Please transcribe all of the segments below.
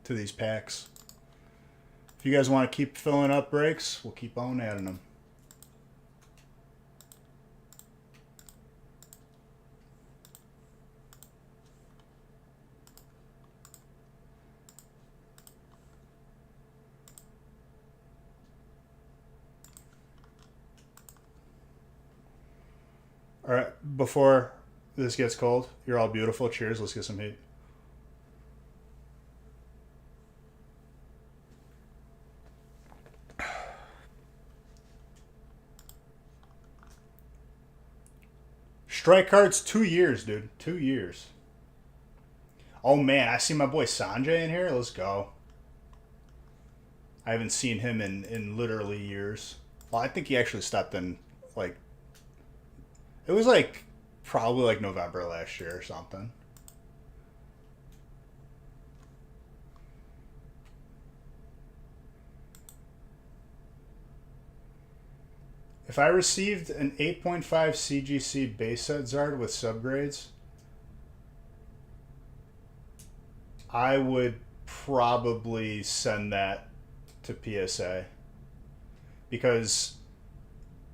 to these packs. If you guys want to keep filling up breaks, we'll keep on adding them. All right, before this gets cold, you're all beautiful. Cheers. Let's get some heat. Strike cards, 2 years, dude. 2 years. Oh, man, I see my boy Sanjay in here. Let's go. I haven't seen him in literally years. Well, I think he actually stopped in, like, it was, like, probably, like, November last year or something. If I received an 8.5 CGC base set Zard with subgrades, I would probably send that to PSA. Because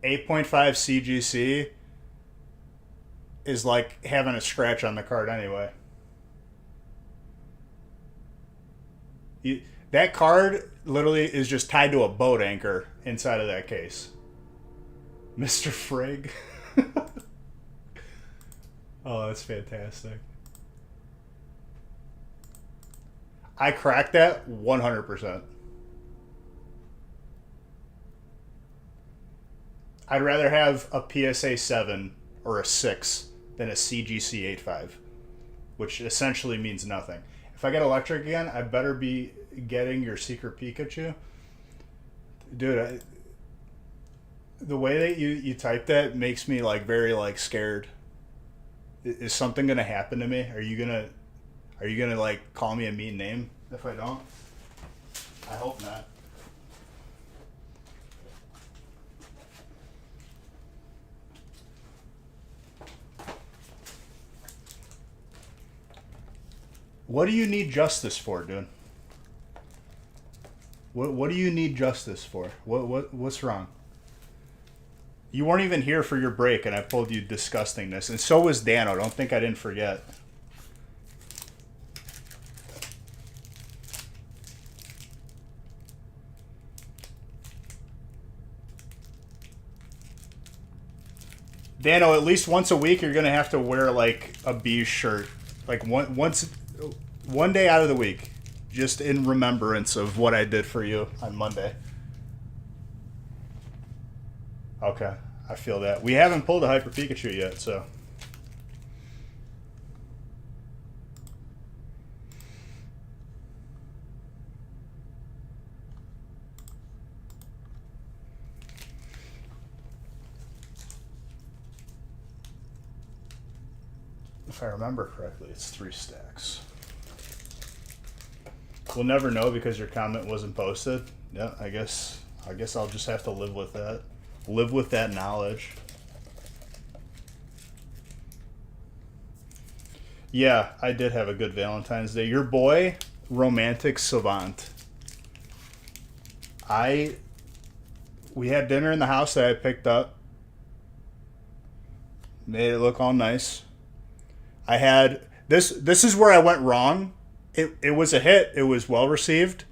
8.5 CGC is like having a scratch on the card anyway. That card literally is just tied to a boat anchor inside of that case. Mr. Frigg. Oh, that's fantastic. I cracked that 100%. I'd rather have a PSA 7 or a 6 than a CGC 8.5, which essentially means nothing. If I get electric again, I better be getting your Secret Pikachu. Dude, the way that you type that makes me like very like scared. Is something gonna happen to me? Are you gonna like call me a mean name if I don't? I hope not. What do you need justice for, dude? What do you need justice for? What's wrong? You weren't even here for your break, and I pulled you disgustingness, and so was Dano. Don't think I didn't forget. Dano, at least once a week, you're gonna have to wear like a beige shirt, like one day out of the week, just in remembrance of what I did for you on Monday. Okay, I feel that. We haven't pulled a Hyper Pikachu yet, so. If I remember correctly, it's 3 stacks. We'll never know because your comment wasn't posted. Yeah, I guess I'll just have to live with that. Live with that knowledge. Yeah, I did have a good Valentine's Day. Your boy, Romantic Savant. We had dinner in the house that I picked up. Made it look all nice. I had this is where I went wrong. It was a hit. It was well received.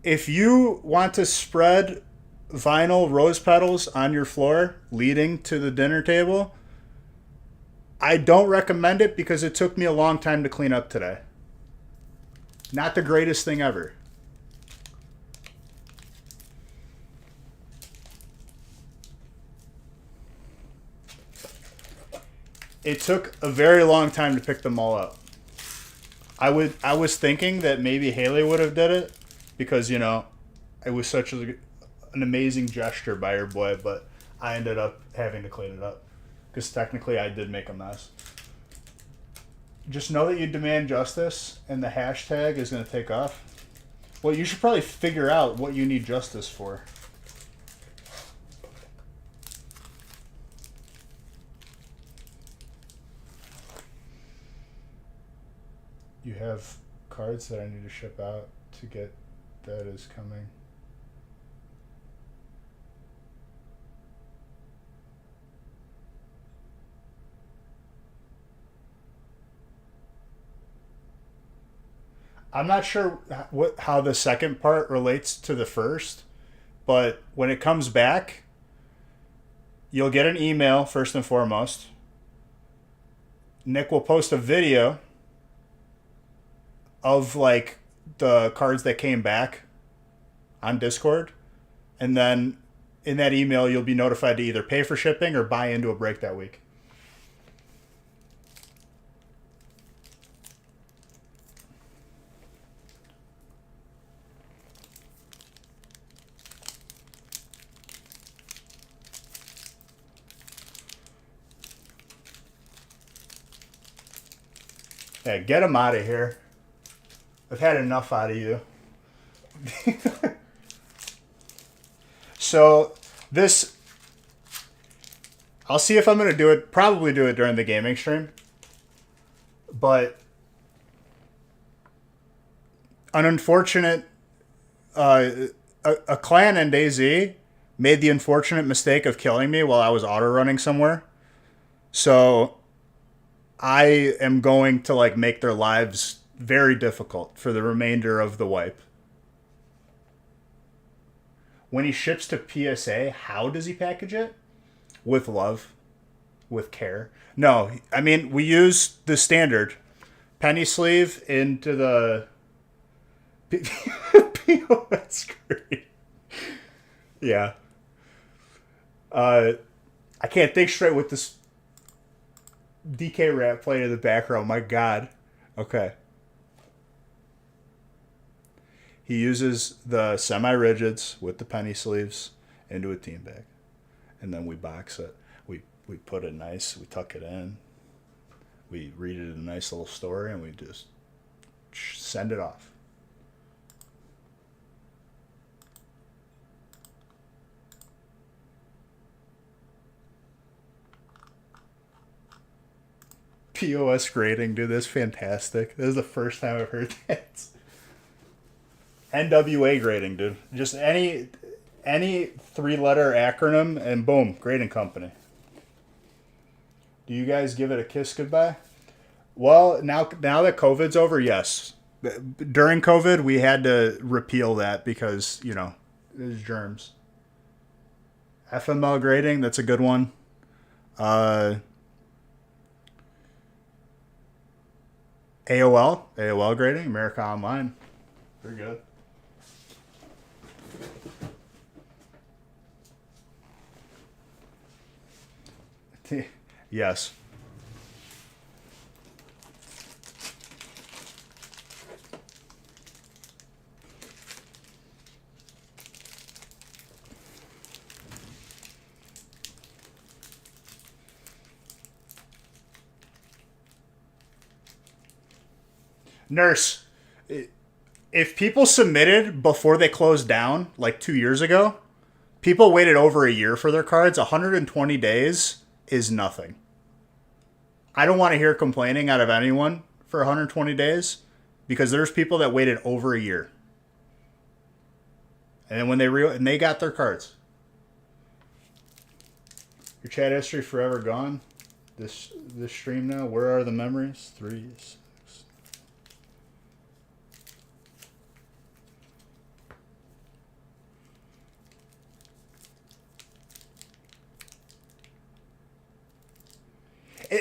If you want to spread vinyl rose petals on your floor leading to the dinner table, I don't recommend it because it took me a long time to clean up today. Not the greatest thing ever. It took a very long time to pick them all up. I was thinking that maybe Haley would have did it because, you know, it was such an amazing gesture by your boy, but I ended up having to clean it up because technically I did make a mess. Just know that you demand justice and the hashtag is going to take off. Well, you should probably figure out what you need justice for. You have cards that I need to ship out to get that is coming. I'm not sure how the second part relates to the first, but when it comes back, you'll get an email first and foremost. Nick will post a video of like the cards that came back on Discord, and then in that email you'll be notified to either pay for shipping or buy into a break that week. Yeah, get him out of here. I've had enough out of you. So this, I'll see if I'm going to do it, probably do it during the gaming stream. But an unfortunate, a clan in DayZ made the unfortunate mistake of killing me while I was auto running somewhere. So I am going to like make their lives very difficult for the remainder of the wipe. When he ships to PSA, how does he package it? With love, with care. No, I mean, we use the standard penny sleeve into the POS screen. Yeah. I can't think straight with this DK rap playing in the background. My God. Okay. He uses the semi-rigids with the penny sleeves into a team bag. And then we box it. We put it nice. We tuck it in. We read it a nice little story, and we just send it off. POS grading, dude, that's fantastic. This is the first time I've heard that. NWA grading, dude. Just any 3-letter acronym, and boom, grading company. Do you guys give it a kiss goodbye? Well, now that COVID's over, yes. During COVID, we had to repeal that because, you know, there's germs. FML grading, that's a good one. AOL grading, America Online. Very good. Yes. Nurse, if people submitted before they closed down, like 2 years ago, people waited over a year for their cards. 120 days is nothing. I don't want to hear complaining out of anyone for 120 days because there's people that waited over a year. And then when they got their cards. Your chat history forever gone. This stream now. Where are the memories? 3, 6.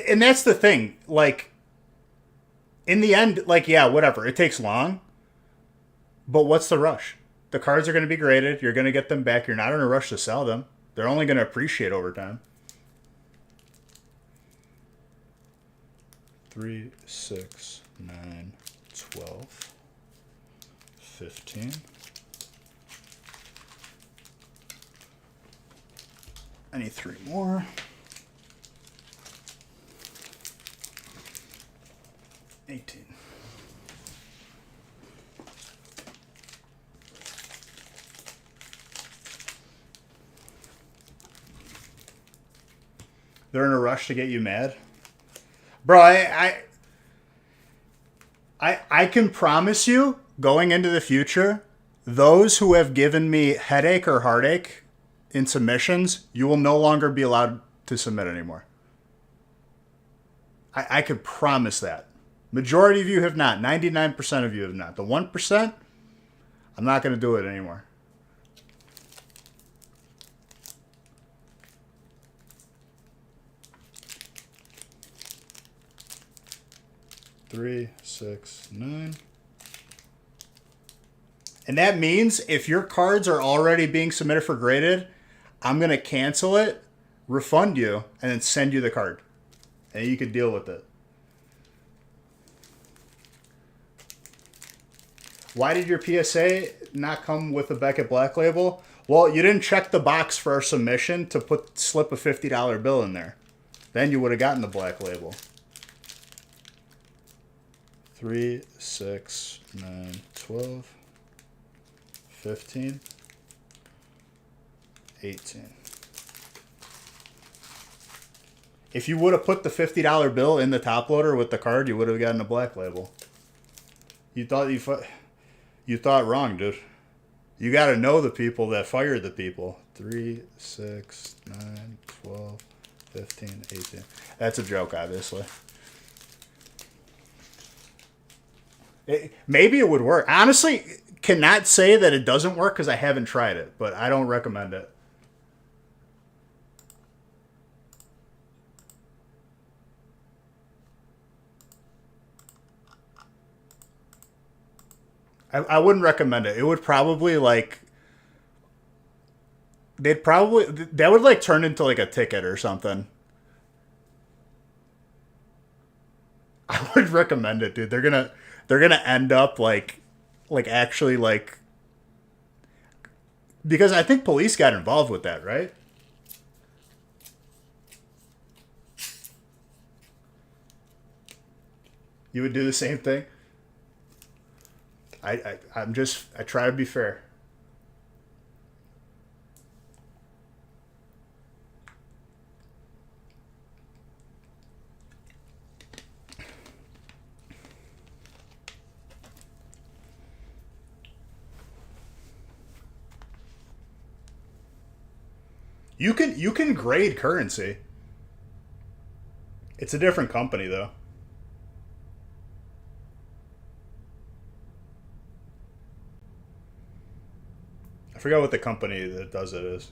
And that's the thing. Like, in the end, like, yeah, whatever. It takes long. But what's the rush? The cards are going to be graded. You're going to get them back. You're not in a rush to sell them. They're only going to appreciate over time. 3, 6, 9, 12, 15. I need 3 more. 18. They're in a rush to get you mad? Bro, I can promise you, going into the future, those who have given me headache or heartache in submissions, you will no longer be allowed to submit anymore. I could promise that. Majority of you have not. 99% of you have not. The 1%, I'm not going to do it anymore. Three, 6, 9. And that means if your cards are already being submitted for graded, I'm going to cancel it, refund you, and then send you the card. And you can deal with it. Why did your PSA not come with a Beckett Black Label? Well, you didn't check the box for our submission to slip a $50 bill in there. Then you would have gotten the Black Label. 3, 6, 9, 12, 15, 18. If you would have put the $50 bill in the top loader with the card, you would have gotten a Black Label. You thought wrong, dude. You got to know the people that fired the people. 3, 6, 9, 12, 15, 18. That's a joke, obviously. Maybe it would work. Honestly, cannot say that it doesn't work because I haven't tried it, but I don't recommend it. I wouldn't recommend it. It would probably that would like turn into like a ticket or something. I would recommend it, dude. They're gonna end up actually because I think police got involved with that, right? You would do the same thing. I try to be fair. You can grade currency. It's a different company though. I forgot what the company that does it is.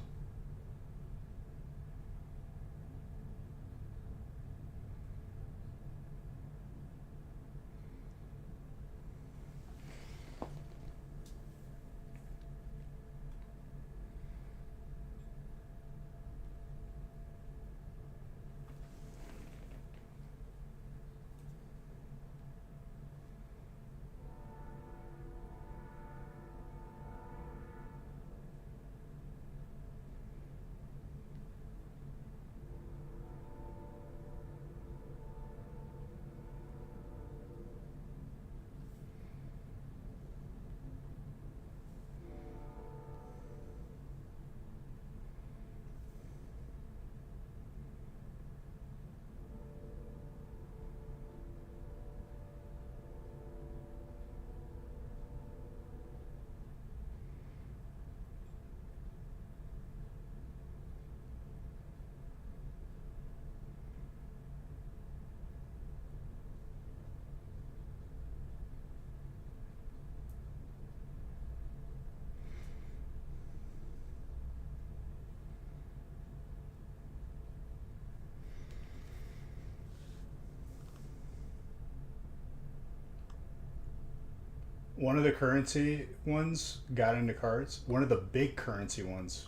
One of the currency ones got into cards. One of the big currency ones.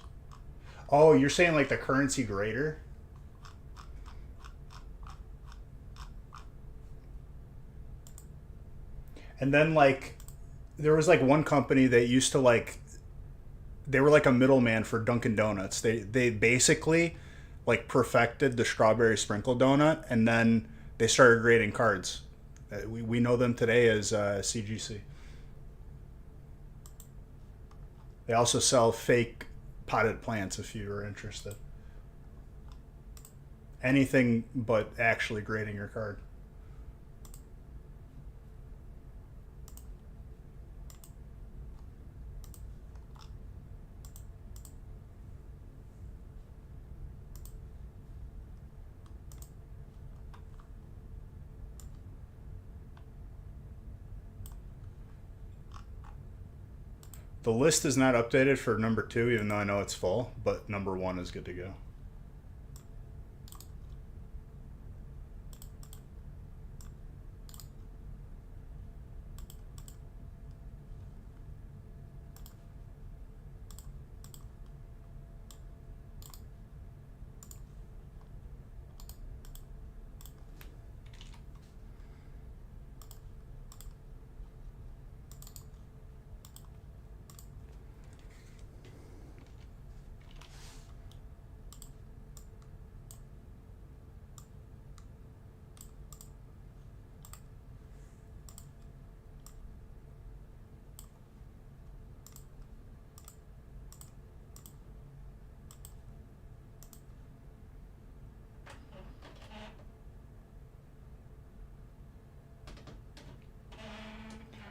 Oh, you're saying like the currency grader? And then there was one company that used to they were like a middleman for Dunkin' Donuts. They basically perfected the strawberry sprinkle donut, and then they started grading cards. We know them today as CGC. They also sell fake potted plants if you are interested. Anything but actually grading your card. The list is not updated for number 2, even though I know it's full, but number 1 is good to go.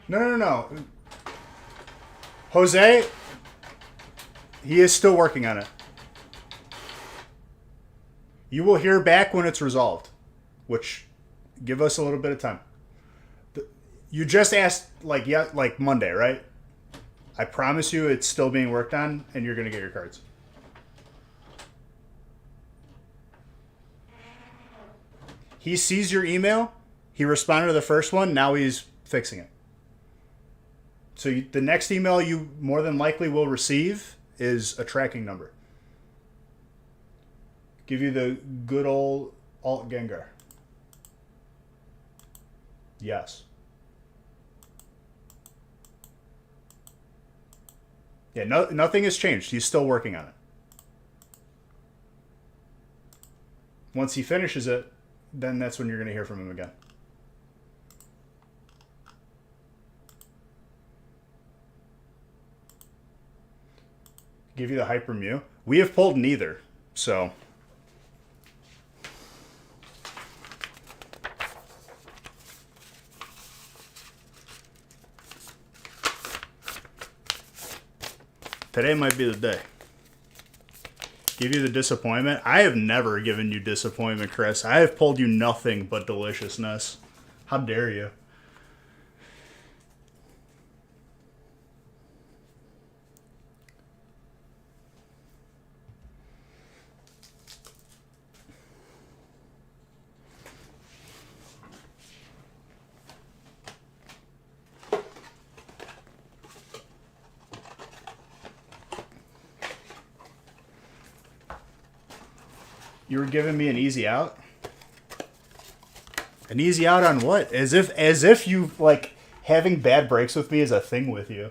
No. Jose, he is still working on it. You will hear back when it's resolved, which give us a little bit of time. You just asked like Monday, right? I promise you it's still being worked on and you're going to get your cards. He sees your email. He responded to the first one. Now he's fixing it. So the next email you more than likely will receive is a tracking number. Give you the good old Alt Gengar. Yes. Yeah, nothing has changed. He's still working on it. Once he finishes it, then that's when you're going to hear from him again. Give you the Hyper Mew. We have pulled neither, so... Today might be the day. Give you the disappointment. I have never given you disappointment, Chris. I have pulled you nothing but deliciousness. How dare you? You were giving me an easy out? An easy out on what? As if you, like, having bad breaks with me is a thing with you.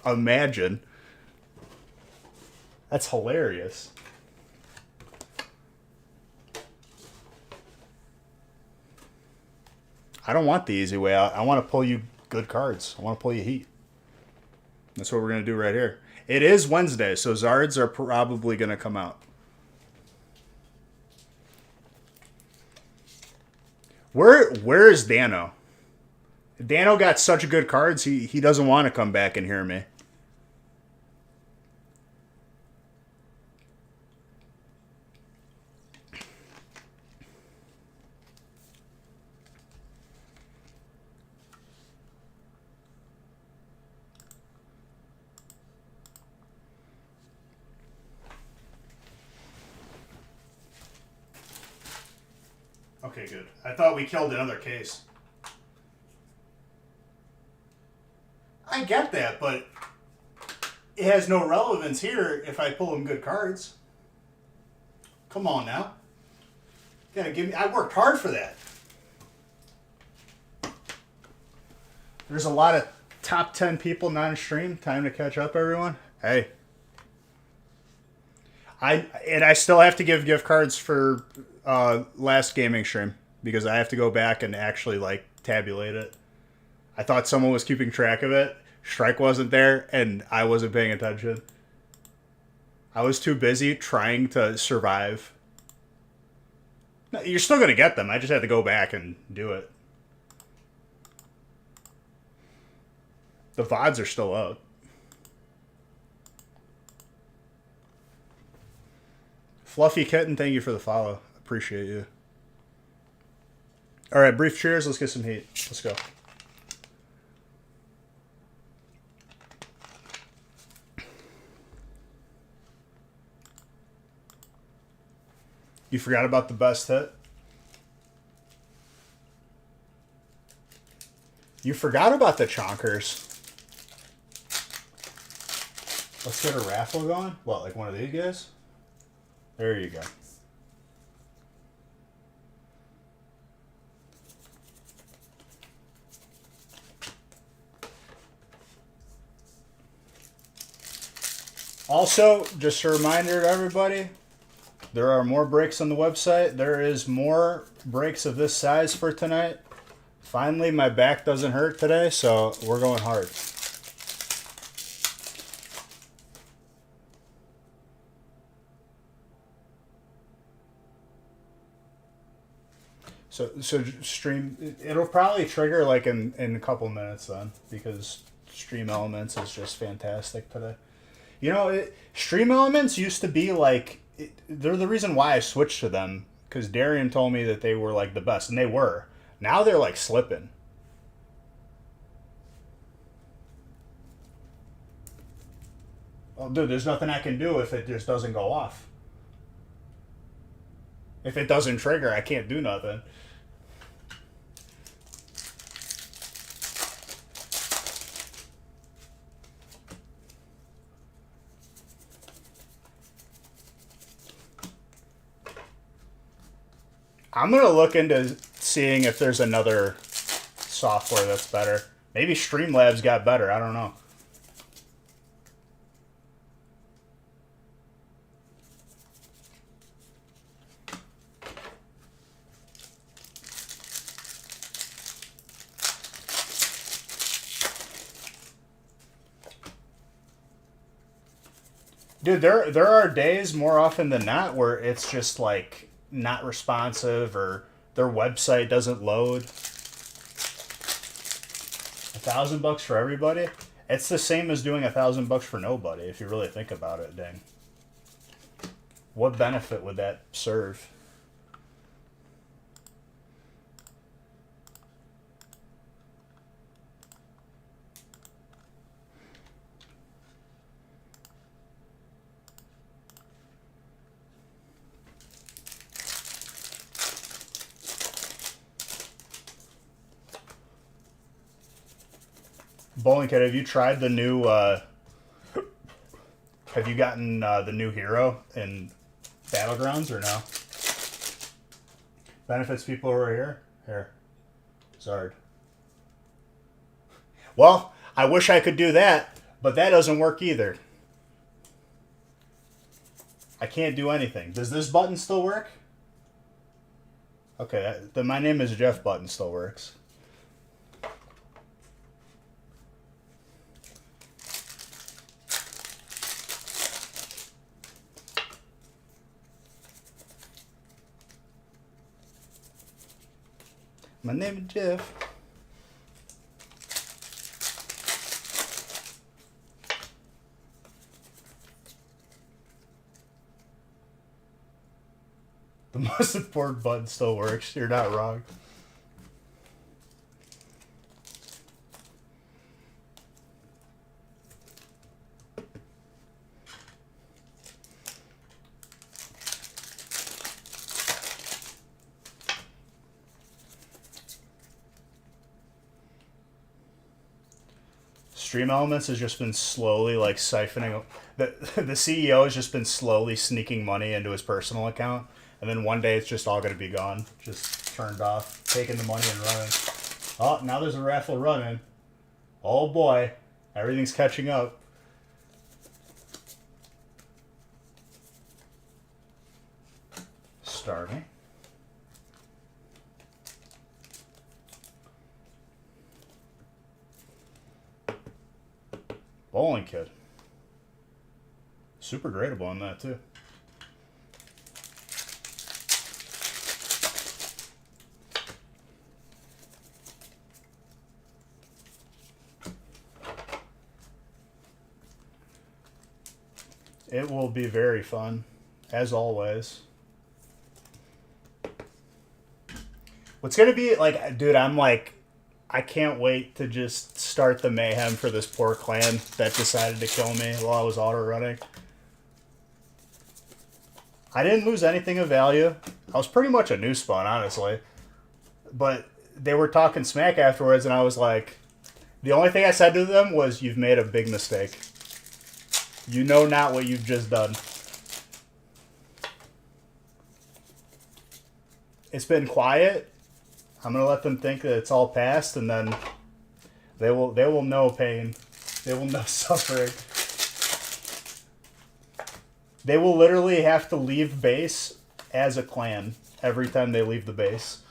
Imagine. That's hilarious. I don't want the easy way out. I want to pull you good cards. I want to pull you heat. That's what we're going to do right here. It is Wednesday, so Zards are probably going to come out. Where is Dano? Dano got such good cards, he doesn't want to come back and hear me. Okay, good. I thought we killed another case. I get that, but it has no relevance here if I pull him good cards. Come on now. You gotta give me. I worked hard for that. There's a lot of top 10 people not in stream. Time to catch up, everyone. Hey. I still have to give gift cards for last gaming stream because I have to go back and actually like tabulate it. I thought someone was keeping track of it. Strike wasn't there and I wasn't paying attention. I was too busy trying to survive. No, you're still going to get them. I just had to go back and do it. The VODs are still up. Fluffy Kitten, thank you for the follow. Appreciate you. All right, brief cheers. Let's get some heat. Let's go. You forgot about the best hit? You forgot about the chonkers. Let's get a raffle going. What, like one of these guys? There you go. Also, just a reminder to everybody, there are more breaks on the website. There is more breaks of this size for tonight. Finally, my back doesn't hurt today, so we're going hard. So stream, it'll probably trigger like in a couple minutes then, because Stream Elements is just fantastic today. You know, Stream Elements used to be like, they're the reason why I switched to them, because Darian told me that they were like the best, and they were. Now they're like slipping. Oh, dude, there's nothing I can do if it just doesn't go off. If it doesn't trigger, I can't do nothing. I'm going to look into seeing if there's another software that's better. Maybe Streamlabs got better. I don't know. Dude, there are days more often than not where it's just like not responsive or their website doesn't load. $1,000 for everybody? It's the same as doing $1,000 for nobody if you really think about it, dang. What benefit would that serve? Bowling Kid, have you tried the new, have you gotten the new hero in Battlegrounds or no? Benefits people over here? Here. Zard. Well, I wish I could do that, but that doesn't work either. I can't do anything. Does this button still work? Okay, the My Name is Jeff button still works. My name is Jeff. The most important button still works. You're not wrong. Stream Elements has just been slowly like siphoning. The CEO has just been slowly sneaking money into his personal account, and then one day it's just all going to be gone, just turned off, taking the money and running. Oh, now there's a raffle running. Oh boy, everything's catching up. Starting. Bowling Kid. Super gradable on that, too. It will be very fun, as always. What's going to be, like, dude, I'm like, I can't wait to just start the mayhem for this poor clan that decided to kill me while I was auto running. I didn't lose anything of value. I was pretty much a new spawn, honestly. But they were talking smack afterwards, and I was like, the only thing I said to them was, you've made a big mistake. You know not what you've just done. It's been quiet. I'm going to let them think that it's all past, and then they will know pain. They will know suffering. They will literally have to leave base as a clan every time they leave the base.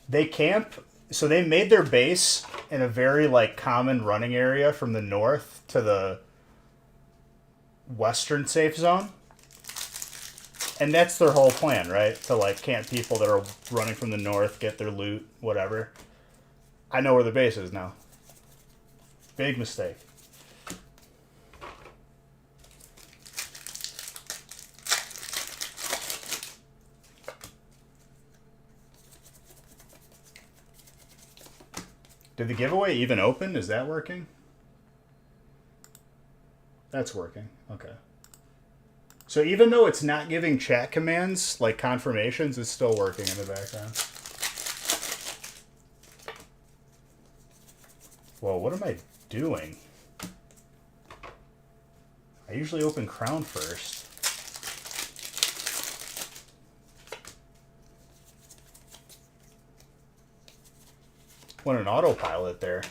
They camp, so they made their base in a very like common running area from the north to the western safe zone. And that's their whole plan, right? To like camp people that are running from the north, get their loot, whatever. I know where the base is now. Big mistake. Did the giveaway even open? Is that working? That's working. Okay. So even though it's not giving chat commands, like confirmations, it's still working in the background. Whoa, what am I doing? I usually open Crown first. What an autopilot there.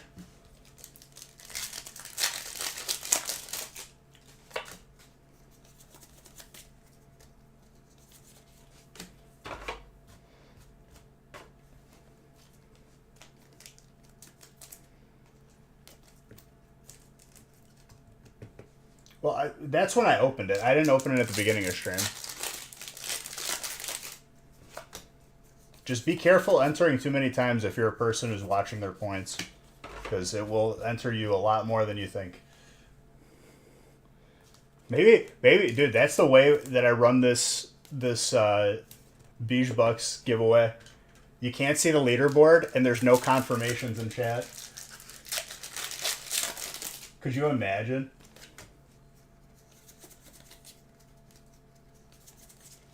Well, that's when I opened it. I didn't open it at the beginning of stream. Just be careful entering too many times if you're a person who's watching their points, because it will enter you a lot more than you think. Maybe, dude, that's the way that I run this Beige Bucks giveaway. You can't see the leaderboard, and there's no confirmations in chat. Could you imagine?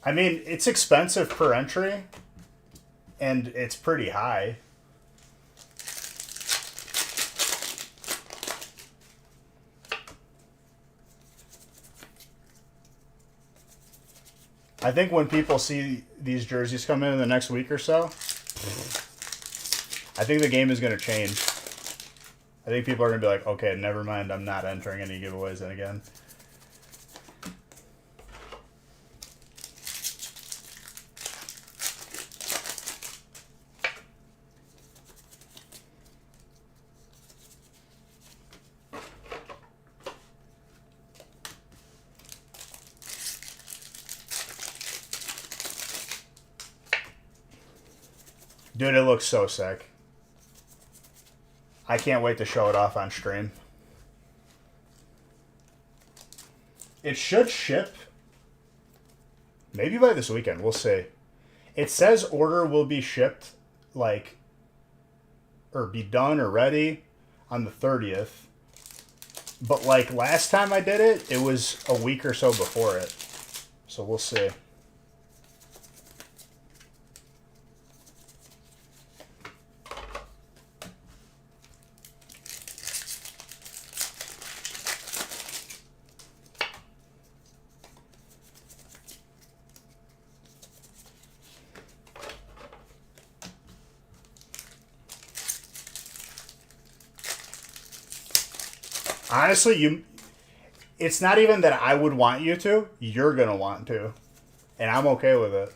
I mean, it's expensive per entry, and it's pretty high. I think when people see these jerseys come in the next week or so, I think the game is going to change. I think people are going to be like, okay, never mind, I'm not entering any giveaways in again. Dude, it looks so sick. I can't wait to show it off on stream. It should ship maybe by this weekend. We'll see. It says order will be shipped, like, or be done or ready on the 30th. But, like, last time I did it, it was a week or so before it. So we'll see. Honestly, it's not even that I would want you to. You're going to want to. And I'm okay with it.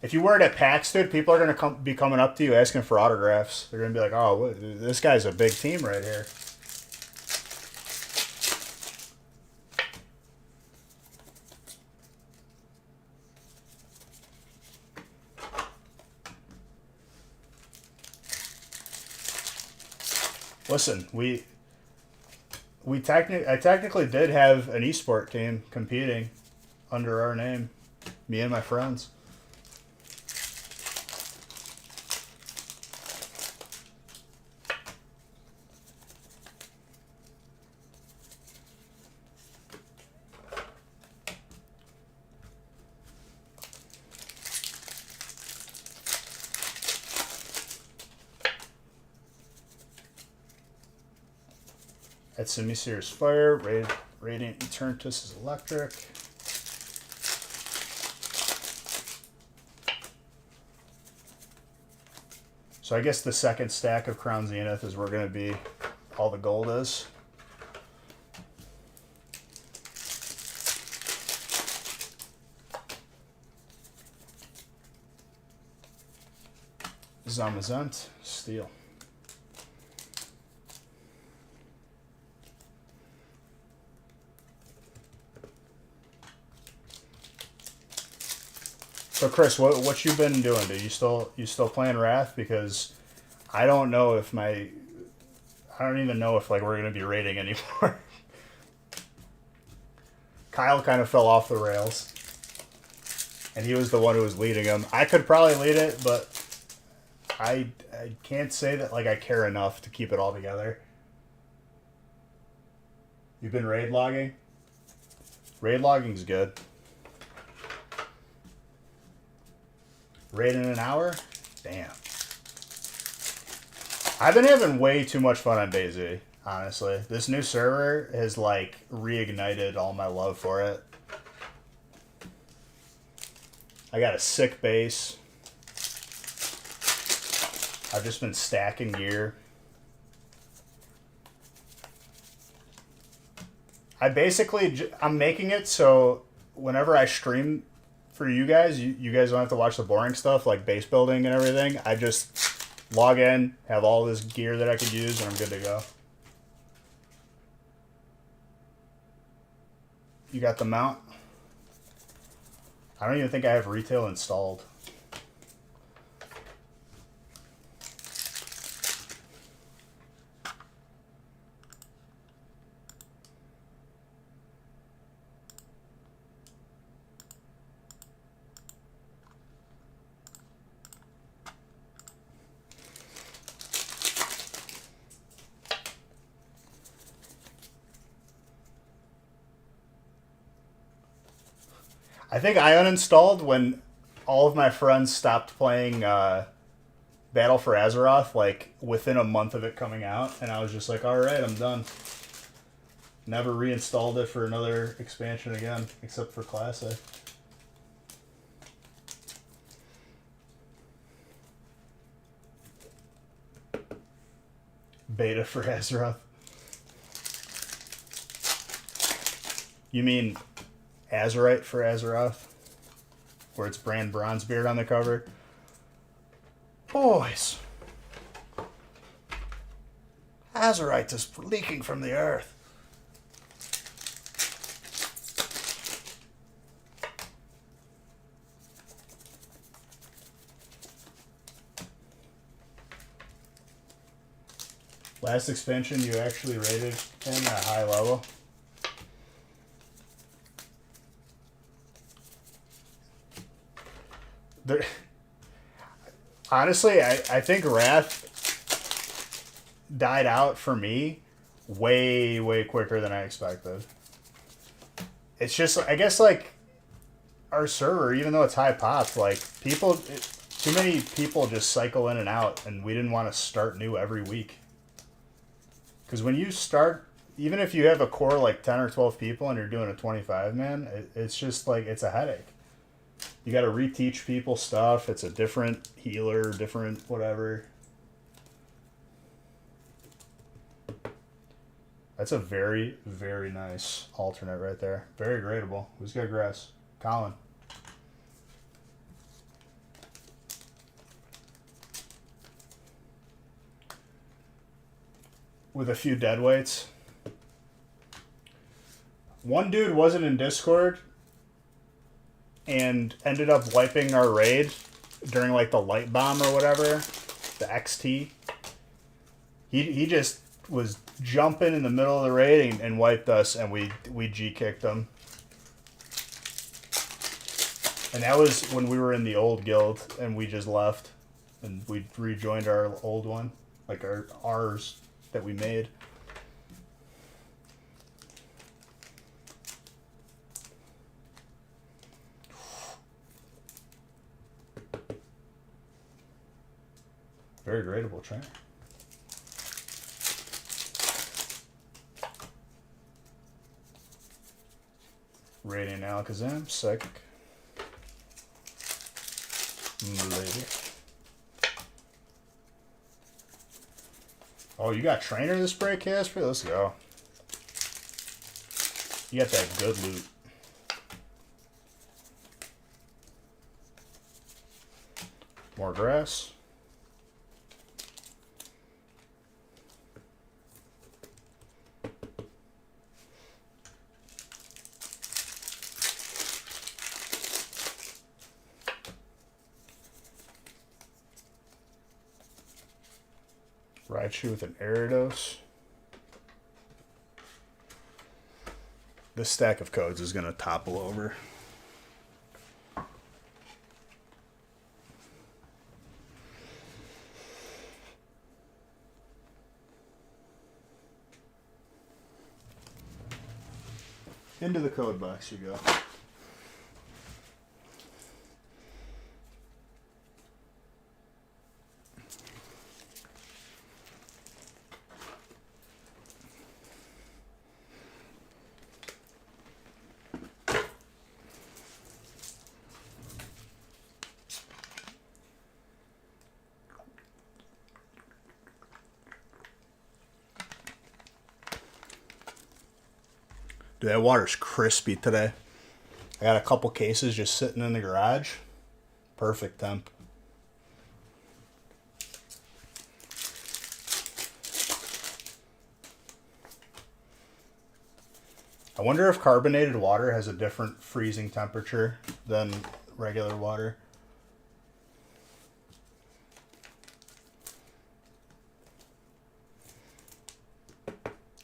If you wear it at PAX, dude, people are going to be coming up to you asking for autographs. They're going to be like, oh, this guy's a big team right here. Listen, I technically did have an esport team competing under our name, me and my friends. At Semi-Serious Fire, Radiant Eternatus is electric. So I guess the second stack of Crown Zenith is where going to be all the gold is. Zamazent, steel. So Chris, what you been doing? Do you still playing Wrath? Because I don't know if I don't even know if like we're gonna be raiding anymore. Kyle kind of fell off the rails, and he was the one who was leading him. I could probably lead it, but I can't say that like I care enough to keep it all together. You've been raid logging? Raid logging's good. Raid in an hour? Damn. I've been having way too much fun on DayZ, honestly. This new server has like reignited all my love for it. I got a sick base. I've just been stacking gear. I'm making it so whenever I stream for you guys, you guys don't have to watch the boring stuff like base building and everything. I just log in, have all this gear that I could use, and I'm good to go. You got the mount? I don't even think I have retail installed. I think I uninstalled when all of my friends stopped playing Battle for Azeroth, like within a month of it coming out, and I was just like, alright, I'm done. Never reinstalled it for another expansion again, except for Classic. Beta for Azeroth. You mean Azerite for Azeroth, where it's brand Bronzebeard on the cover? Boys, Azerite is leaking from the earth. Last expansion you actually rated in a high level? There, honestly, I think Wrath died out for me way, way quicker than I expected. It's just, I guess, like, our server, even though it's high popped, like, too many people just cycle in and out, and we didn't want to start new every week. Because when you start, even if you have a core, like, 10 or 12 people and you're doing a 25-man, it's just, like, it's a headache. You got to reteach people stuff. It's a different healer, different whatever. That's a very, very nice alternate right there. Very gradable. Who's got grass? Colin. With a few dead weights. One dude wasn't in Discord and ended up wiping our raid during like the light bomb or whatever, the XT. He just was jumping in the middle of the raid and wiped us, and we G-kicked him. And that was when we were in the old guild, and we just left, and we rejoined our old one, like ours that we made. Very gradable trainer. Radiant Alakazam, Psychic. Lady. Oh, you got Trainer this break, Casper? Let's go. You got that good loot. More grass. Raichu with an Gyarados. This stack of codes is going to topple over. Into the code box you go. Dude, that water's crispy today. I got a couple cases just sitting in the garage. Perfect temp. I wonder if carbonated water has a different freezing temperature than regular water.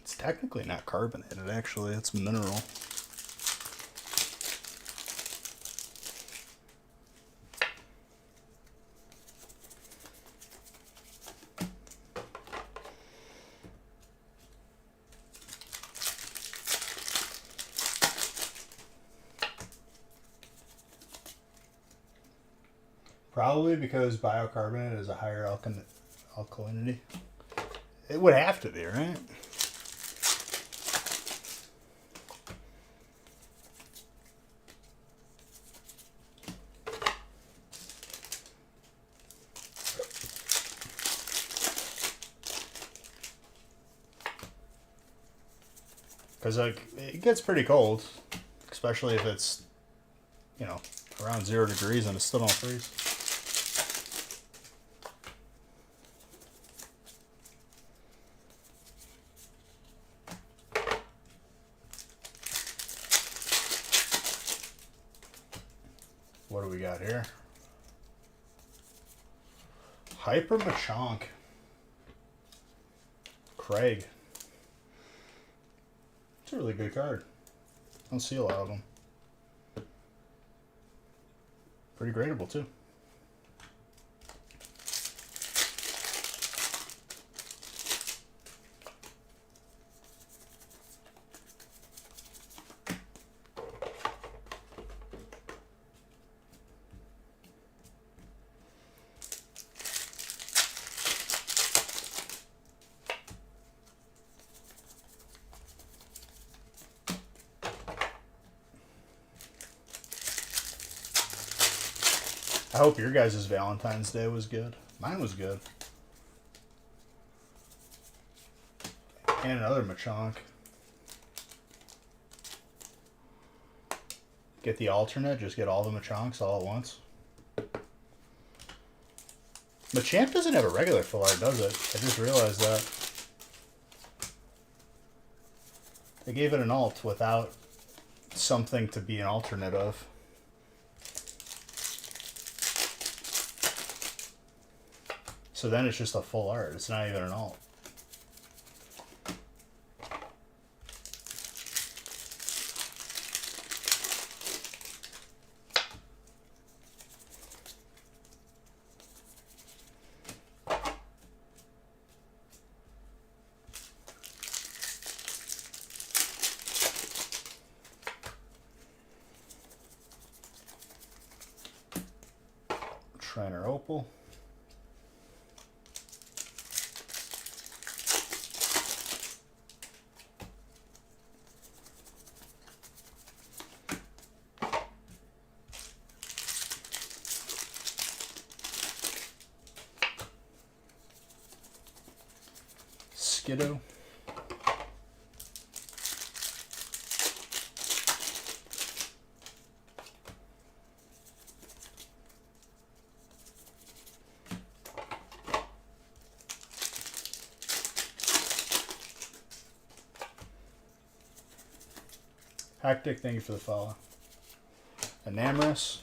It's technically not carbonated, actually. It's mineral. Probably because bicarbonate is a higher alkalinity. It would have to be, right? Because like it gets pretty cold, especially if it's, you know, around 0 degrees and it still don't freeze. What do we got here? Hyper Machank. Craig. It's a really good card. I don't see a lot of them. Pretty gradable too. I hope your guys' Valentine's Day was good. Mine was good. And another Machank. Get the alternate, just get all the Machanks all at once. Machamp doesn't have a regular full art, does it? I just realized that. They gave it an alt without something to be an alternate of. So then it's just a full art. It's not even an alt. Trainer Opal. Skidoo. Hectic, thank you for the follow. Enamorous.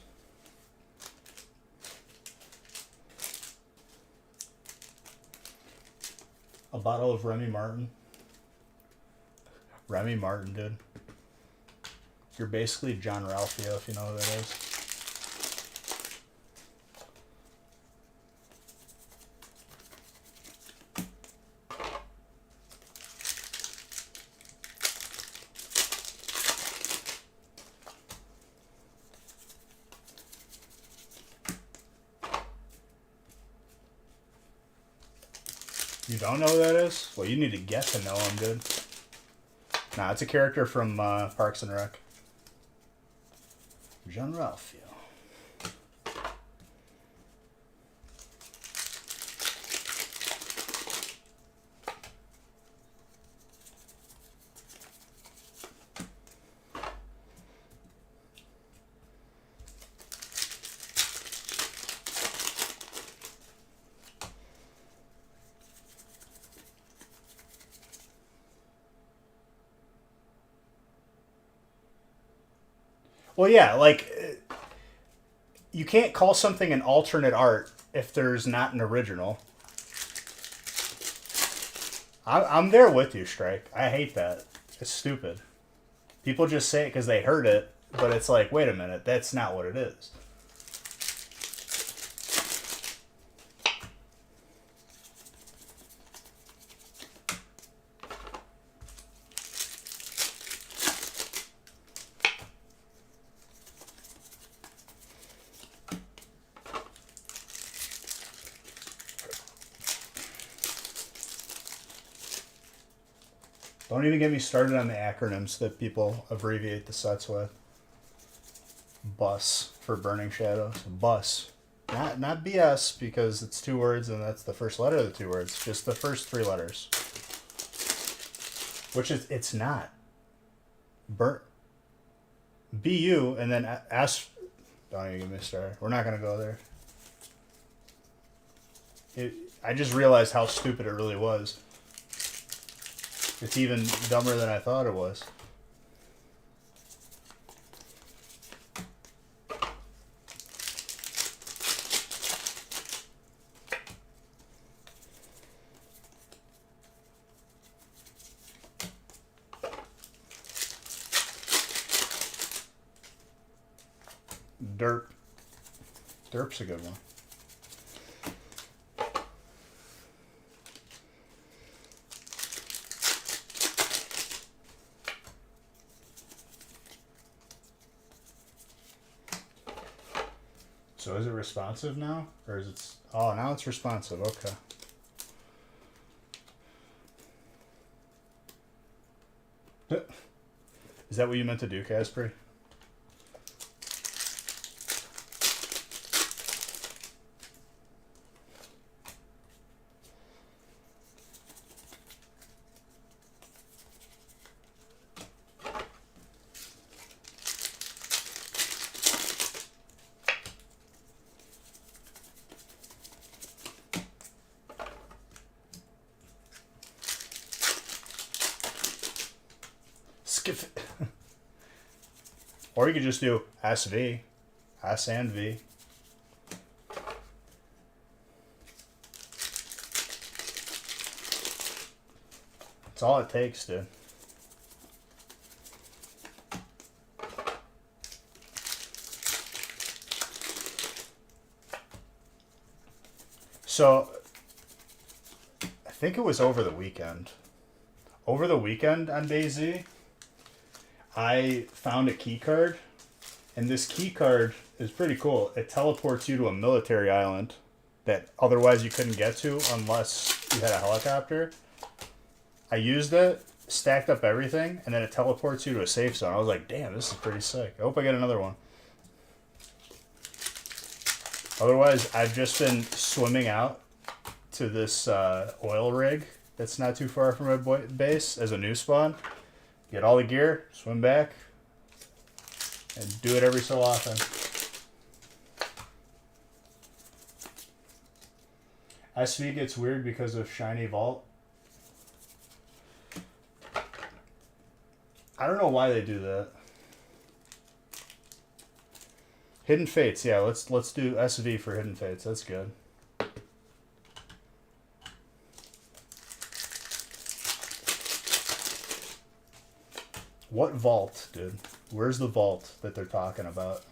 A bottle of Remy Martin. Remy Martin, dude. You're basically John Ralphio, if you know who that is. You don't know who that is? Well, you need to get to know him, dude. Nah, it's a character from Parks and Rec. John Ralphio. Well, yeah, like, you can't call something an alternate art if there's not an original. I'm there with you, Strike. I hate that. It's stupid. People just say it because they heard it, but it's like, wait a minute, that's not what it is. Don't even get me started on the acronyms that people abbreviate the sets with. BUS for Burning Shadows. BUS. Not BS, because it's 2 words and that's the first letter of the 2 words. Just the first 3 letters. Which is, it's not. BU and then S. Don't even get me started. We're not going to go there. I just realized how stupid it really was. It's even dumber than I thought it was. Derp. Derp's a good one. So is it responsive now? Or is it... Oh, now it's responsive. Okay. Is that what you meant to do, Casper? Or you could just do SV, S and V. That's all it takes, dude. So, I think it was over the weekend. Over the weekend on DayZ, I found a key card, and this key card is pretty cool. It teleports you to a military island that otherwise you couldn't get to unless you had a helicopter. I used it, stacked up everything, and then it teleports you to a safe zone. I was like, damn, this is pretty sick. I hope I get another one. Otherwise, I've just been swimming out to this oil rig that's not too far from my base as a new spawn. Get all the gear, swim back, and do it every so often. SV gets weird because of Shiny Vault. I don't know why they do that. Hidden Fates, yeah, let's do SV for Hidden Fates. That's good. What vault, dude? Where's the vault that they're talking about?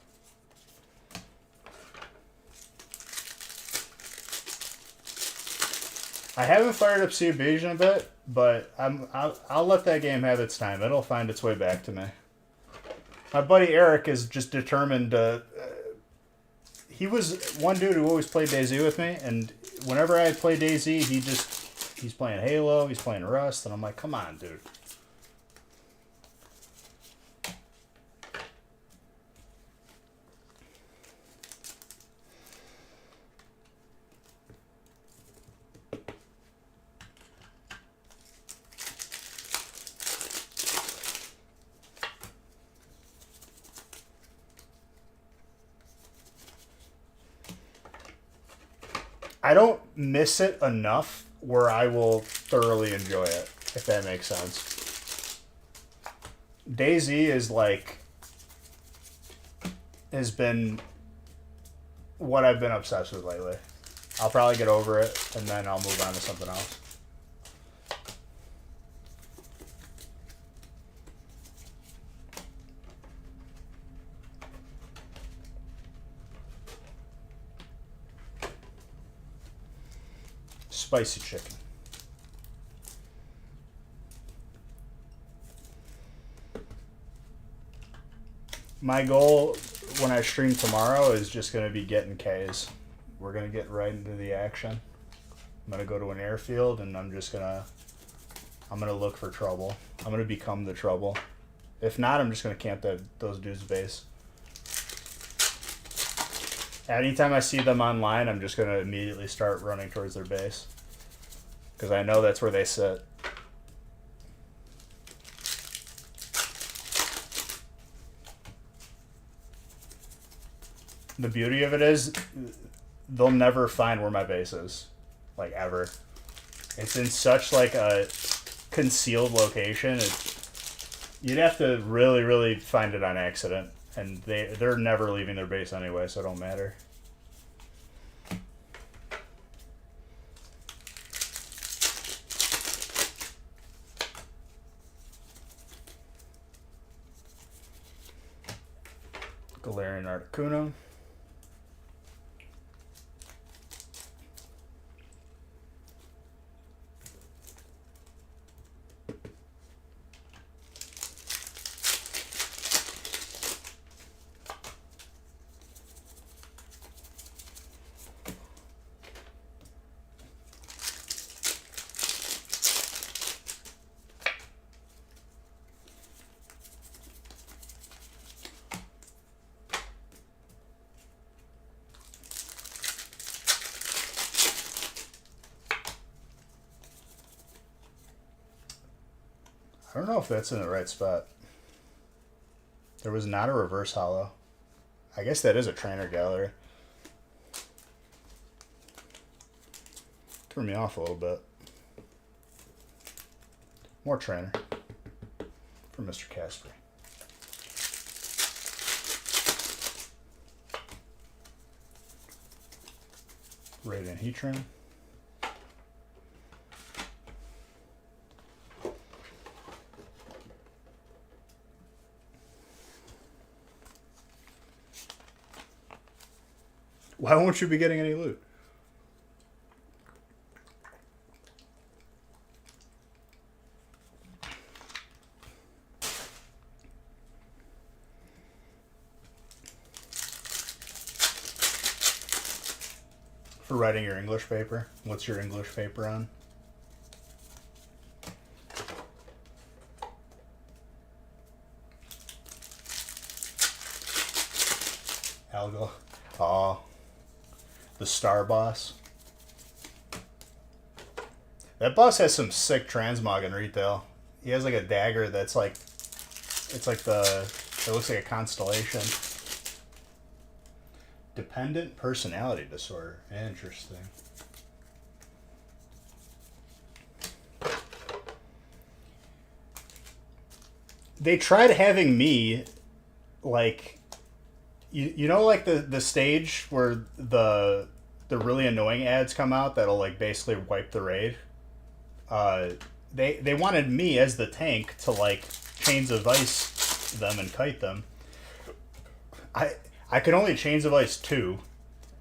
I haven't fired up Sea of Bayesian a bit, but I'll let that game have its time. It'll find its way back to me. My buddy Eric is just determined to... he was one dude who always played DayZ with me, and whenever I play DayZ, he's playing Halo, he's playing Rust, and I'm like, come on, dude. I don't miss it enough where I will thoroughly enjoy it, if that makes sense. DayZ is like... has been what I've been obsessed with lately. I'll probably get over it, and then I'll move on to something else. Spicy chicken. My goal when I stream tomorrow is just going to be getting Ks. We're going to get right into the action. I'm going to go to an airfield and I'm going to look for trouble. I'm going to become the trouble. If not, I'm just going to camp those dudes' base. Anytime I see them online, I'm just going to immediately start running towards their base. Because I know that's where they sit. The beauty of it is, they'll never find where my base is. Like, ever. It's in such, like, a concealed location. You'd have to really, really find it on accident. And they're never leaving their base anyway, so it don't matter. Galarian Articuno. I don't know if that's in the right spot. There was not a reverse hollow. I guess that is a trainer gallery. Threw me off a little bit. More trainer for Mr. Casper. Radiant Heatran. Why won't you be getting any loot? For writing your English paper? What's your English paper on? Algo. Oh. The Star Boss. That boss has some sick transmog in retail. He has like a dagger that's like, it's like it looks like a constellation. Dependent personality disorder. Interesting. They tried having me, like, you know, like the stage where the really annoying ads come out that'll like basically wipe the raid. Uh, they wanted me as the tank to like chains of ice them and kite them. I could only chains of ice 2,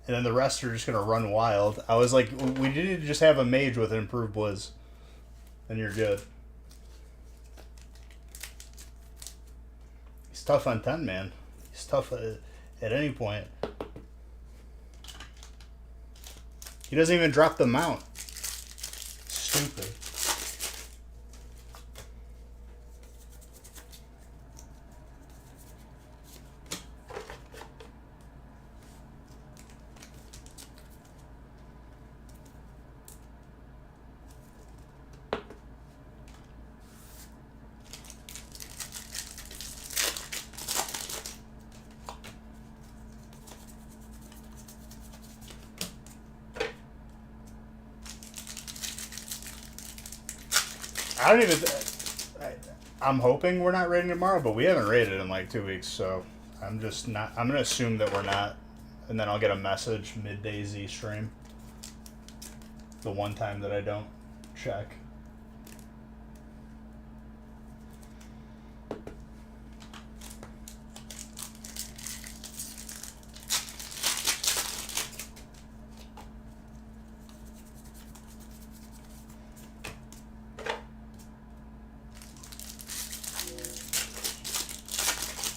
and then the rest are just gonna run wild. I was like, we need to just have a mage with an improved blizz, and you're good. He's tough on 10, man. He's tough at any point. He doesn't even drop the mount. Stupid. I don't even. I'm hoping we're not raiding tomorrow, but we haven't raided in like 2 weeks, so I'm just not. I'm gonna assume that we're not, and then I'll get a message midday Z stream. The one time that I don't check.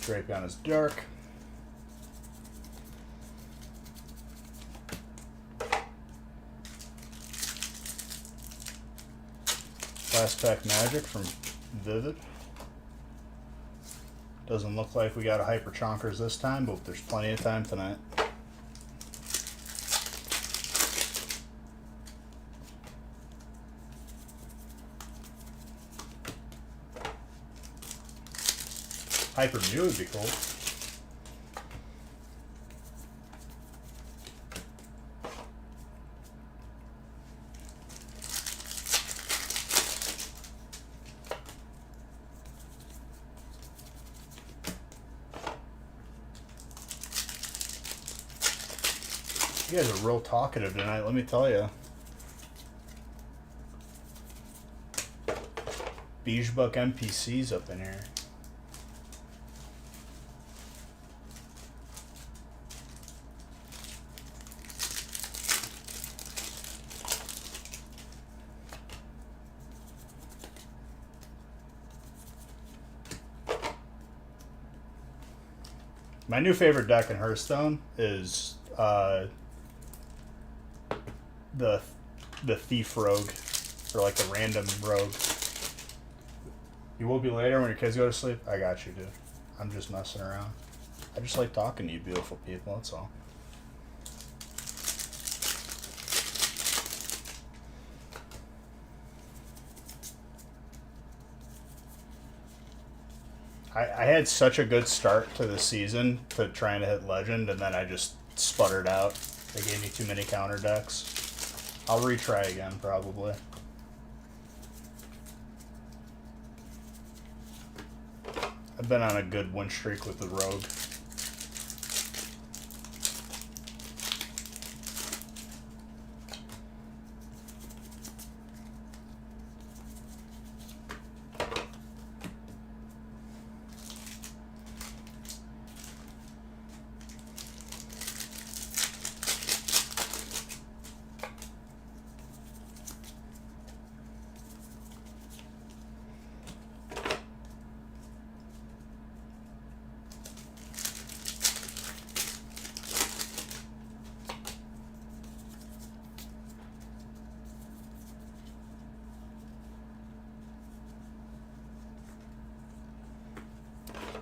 Drapion is dark. Last pack magic from Vivid. Doesn't look like we got a Hyper Chonkers this time, but there's plenty of time tonight. Hyper Mew would be cool. You guys are real talkative tonight, let me tell you. Beige-buck NPCs up in here. My new favorite deck in Hearthstone is the Thief Rogue, or like the random rogue. You will be later when your kids go to sleep? I got you, dude. I'm just messing around. I just like talking to you beautiful people, that's all. I had such a good start to the season to trying to hit Legend, and then I just sputtered out. They gave me too many counter decks. I'll retry again, probably. I've been on a good win streak with the Rogue.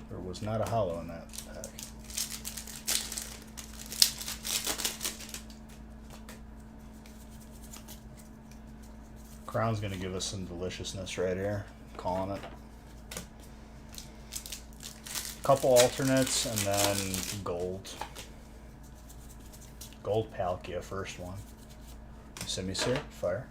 There was not a hollow in that pack. Crown's going to give us some deliciousness right here. Calling it. Couple alternates and then gold. Gold Palkia, first one. Semi-Seer, fire.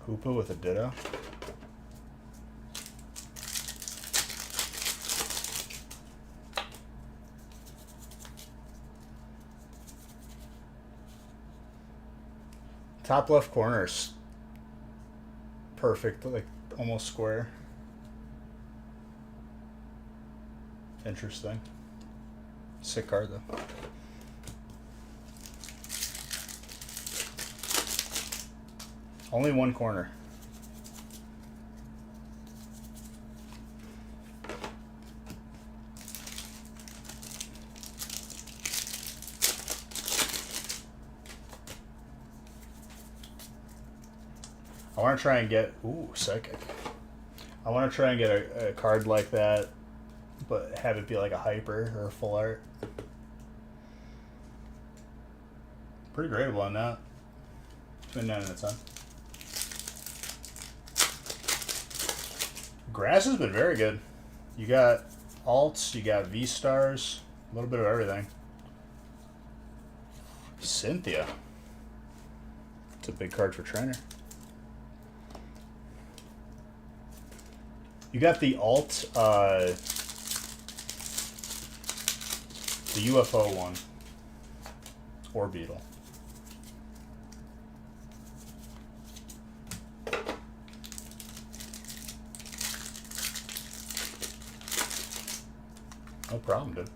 Hoopa with a Ditto. Top left corner's perfect, like almost square. Interesting. Sick card though. Only one corner. I want to try and get... Ooh, psychic. I want to try and get a card like that, but have it be like a hyper or a full art. Pretty gradable on that. Between 9 and a 10. Grass has been very good. You got alts, you got V-stars, a little bit of everything. Cynthia. It's a big card for trainer. You got the alt, the UFO one. Orbital. No problem, dude.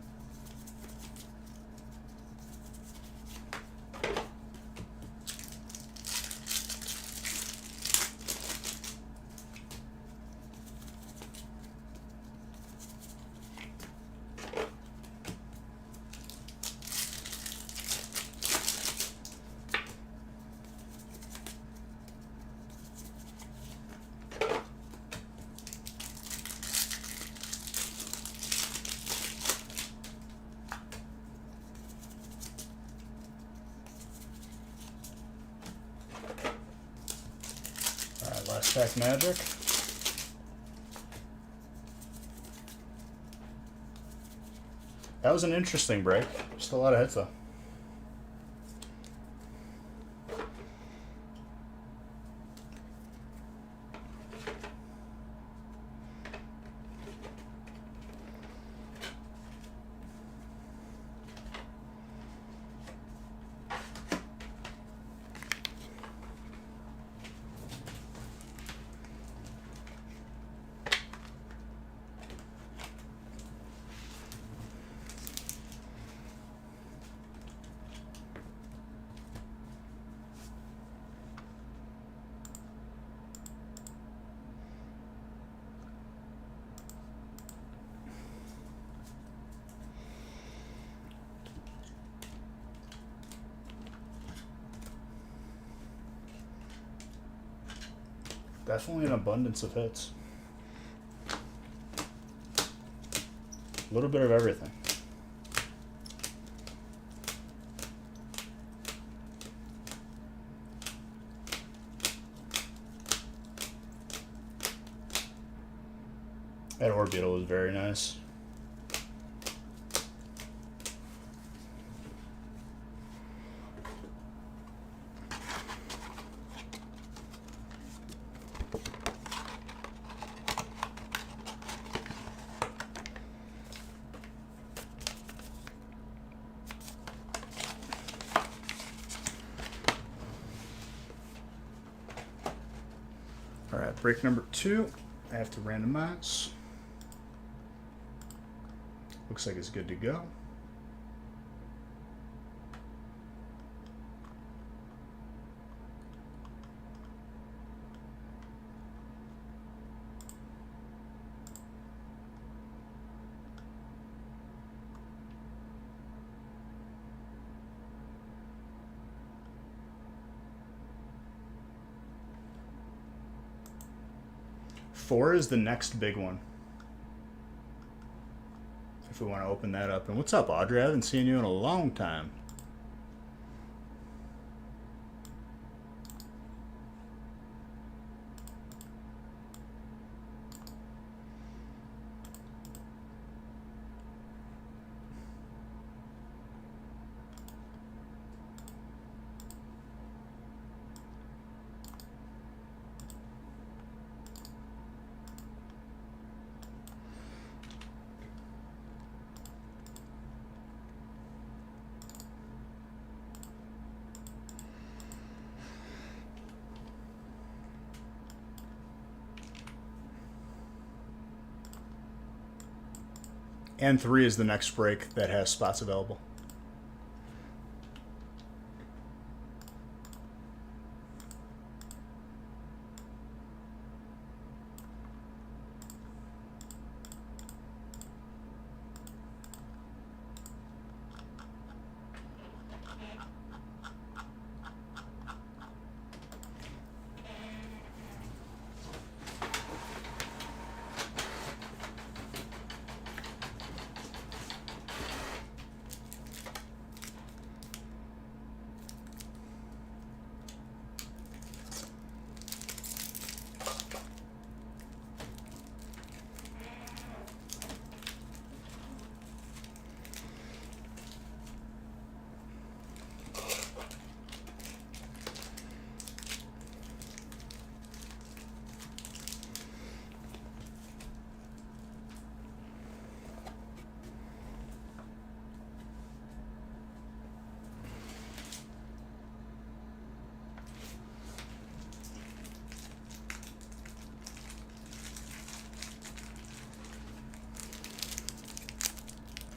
Last pack magic. That was an interesting break. Just a lot of hits though. Definitely an abundance of hits. A little bit of everything. That Orbital was very nice. Alright, break number 2. I have to randomize. Looks like it's good to go. 4 is the next big one. If we want to open that up. And what's up, Audrey? I haven't seen you in a long time. And 3 is the next break that has spots available.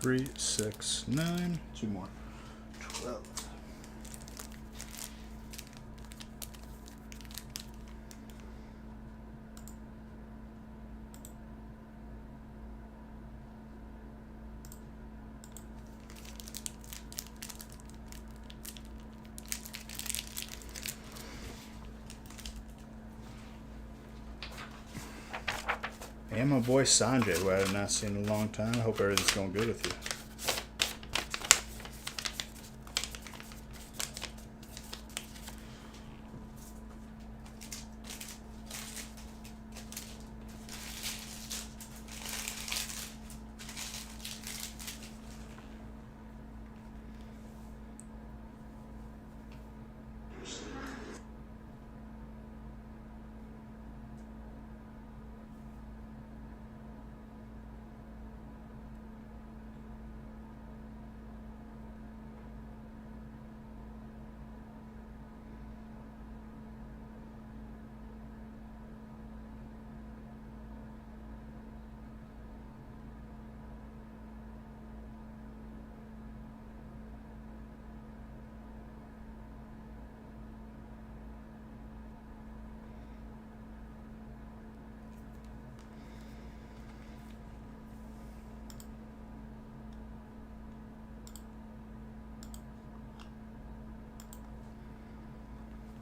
Three, 6, 9. 2 more. 12. And my boy Sanjay, who I have not seen in a long time. I hope everything's going good with you.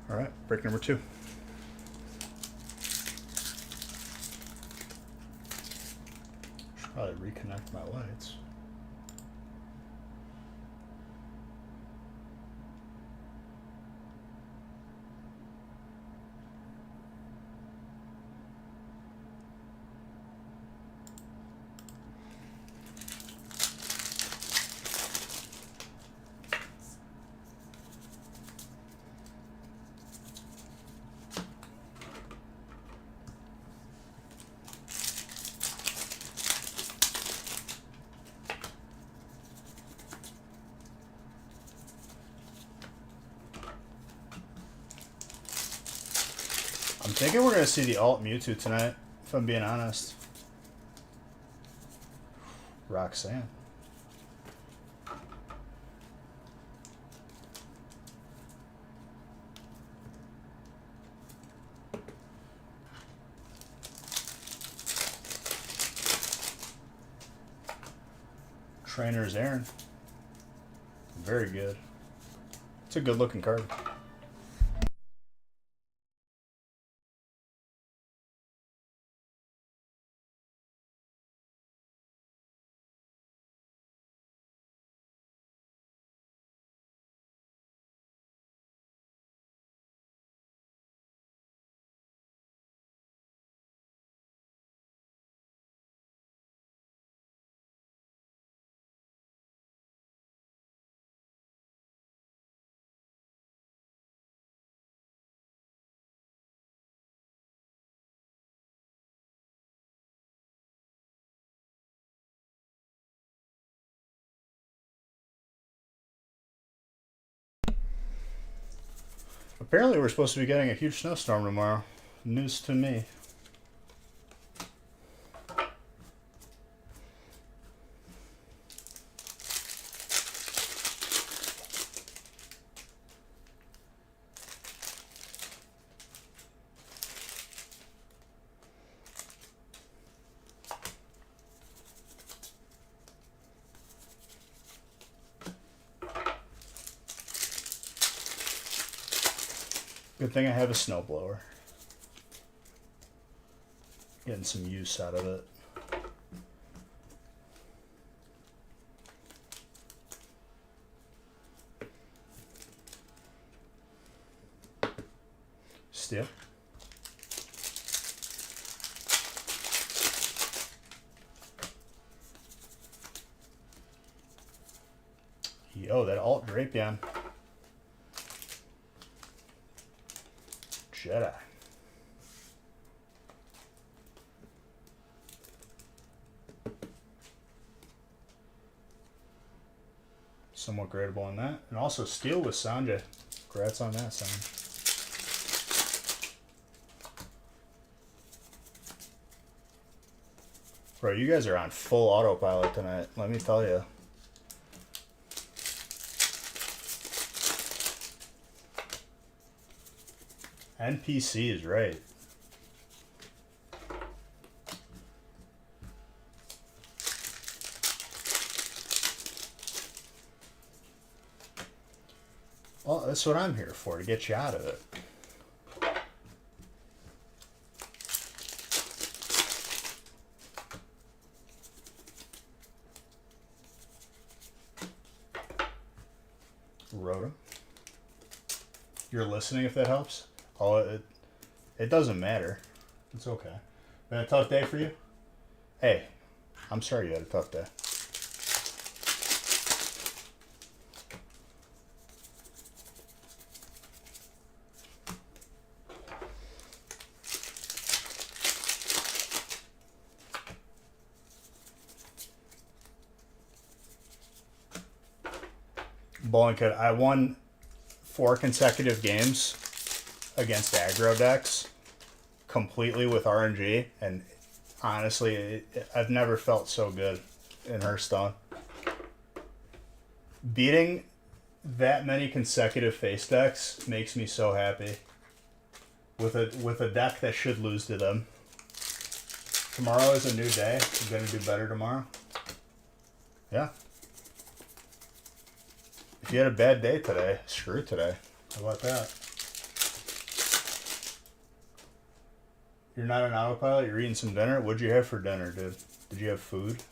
All right, break number 2. Should probably reconnect my lights. I'm thinking we're going to see the alt Mewtwo tonight, if I'm being honest. Roxanne. Trainer's Aaron. Very good. It's a good looking card. Apparently we're supposed to be getting a huge snowstorm tomorrow. News to me. Good thing I have a snowblower. Getting some use out of it. Steel. Yo, that alt Drapion. Jedi. Somewhat gradable on that. And also steel with Sanja. Congrats on that, son. Bro, you guys are on full autopilot tonight, let me tell you. NPC is right. Well, that's what I'm here for, to get you out of it. Rhoda. You're listening if that helps? Oh, it doesn't matter. It's okay. Been a tough day for you? Hey, I'm sorry you had a tough day. Bowling Kid, I won 4 consecutive games against aggro decks completely with RNG, and honestly, I've never felt so good in Hearthstone. Beating that many consecutive face decks makes me so happy. With a deck that should lose to them. Tomorrow is a new day. I'm gonna do better tomorrow. Yeah. If you had a bad day today, screw today. How about that? You're not an autopilot, you're eating some dinner? What'd you have for dinner, dude? Did you have food?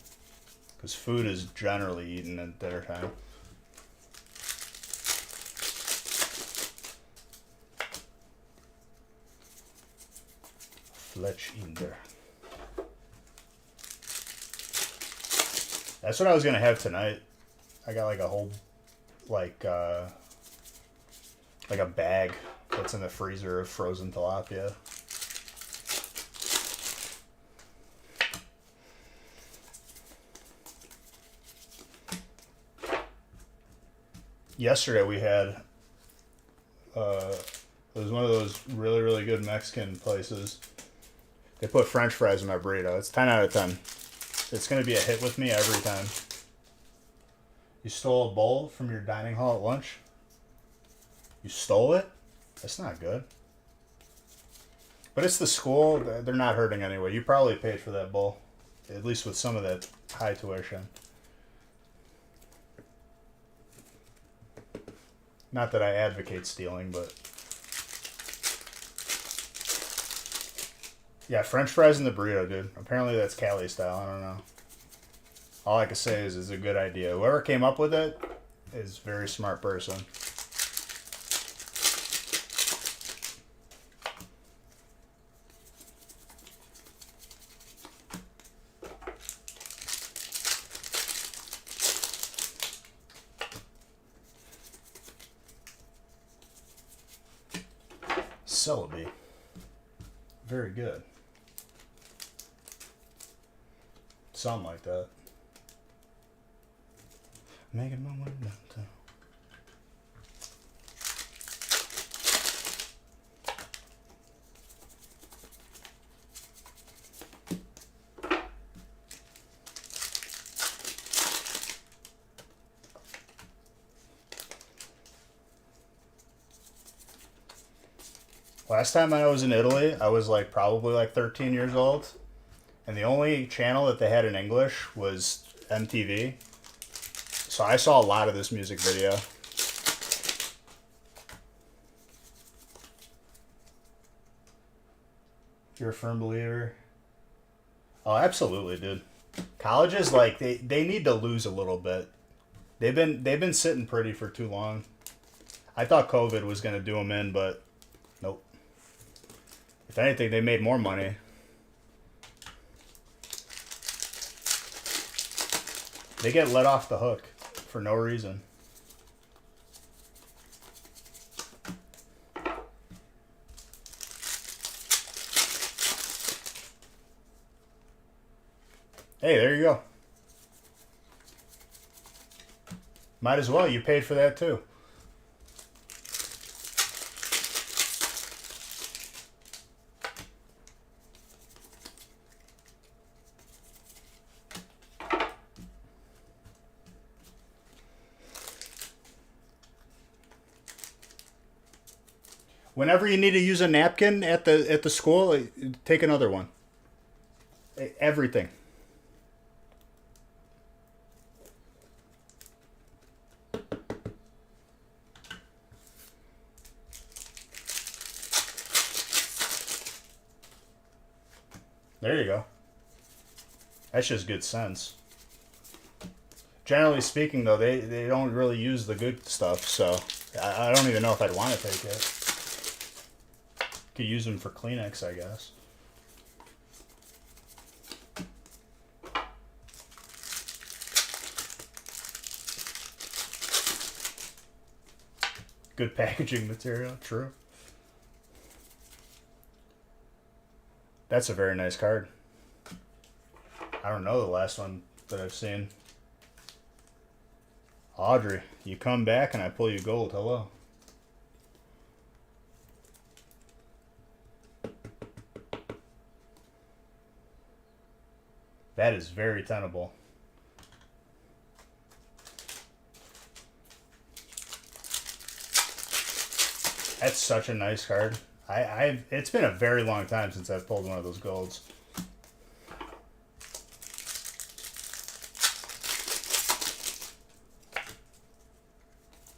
Because food is generally eaten at dinner time. Fletch Inder. That's what I was gonna have tonight. I got like a whole, like a bag that's in the freezer of frozen tilapia. Yesterday we had, it was one of those really, really good Mexican places. They put French fries in my burrito. It's 10 out of 10. It's going to be a hit with me every time. You stole a bowl from your dining hall at lunch? You stole it? That's not good. But it's the school. They're not hurting anyway. You probably paid for that bowl. At least with some of that high tuition. Not that I advocate stealing, but... Yeah, French fries in the burrito, dude. Apparently that's Cali style. I don't know. All I can say is it's a good idea. Whoever came up with it is a very smart person. Celebi. Very good. Something like that. Making my way downtown. Last time I was in Italy, I was like probably like 13 years old, and the only channel that they had in English was MTV. So I saw a lot of this music video. You're a firm believer? Oh, absolutely, dude. Colleges, like, they need to lose a little bit. They've been sitting pretty for too long. I thought COVID was gonna do them in, but nope. If anything, they made more money. They get let off the hook for no reason. Hey, there you go. Might as well. You paid for that too. Whenever you need to use a napkin at the school, take another one. Everything. There you go. That's just good sense. Generally speaking, though, they don't really use the good stuff, so I don't even know if I'd want to take it. Could use them for Kleenex, I guess. Good packaging material, true. That's a very nice card. I don't know the last one that I've seen. Audrey, you come back and I pull you gold. Hello. That is very tenable. That's such a nice card. It's been a very long time since I've pulled one of those golds.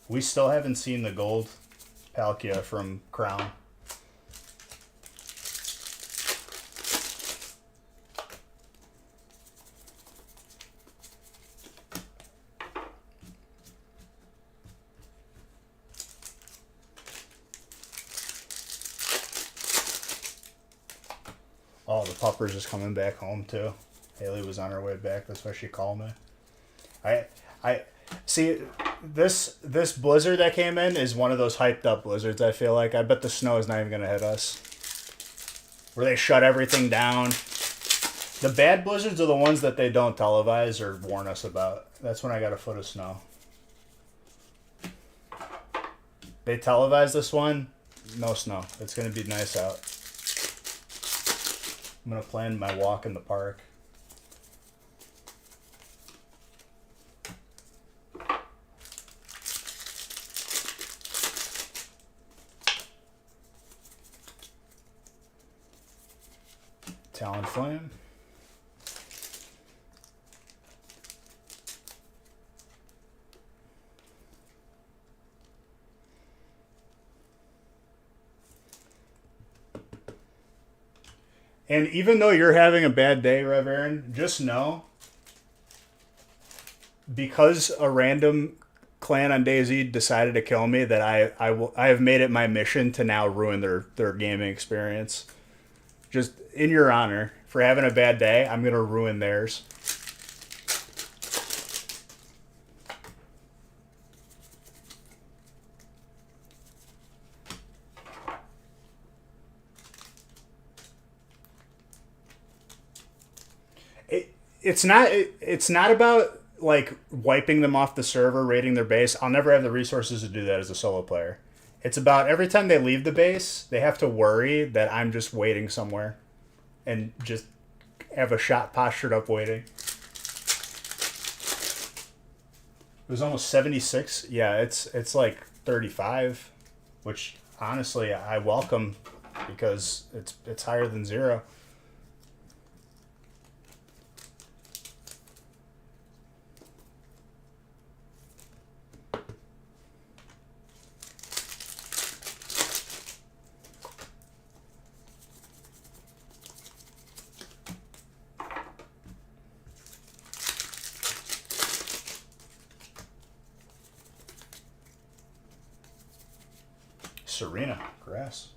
We still haven't seen the gold Palkia from Crown. Oh, the pupper's just coming back home too. Haley was on her way back. That's why she called me. I see this blizzard that came in is one of those hyped up blizzards. I feel like I bet the snow is not even gonna hit us. Where they shut everything down. The bad blizzards are the ones that they don't televise or warn us about. That's when I got a foot of snow. They televise this one. No snow. It's gonna be nice out. I'm going to plan my walk in the park. Talonflame. And even though you're having a bad day, Rev Aaron, just know, because a random clan on DayZ decided to kill me, that I have made it my mission to now ruin their gaming experience. Just in your honor, for having a bad day, I'm going to ruin theirs. It's not about like wiping them off the server, raiding their base. I'll never have the resources to do that as a solo player. It's about every time they leave the base, they have to worry that I'm just waiting somewhere and just have a shot postured up waiting. It was almost 76. Yeah, it's like 35, which honestly I welcome because it's higher than 0. Serena, grass.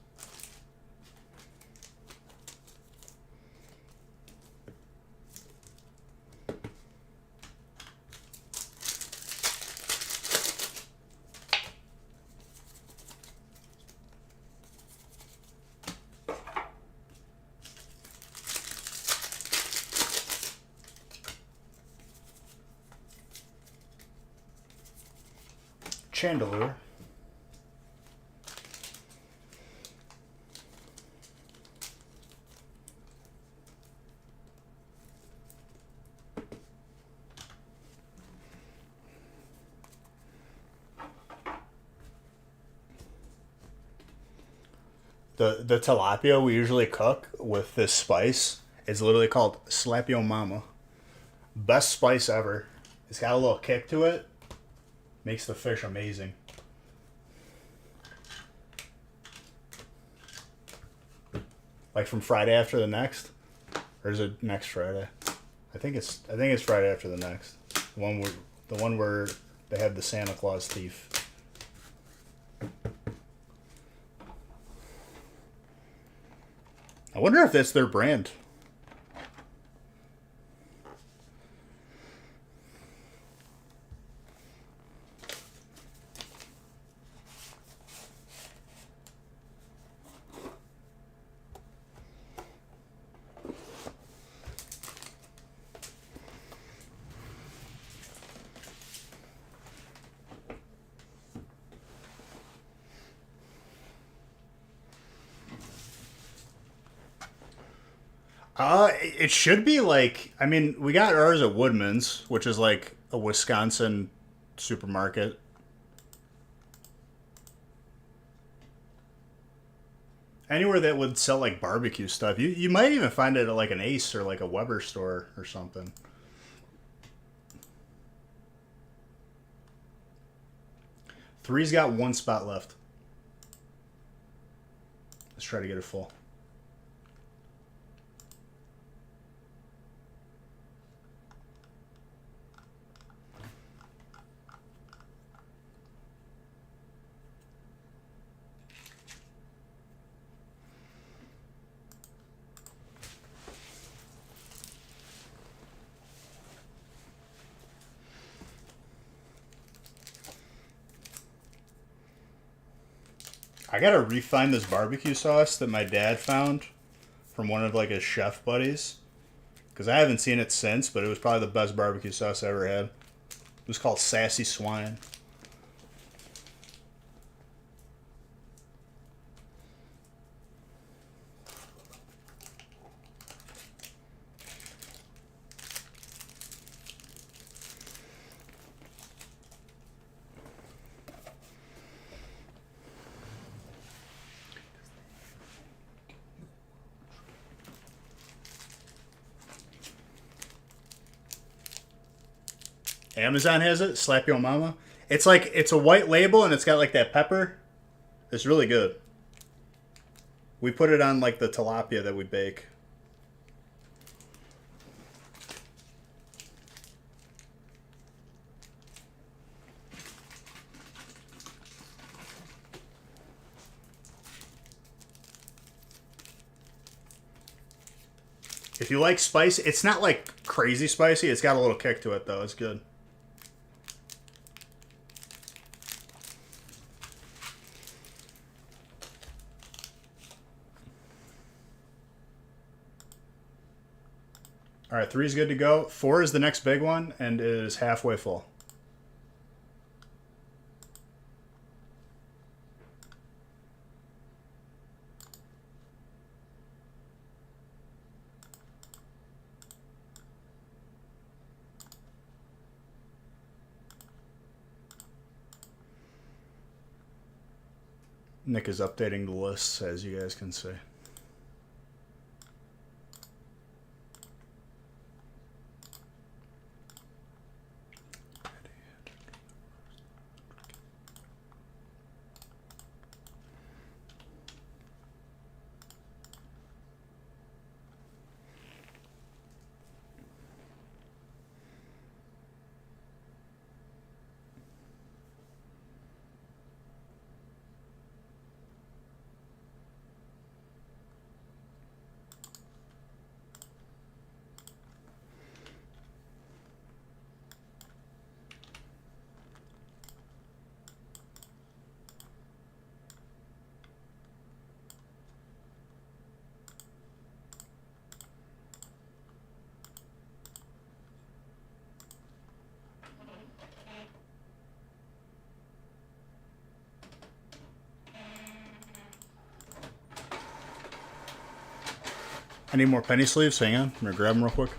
Chandelier. The tilapia we usually cook with this spice is literally called Slap Yo Mama. Best spice ever. It's got a little kick to it. Makes the fish amazing. Like from Friday after the next, or is it next Friday? I think it's Friday after the next. The one where they have the Santa Claus thief. I wonder if that's their brand. It should be like, I mean, we got ours at Woodman's, which is like a Wisconsin supermarket. Anywhere that would sell like barbecue stuff. You might even find it at like an Ace or like a Weber store or something. Three's got one spot left. Let's try to get it full. I gotta refine this barbecue sauce that my dad found from one of like his chef buddies, because I haven't seen it since, but it was probably the best barbecue sauce I ever had. It was called Sassy Swine. Amazon has it. Slap Yo Mama. It's like, it's a white label and it's got like that pepper. It's really good. We put it on like the tilapia that we bake. If you like spicy, it's not like crazy spicy. It's got a little kick to it though. It's good. All right, 3's good to go. 4 is the next big one and it is halfway full. Nick is updating the lists, as you guys can see. I need more penny sleeves. Hang on. I'm going to grab them real quick.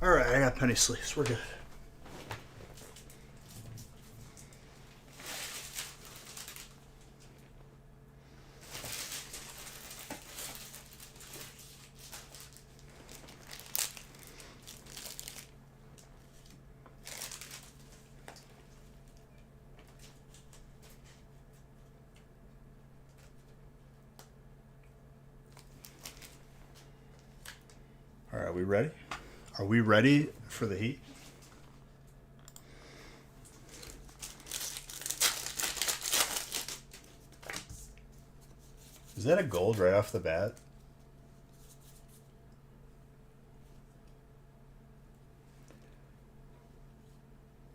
Alright, I got penny sleeves. We're good. Alright, are we ready? Are we ready for the heat? Is that a gold right off the bat?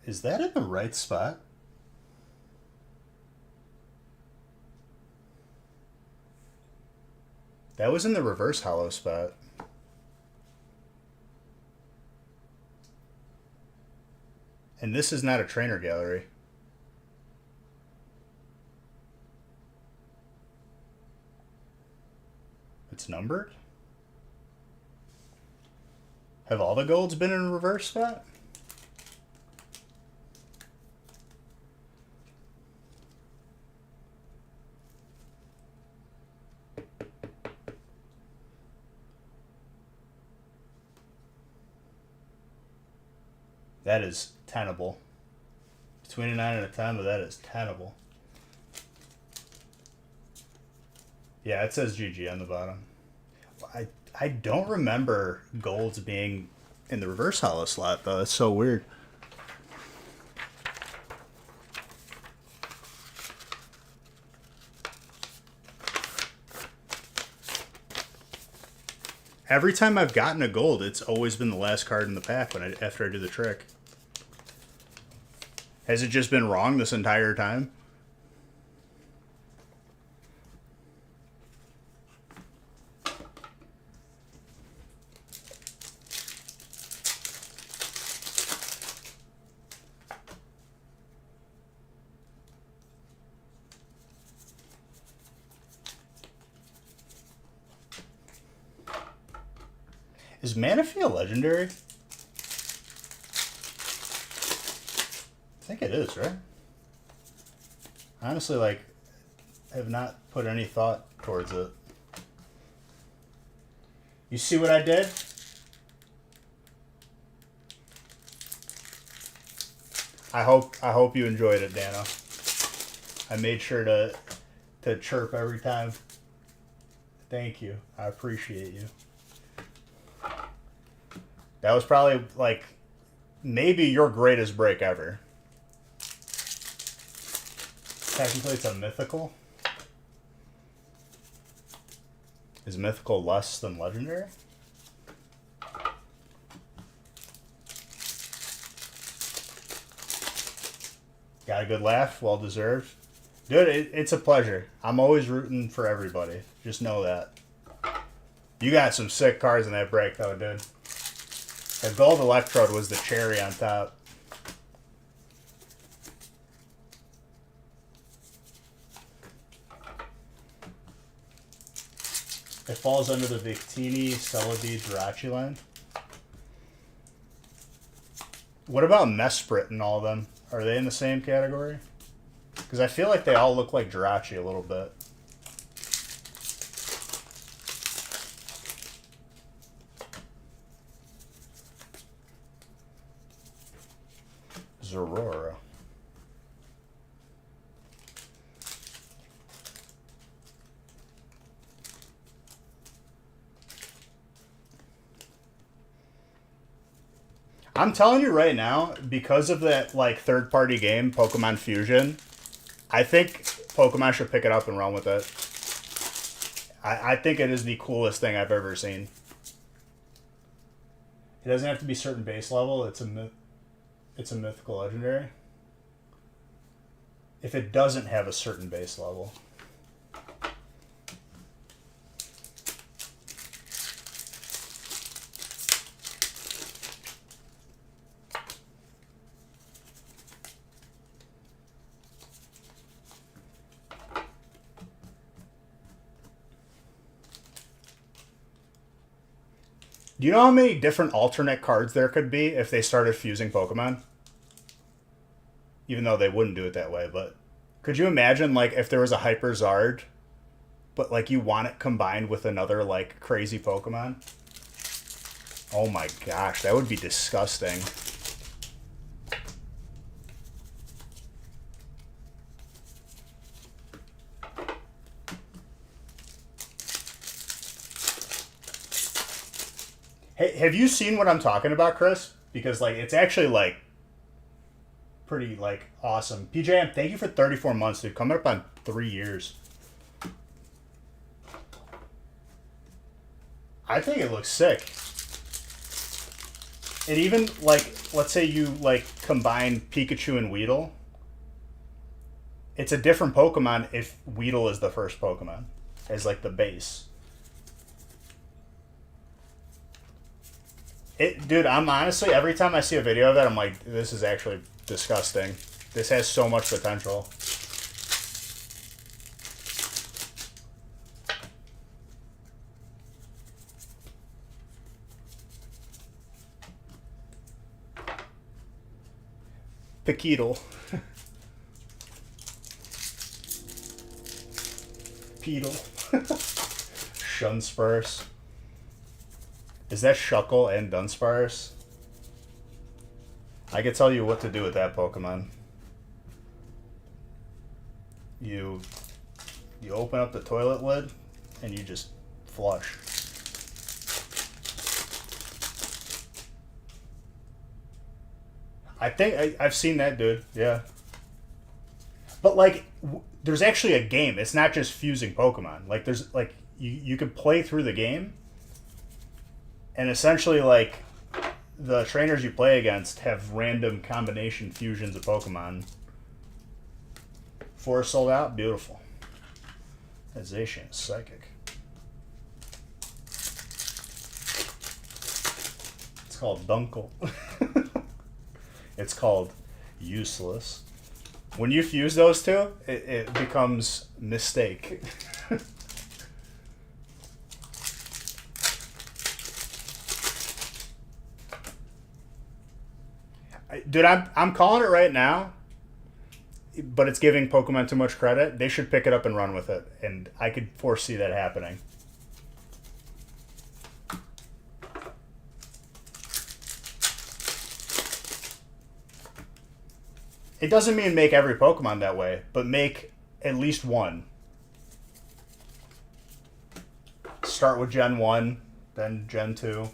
Is that in the right spot? That was in the reverse hollow spot. And this is not a trainer gallery. It's numbered? Have all the golds been in a reverse spot? That is tenable. Between a 9 and a 10, but that is tenable. Yeah, it says GG on the bottom. I don't remember golds being in the reverse hollow slot, though. It's so weird. Every time I've gotten a gold, it's always been the last card in the pack after I do the trick. Has it just been wrong this entire time? Is Manaphy a legendary? I think it is, right? Honestly, like, I have not put any thought towards it. You see what I did? I hope you enjoyed it, Dano. I made sure to chirp every time. Thank you. I appreciate you. That was probably, like, maybe your greatest break ever. Technically, it's a mythical. Is mythical less than legendary? Got a good laugh? Well deserved. Dude, it's a pleasure. I'm always rooting for everybody. Just know that. You got some sick cards in that break, though, dude. The gold electrode was the cherry on top. It falls under the Victini, Celebi, Jirachi line. What about Mesprit and all of them? Are they in the same category? Because I feel like they all look like Jirachi a little bit. Zorora. I'm telling you right now, because of that like third-party game, Pokemon Fusion, I think Pokemon should pick it up and run with it. I think it is the coolest thing I've ever seen. It doesn't have to be certain base level. It's a mythical legendary. If it doesn't have a certain base level. Do you know how many different alternate cards there could be if they started fusing Pokemon? Even though they wouldn't do it that way, but could you imagine like if there was a Hyper Zard, but like you want it combined with another like crazy Pokemon? Oh my gosh, that would be disgusting. Hey, have you seen what I'm talking about, Chris? Because like it's actually like pretty like awesome. PJM, thank you for 34 months, dude. Coming up on 3 years. I think it looks sick. It even like, let's say you like combine Pikachu and Weedle. It's a different Pokemon if Weedle is the first Pokemon as like the base. Dude, I'm honestly, every time I see a video of it, I'm like, this is actually disgusting. This has so much potential. Paquito. Peedle. Shunsparce. Is that Shuckle and Dunsparce? I can tell you what to do with that Pokemon. You open up the toilet lid and you just flush. I think I've seen that, dude. Yeah. But like, there's actually a game. It's not just fusing Pokemon. Like, there's like you could play through the game, and essentially like the trainers you play against have random combination fusions of Pokemon. 4 sold out. Beautiful. That Zacian is psychic. It's called Dunkel. It's called useless. When you fuse those two, it becomes mistake. Dude, I'm calling it right now, but it's giving Pokemon too much credit. They should pick it up and run with it, and I could foresee that happening. It doesn't mean make every Pokemon that way, but make at least one. Start with Gen 1, then Gen 2.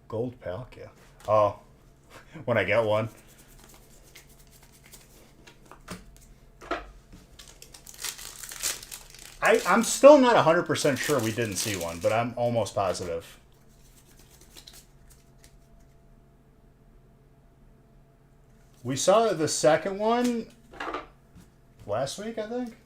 Gold Palkia. Oh, when I get one. I'm still not 100% sure we didn't see one, but I'm almost positive. We saw the second one last week, I think.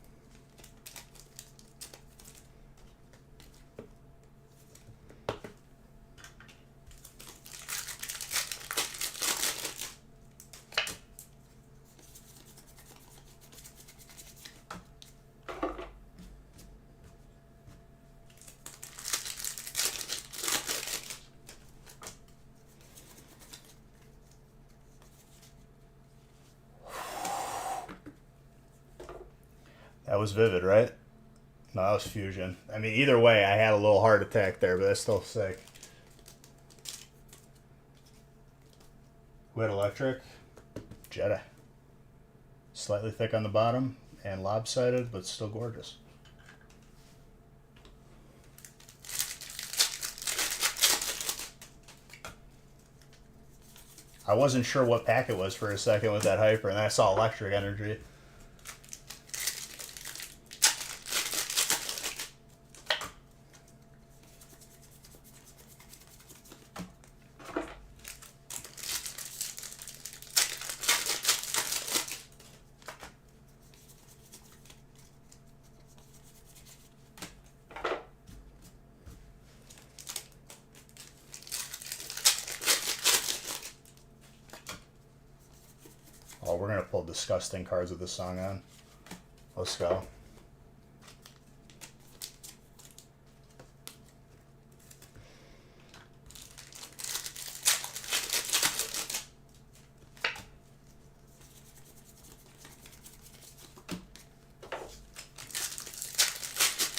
That was Vivid, right? No, that was Fusion. I mean, either way, I had a little heart attack there, but that's still sick. Who had Electric? Jedi. Slightly thick on the bottom and lopsided, but still gorgeous. I wasn't sure what pack it was for a second with that Hyper, and I saw Electric Energy. Oh, we're going to pull disgusting cards with this song on. Let's go.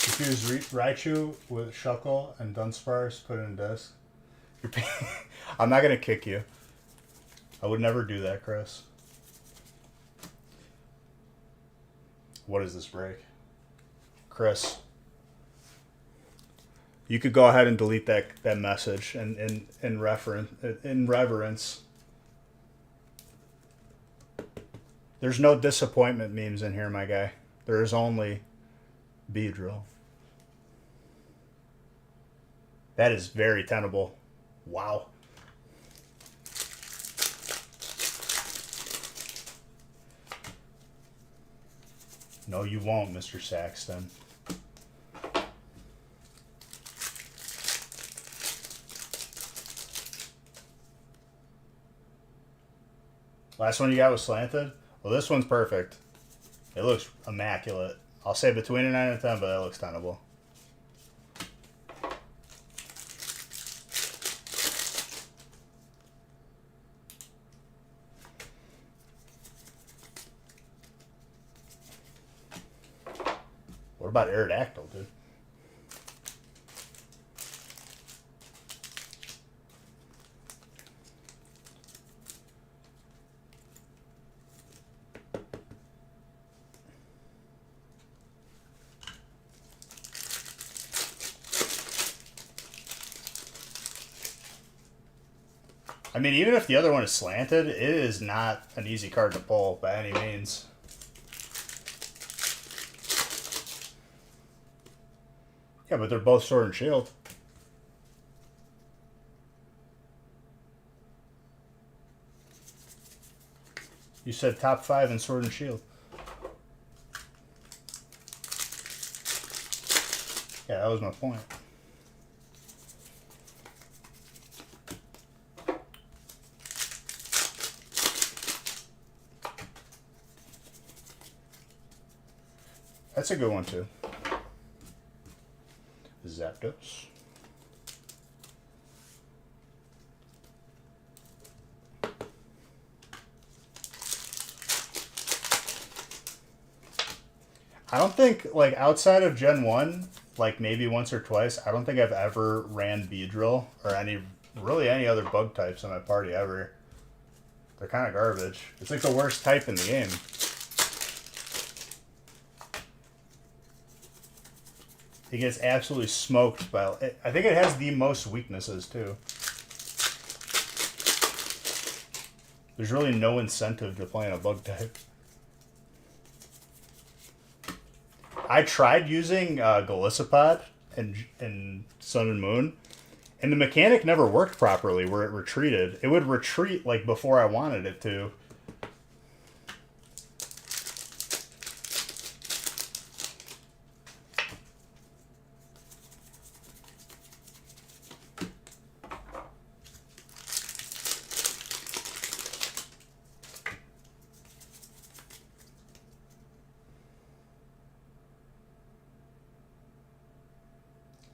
Confuse Raichu with Shuckle and Dunsparce, put it in disc. I'm not going to kick you. I would never do that, Chris. What is this break? Chris, you could go ahead and delete that message in reverence. There's no disappointment memes in here, my guy. There is only Beedrill. That is very tenable. Wow. No, you won't, Mr. Saxton. Last one you got was slanted? Well, this one's perfect. It looks immaculate. I'll say between a 9 and 10, but that looks tenable. about Aerodactyl, dude? I mean, even if the other one is slanted, it is not an easy card to pull by any means. Yeah, but they're both Sword and Shield. You said top 5 in Sword and Shield. Yeah, that was my point. That's a good one, too. Zapdos. I don't think, like, outside of Gen 1, like, maybe once or twice, I don't think I've ever ran Beedrill or really any other bug types in my party ever. They're kind of garbage. It's like the worst type in the game. It gets absolutely smoked by... I think it has the most weaknesses, too. There's really no incentive to playing a bug type. I tried using Golisopod in Sun and Moon, and the mechanic never worked properly where it retreated. It would retreat, like, before I wanted it to.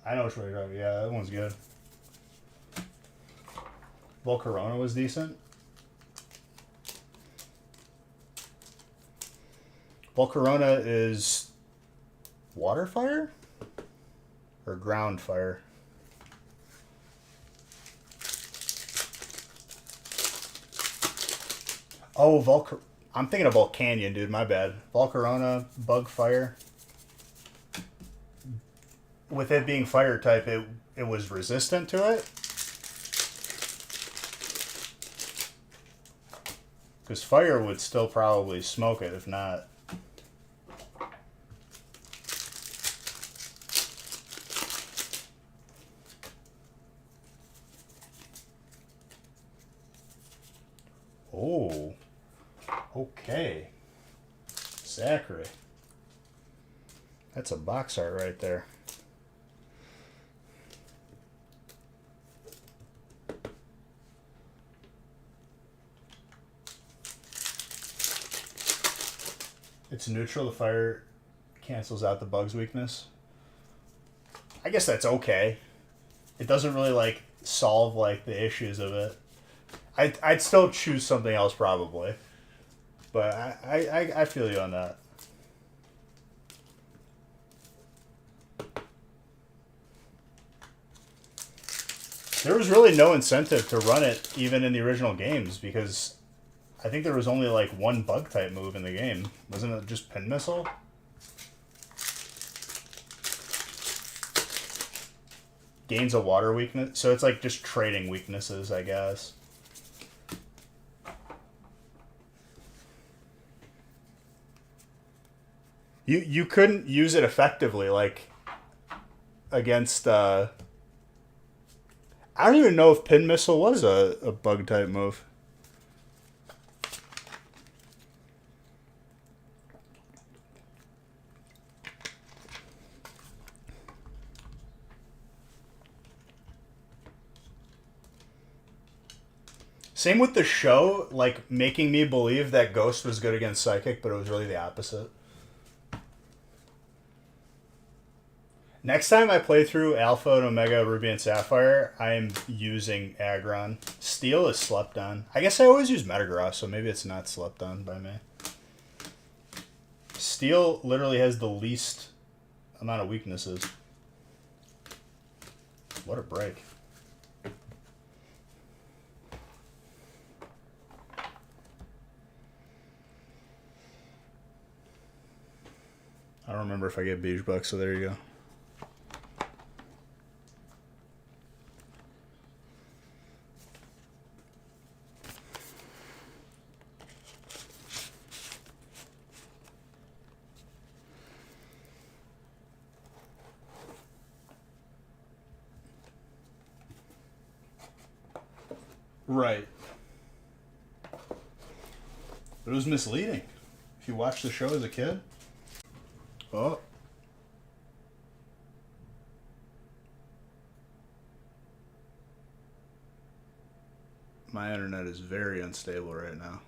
I know which way you're going. Yeah, that one's good. Volcarona was decent. Volcarona is water fire? Or ground fire? Oh, I'm thinking of Volcanion, dude. My bad. Volcarona, bug fire. With it being fire type, it was resistant to it. Because fire would still probably smoke it, if not. Oh. Okay. Zachary. That's a box art right there. It's neutral. The fire cancels out the bug's weakness. I guess that's okay. It doesn't really, like, solve, like, the issues of it. I'd still choose something else probably. But I feel you on that. There was really no incentive to run it even in the original games because I think there was only like one bug type move in the game. Wasn't it just Pin Missile? Gains a water weakness. So it's like just trading weaknesses, I guess. You couldn't use it effectively, like, against... I don't even know if Pin Missile was a bug type move. Same with the show, like, making me believe that Ghost was good against Psychic, but it was really the opposite. Next time I play through Alpha and Omega Ruby and Sapphire, I am using Aggron. Steel is slept on. I guess I always use Metagross, so maybe it's not slept on by me. Steel literally has the least amount of weaknesses. What a break. I don't remember if I get beige bucks, so there you go. Right. But it was misleading. If you watched the show as a kid. Oh. My internet is very unstable right now.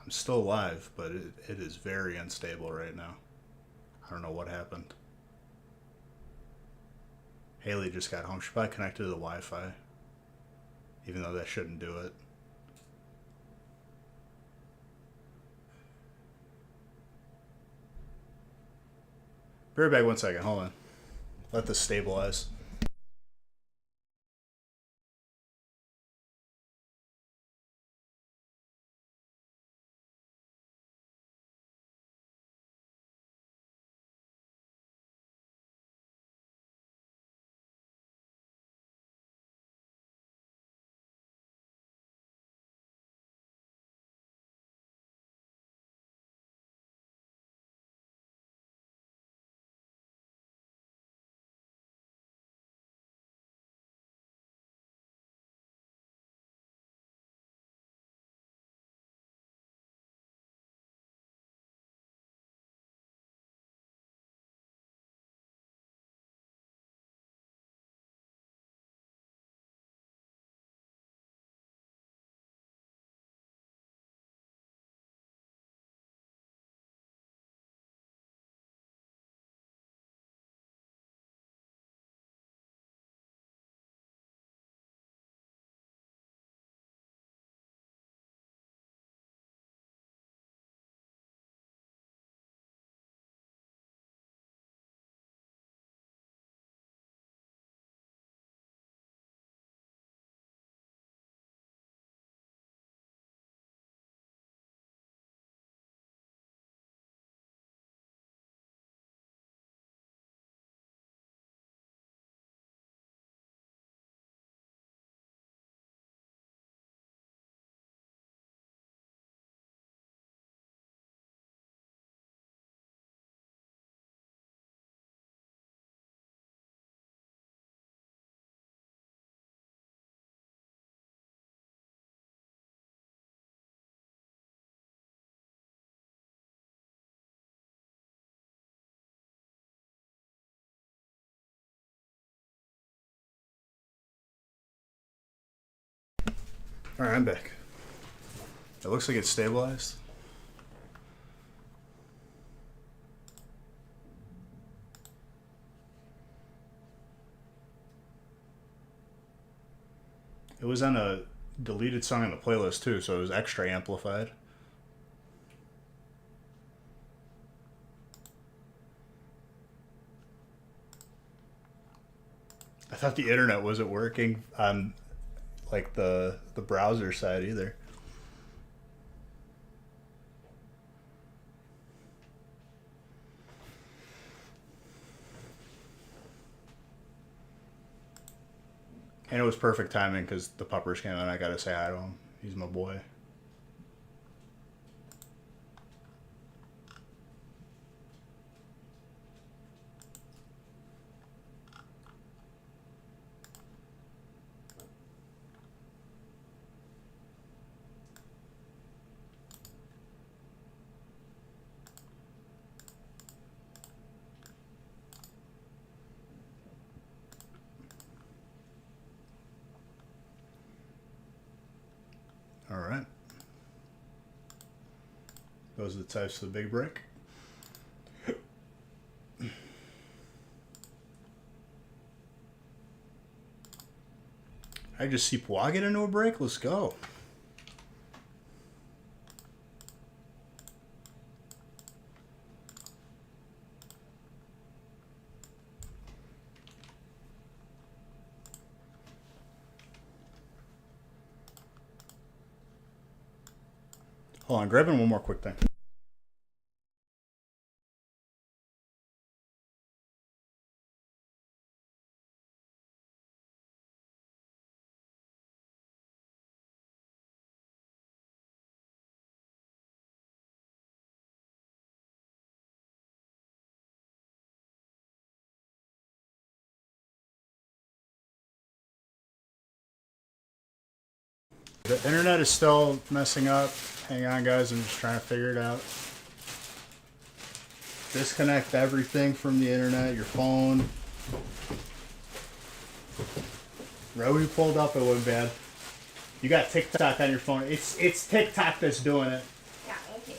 I'm still live, but it is very unstable right now. I don't know what happened. Haley just got home. She probably connected to the Wi-Fi. Even though that shouldn't do it. Be right back 1 second. Hold on. Let this stabilize. Alright, I'm back. It looks like it's stabilized. It was on a deleted song on the playlist too, so it was extra amplified. I thought the internet wasn't working on like the browser side either. And it was perfect timing because the puppers came in. I gotta say hi to him. He's my boy. All right. Those are the types of the big break. I just see Pwa get into a break. Let's go. Hold on, grabbing one more quick thing. The internet is still messing up. Hang on, guys. I'm just trying to figure it out. Disconnect everything from the internet, your phone. Right when you pulled up, it went bad. You got TikTok on your phone. It's TikTok that's doing it. Yeah, okay.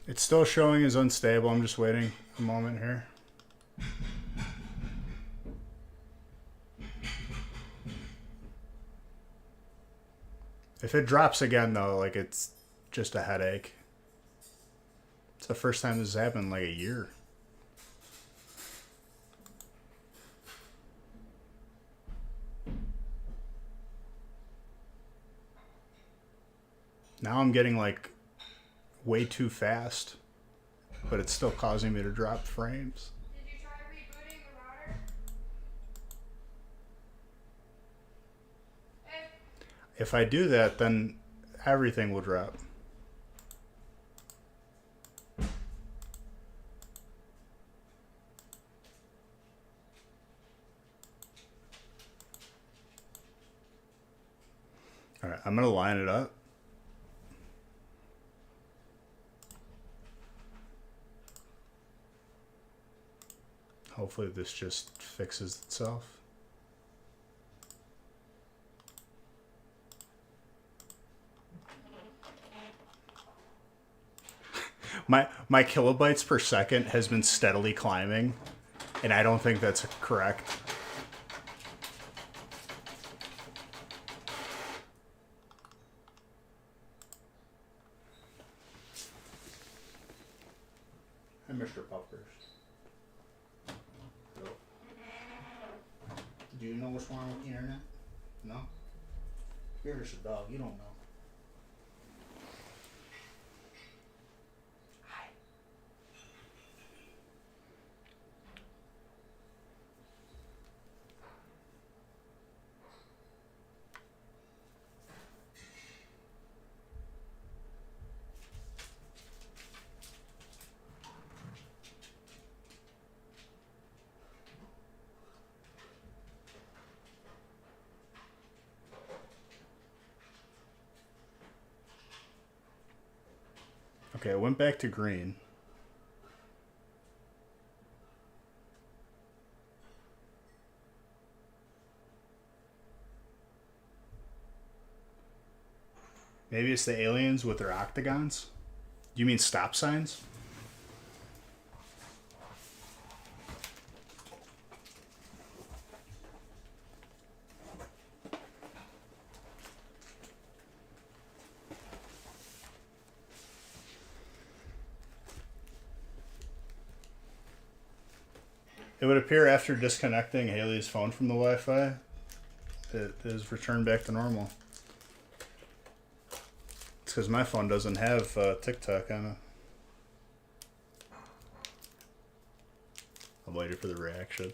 It's still showing as unstable. I'm just waiting a moment here. If it drops again, though, like, it's just a headache. It's the first time this has happened in like a year. Now I'm getting like way too fast, but it's still causing me to drop frames. Did you try rebooting the router? If I do that, then everything will drop. All right, I'm gonna line it up. Hopefully this just fixes itself. My kilobytes per second has been steadily climbing, and I don't think that's correct. Hi, Mr. Puffers. Hello. Do you know what's wrong with the internet? No? You're just a dog. You don't know. Okay, it went back to green. Maybe it's the aliens with their octagons? You mean stop signs? It would appear after disconnecting Haley's phone from the Wi-Fi, it is returned back to normal. It's because my phone doesn't have TikTok on it. I'm waiting for the reaction.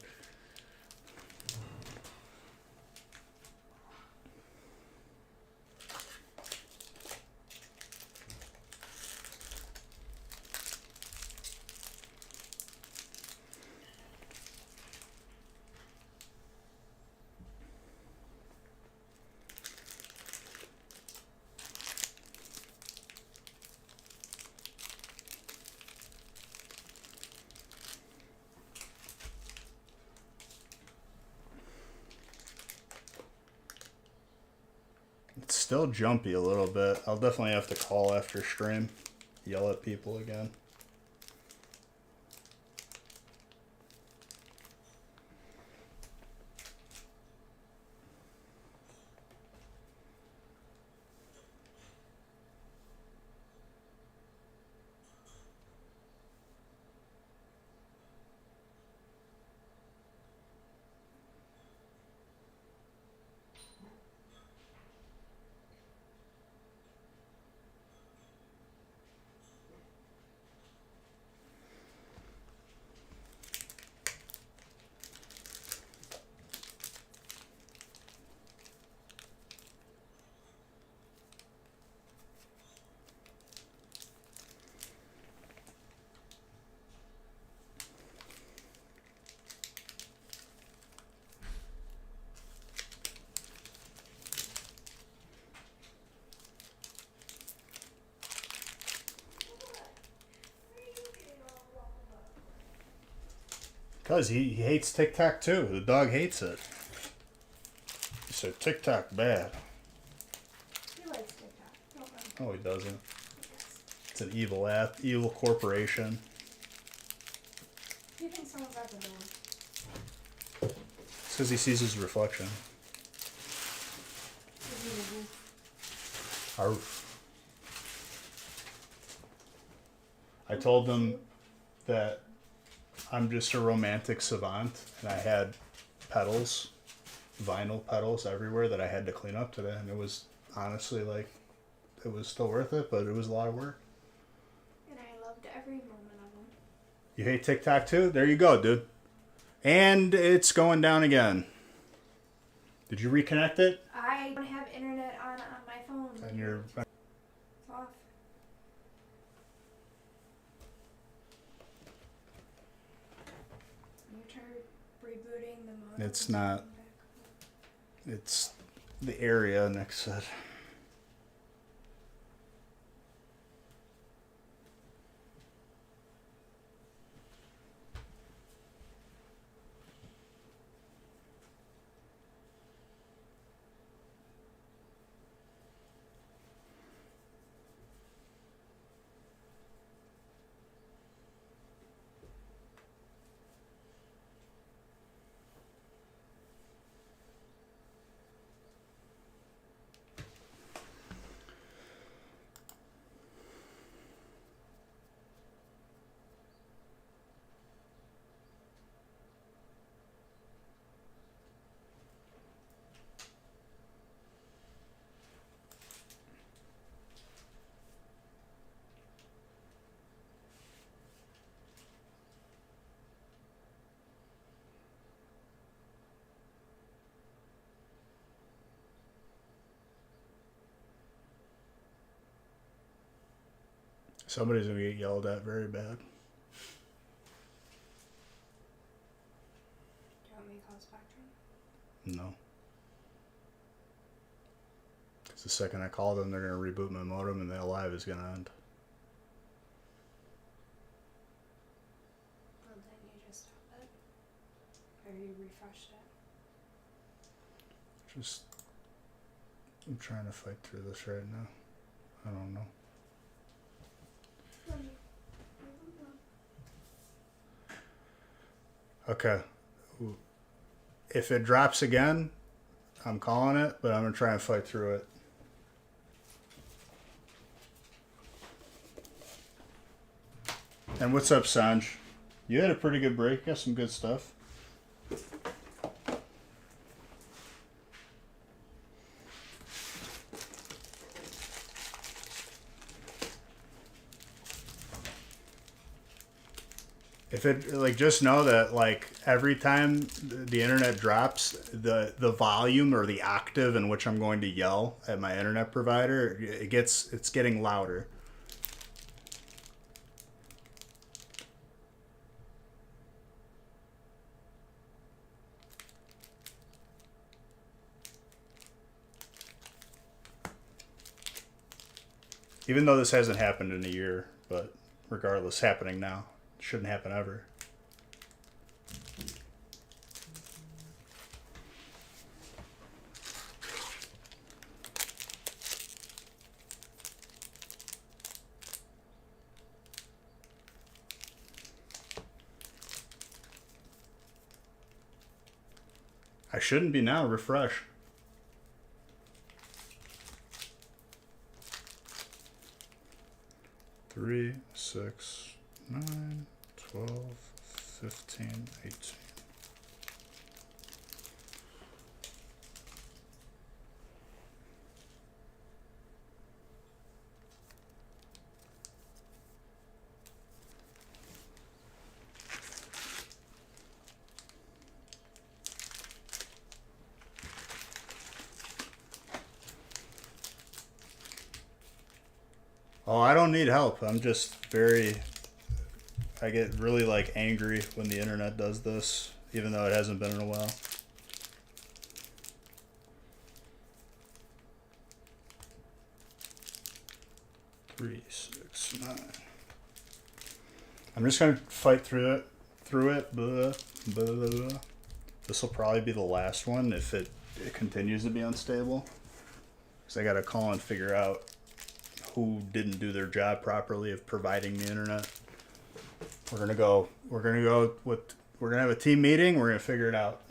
It's still jumpy a little bit. I'll definitely have to call after stream. Yell at people again. Because he hates TikTok too. The dog hates it. He said TikTok bad. He likes TikTok. Don't let him. Oh, he doesn't. Yes. It's an evil app, evil corporation. Do you think someone's at the door? It's because he sees his reflection. Is he the wolf? Arf. I told them that I'm just a romantic savant, and I had pedals, vinyl pedals everywhere that I had to clean up today, and it was honestly like, it was still worth it, but it was a lot of work. And I loved every moment of them. You hate TikTok too? There you go, dude. And it's going down again. Did you reconnect it? I don't have internet on my phone. And you're... It's off. You try rebooting the modem. It's not. It's the area next to it. Somebody's gonna get yelled at very bad. Do you want me to call Spectrum? No. Because the second I call them, they're gonna reboot my modem and the live is gonna end. you refreshed it. Just, I'm trying to fight through this right now. I don't know. Okay. If it drops again, I'm calling it, but I'm going to try and fight through it. And what's up, Sanj? You had a pretty good break. Got some good stuff. If it, like, just know that, like, every time the internet drops, the volume or the octave in which I'm going to yell at my internet provider, it's getting louder. Even though this hasn't happened in a year, but regardless, happening now. Shouldn't happen ever. I shouldn't be now. Refresh. Three, 6, 9, 12, 15, 18. Oh, I don't need help. I'm just I get really, like, angry when the internet does this, even though it hasn't been in a while. Three, 6, 9. I'm just gonna fight through it. Blah, blah, blah, blah. This will probably be the last one if it continues to be unstable, because I gotta call and figure out who didn't do their job properly of providing the internet. We're gonna have a team meeting. We're gonna figure it out.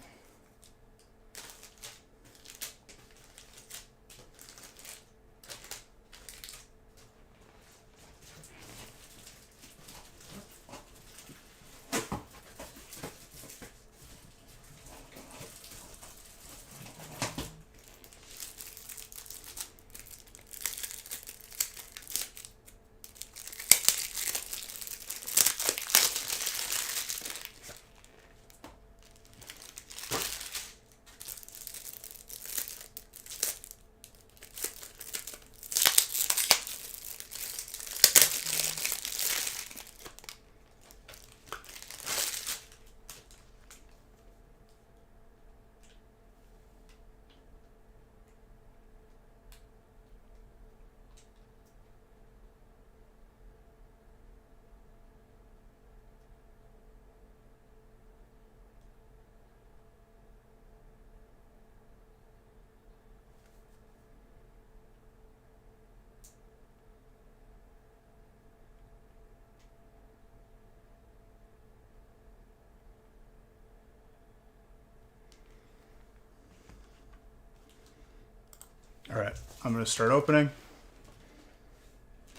All right, I'm gonna start opening.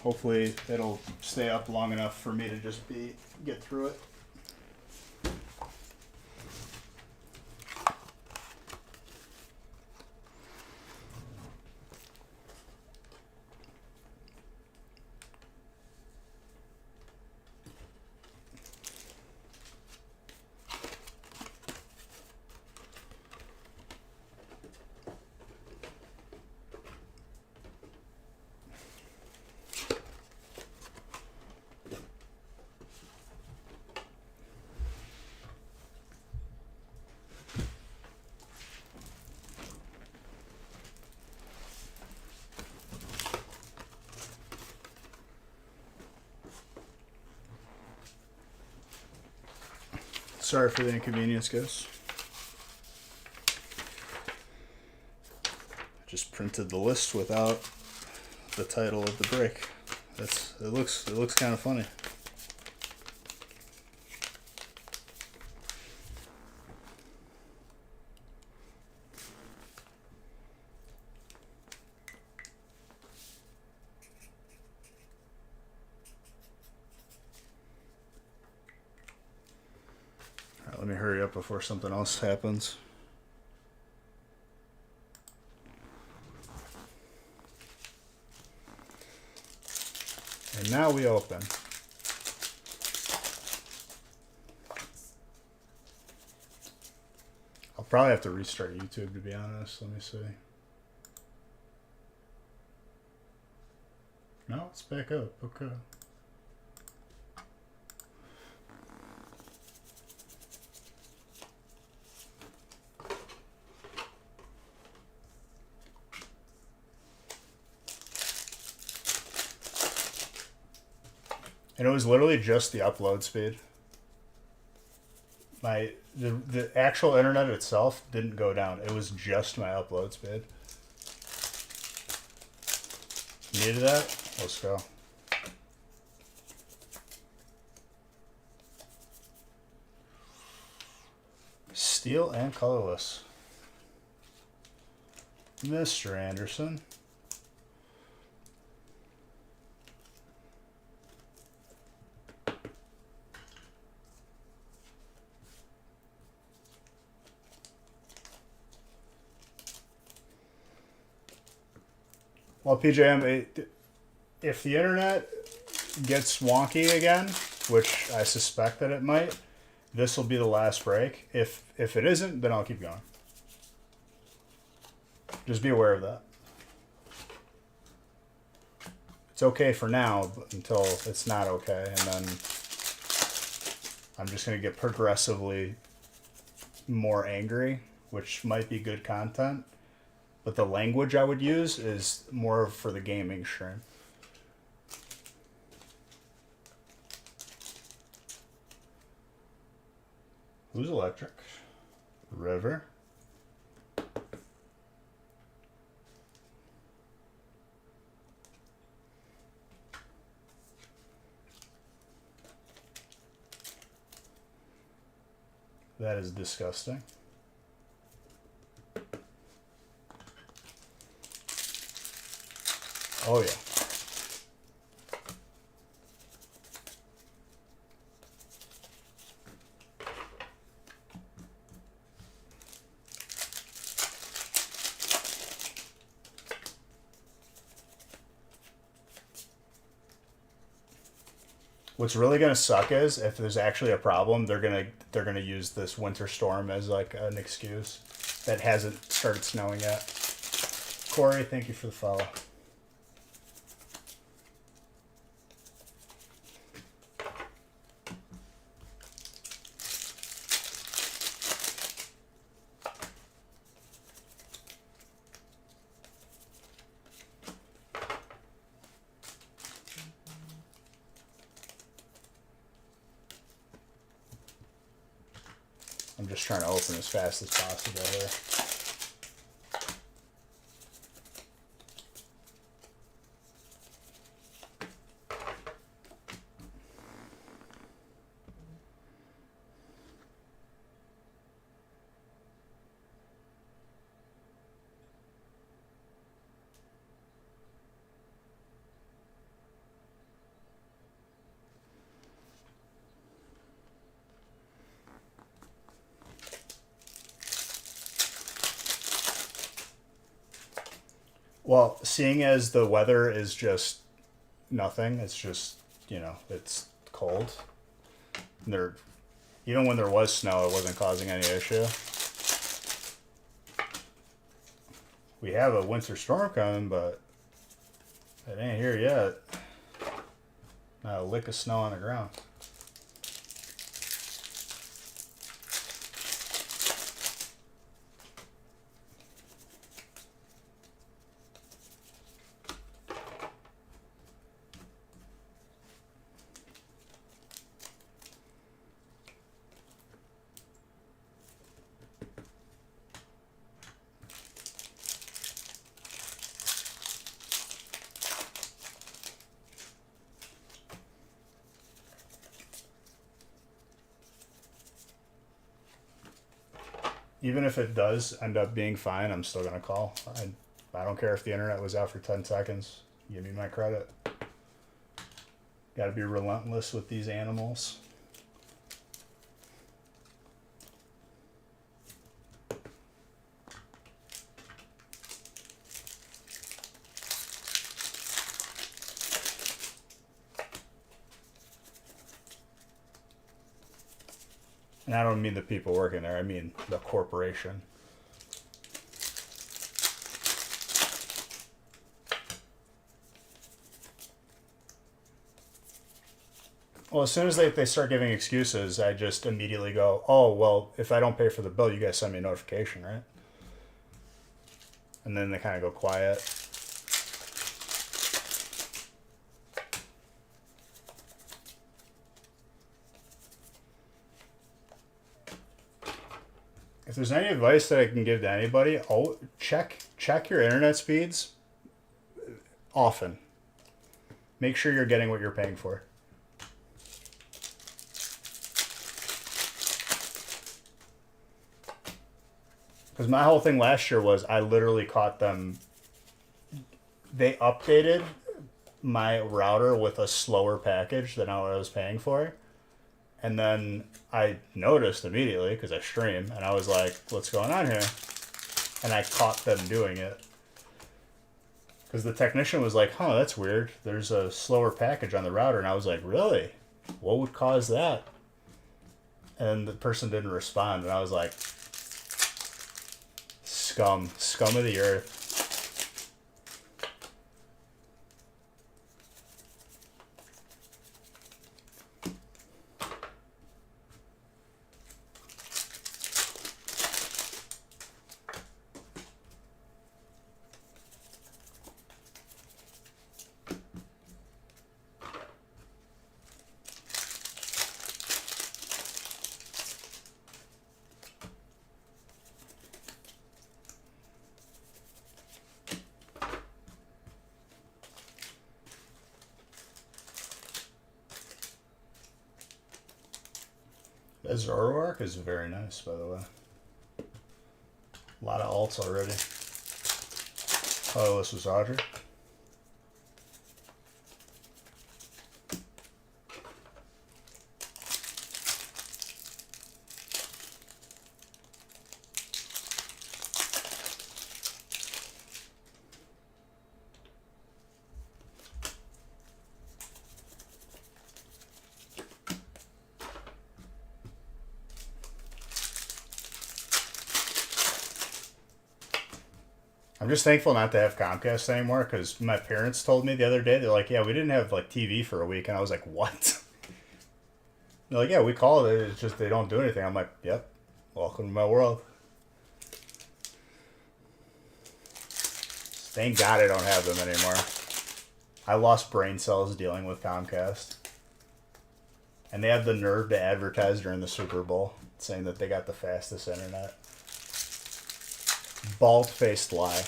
Hopefully it'll stay up long enough for me to just get through it. Sorry for the inconvenience, guys. Just printed the list without the title of the break. It looks kind of funny. All right, let me hurry up before something else happens. And now we open. I'll probably have to restart YouTube, to be honest. Let me see. No, it's back up. Okay. And it was literally just the upload speed. The actual internet itself didn't go down. It was just my upload speed. Needed that? Let's go. Steel and colorless. Mr. Anderson. Well, PJM, if the internet gets wonky again, which I suspect that it might, this will be the last break. If it isn't, then I'll keep going. Just be aware of that. It's okay for now until it's not okay, and then I'm just going to get progressively more angry, which might be good content. But the language I would use is more for the gaming stream. Who's electric? River. That is disgusting. Oh, yeah. What's really gonna suck is if there's actually a problem, they're gonna use this winter storm as like an excuse that hasn't started snowing yet. Corey, thank you for the follow. I'm just trying to open as fast as possible here. Well, seeing as the weather is just nothing, it's just, it's cold. And even when there was snow, it wasn't causing any issue. We have a winter storm coming, but it ain't here yet. Not a lick of snow on the ground. Even if it does end up being fine, I'm still gonna call. I don't care if the internet was out for 10 seconds. Give me my credit. Got to be relentless with these animals. And I don't mean the people working there, I mean the corporation. Well, as soon as they start giving excuses, I just immediately go, oh, well, if I don't pay for the bill, you guys send me a notification, right? And then they kind of go quiet. If there's any advice that I can give to anybody, check your internet speeds often. Make sure you're getting what you're paying for. Because my whole thing last year was I literally caught them. They updated my router with a slower package than what I was paying for. And then I noticed immediately because I stream and I was like, what's going on here? And I caught them doing it. Because the technician was like, huh, that's weird. There's a slower package on the router. And I was like, really? What would cause that? And the person didn't respond. And I was like, scum of the earth. That Zoroark is very nice, by the way. A lot of alts already. Oh, this was Audrey. I'm just thankful not to have Comcast anymore because my parents told me the other day, they're like, yeah, we didn't have like TV for a week. And I was like, what? They're like, yeah, we call it. It's just they don't do anything. I'm like, yep, welcome to my world. Thank God I don't have them anymore. I lost brain cells dealing with Comcast. And they had the nerve to advertise during the Super Bowl saying that they got the fastest internet. Bald-faced lie.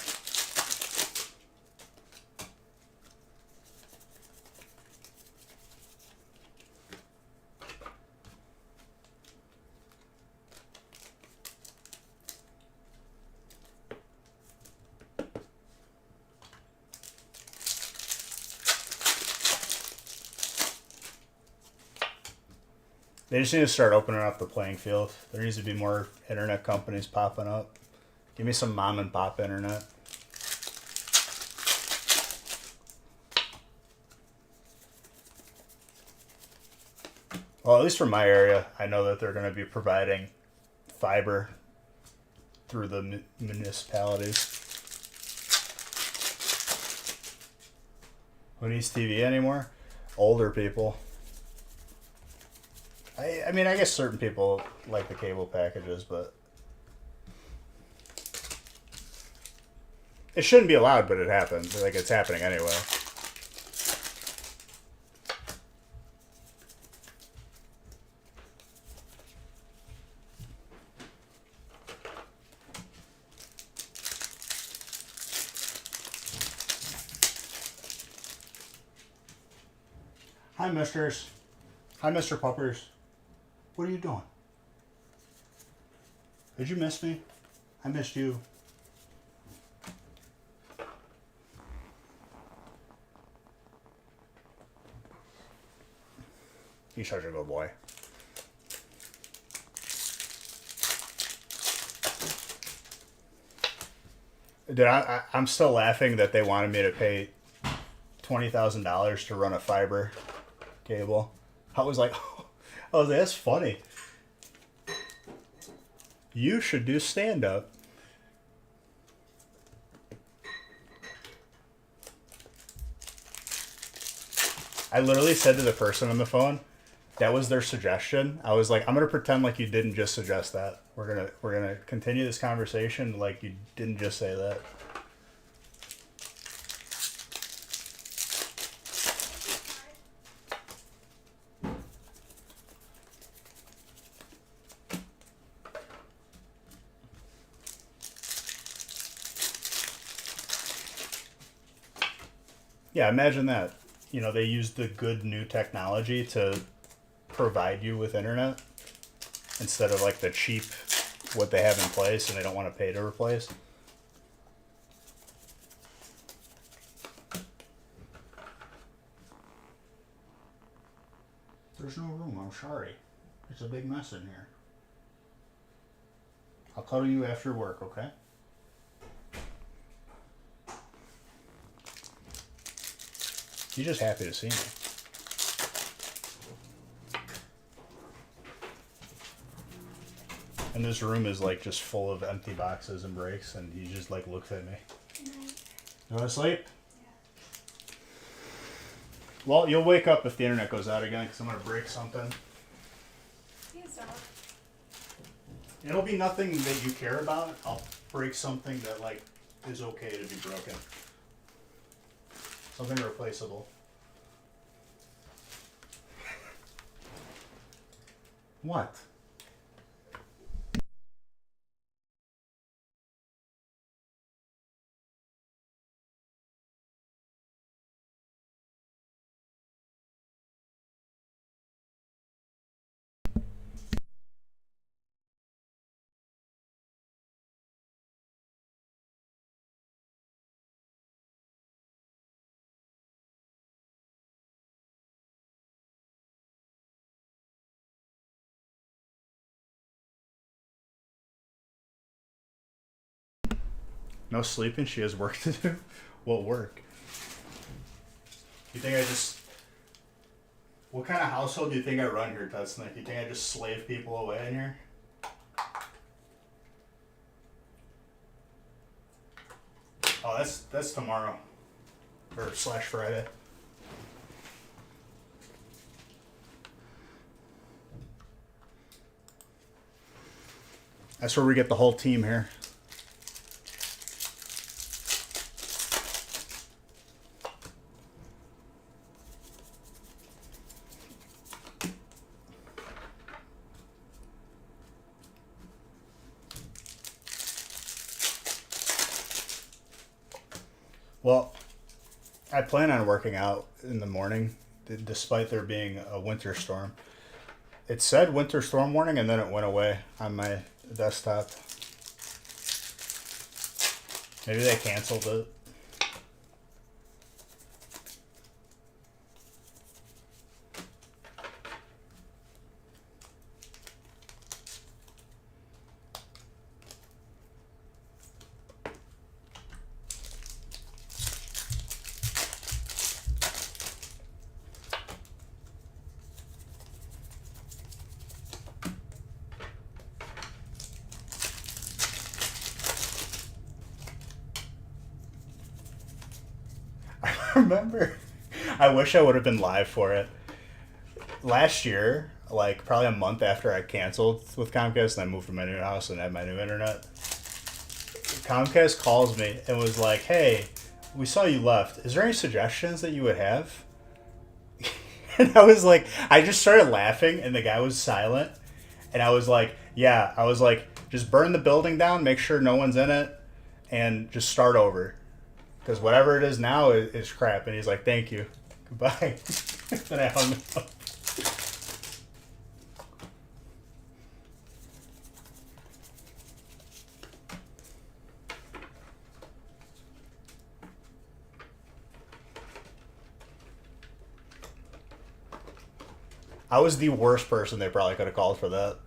They just need to start opening up the playing field. There needs to be more internet companies popping up. Give me some mom and pop internet. Well, at least for my area, I know that they're going to be providing fiber through the municipalities. Who needs TV anymore? Older people. I mean, I guess certain people like the cable packages, but it shouldn't be allowed, but it happens. Like, it's happening anyway. Hi, misters. Hi, Mr. Puppers. What are you doing? Did you miss me? I missed you. You're such a good boy. Dude, I'm still laughing that they wanted me to pay $20,000 to run a fiber cable. I was like, that's funny. You should do stand-up. I literally said to the person on the phone, that was their suggestion. I was like, I'm gonna pretend like you didn't just suggest that. We're gonna continue this conversation like you didn't just say that. Yeah, imagine that. You know, they use the good new technology to provide you with internet instead of like the cheap what they have in place and they don't want to pay to replace. There's no room, I'm sorry. It's a big mess in here. I'll cuddle you after work, okay? You're just happy to see me. And this room is like just full of empty boxes and breaks, and he just like looks at me. You want to sleep? Yeah. Well, you'll wake up if the internet goes out again, because I'm going to break something. Please don't. It'll be nothing that you care about. I'll break something that like is okay to be broken. Something replaceable. What? No sleeping? She has work to do? What work? You think I just... What kind of household do you think I run here, Tutsnick? You think I just slave people away in here? Oh, that's tomorrow. Or / Friday. That's where we get the whole team here. Well, I plan on working out in the morning, despite there being a winter storm. It said winter storm warning, and then it went away on my desktop. Maybe they canceled it. Remember, I wish I would have been live for it. Last year, like probably a month after I canceled with Comcast and I moved to my new house and had my new internet, Comcast calls me and was like, "Hey, we saw you left. Is there any suggestions that you would have?" And I was like, I just started laughing and the guy was silent. And I was like, yeah, I was like, just burn the building down, make sure no one's in it, and just start over. Because whatever it is now is crap. And he's like, thank you. Goodbye. Then I hung up. I was the worst person they probably could have called for that.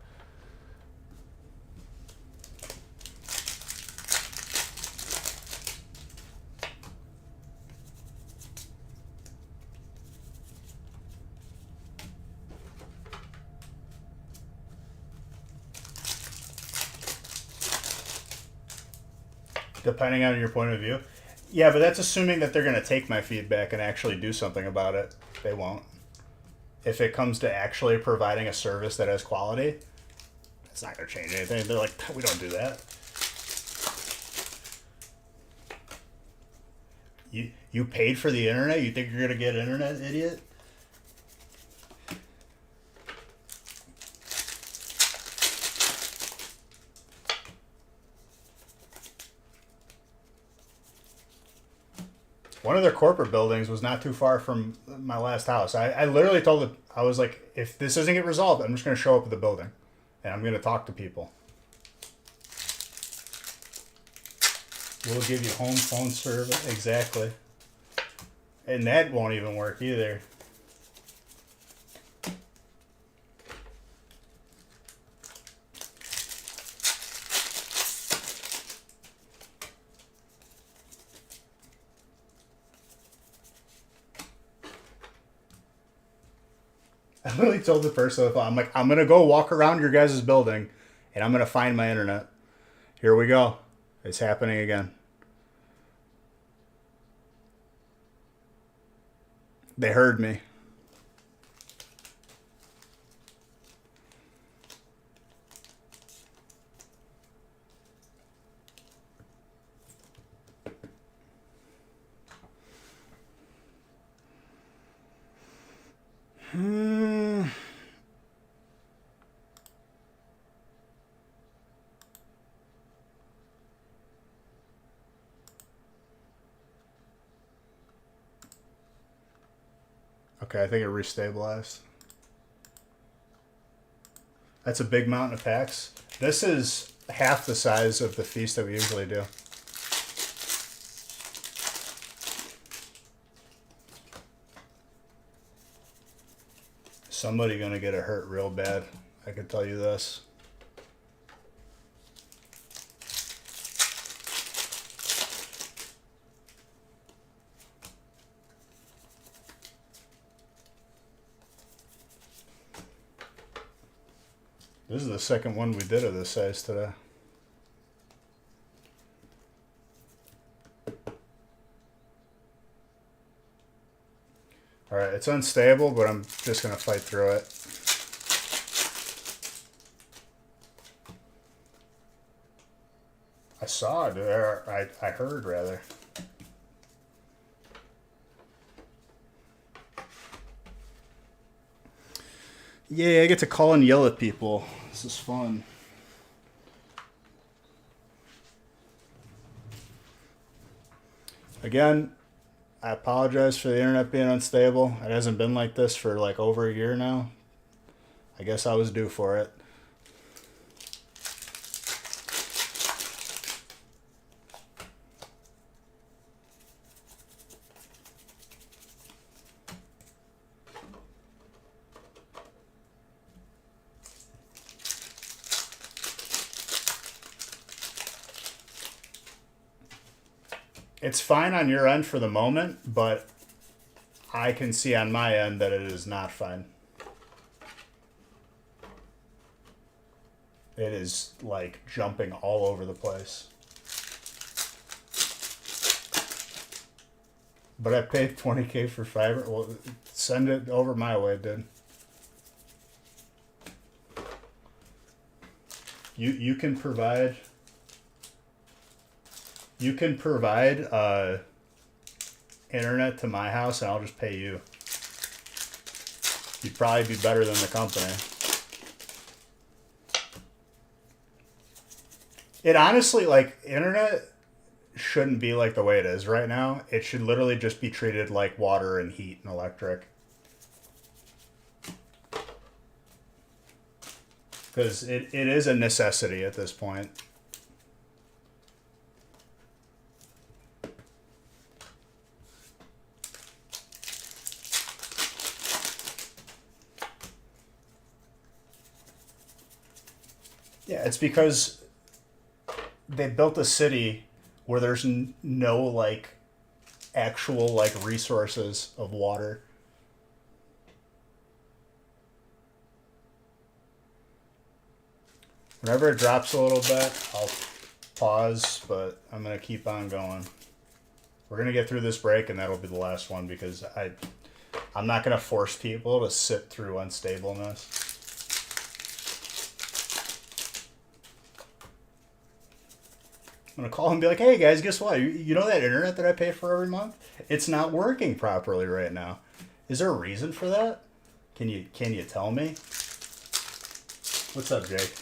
Depending on your point of view. Yeah, but that's assuming that they're going to take my feedback and actually do something about it. They won't. If it comes to actually providing a service that has quality, it's not going to change anything. They're like, we don't do that. You paid for the internet? You think you're going to get internet, idiot? One of their corporate buildings was not too far from my last house. I literally told it, I was like, if this doesn't get resolved, I'm just going to show up at the building. And I'm going to talk to people. We'll give you home phone service. Exactly. And that won't even work either. I literally told the person, I'm like, I'm going to go walk around your guys' building and I'm going to find my internet. Here we go. It's happening again. They heard me. Okay, I think it restabilized. That's a big mountain of packs. This is half the size of the feast that we usually do. Somebody gonna get it hurt real bad. I can tell you this. This is the second one we did of this size today. Alright, it's unstable, but I'm just going to fight through it. I saw it there. I heard, rather. Yeah, I get to call and yell at people. This is fun. Again, I apologize for the internet being unstable. It hasn't been like this for like over a year now. I guess I was due for it. It's fine on your end for the moment, but I can see on my end that it is not fine. It is like jumping all over the place. But I paid $20K for fiber. Well, send it over my way, dude. You can provide. You can provide internet to my house, and I'll just pay you. You'd probably be better than the company. It honestly, like, internet shouldn't be like the way it is right now. It should literally just be treated like water and heat and electric. Because it is a necessity at this point. Yeah, it's because they built a city where there's no like actual like resources of water. Whenever it drops a little bit, I'll pause, but I'm gonna keep on going. We're gonna get through this break, and that'll be the last one because I'm not gonna force people to sit through unstableness. I'm gonna call and be like, "Hey guys, guess what? You know that internet that I pay for every month? It's not working properly right now. Is there a reason for that? Can you tell me?" What's up, Jake?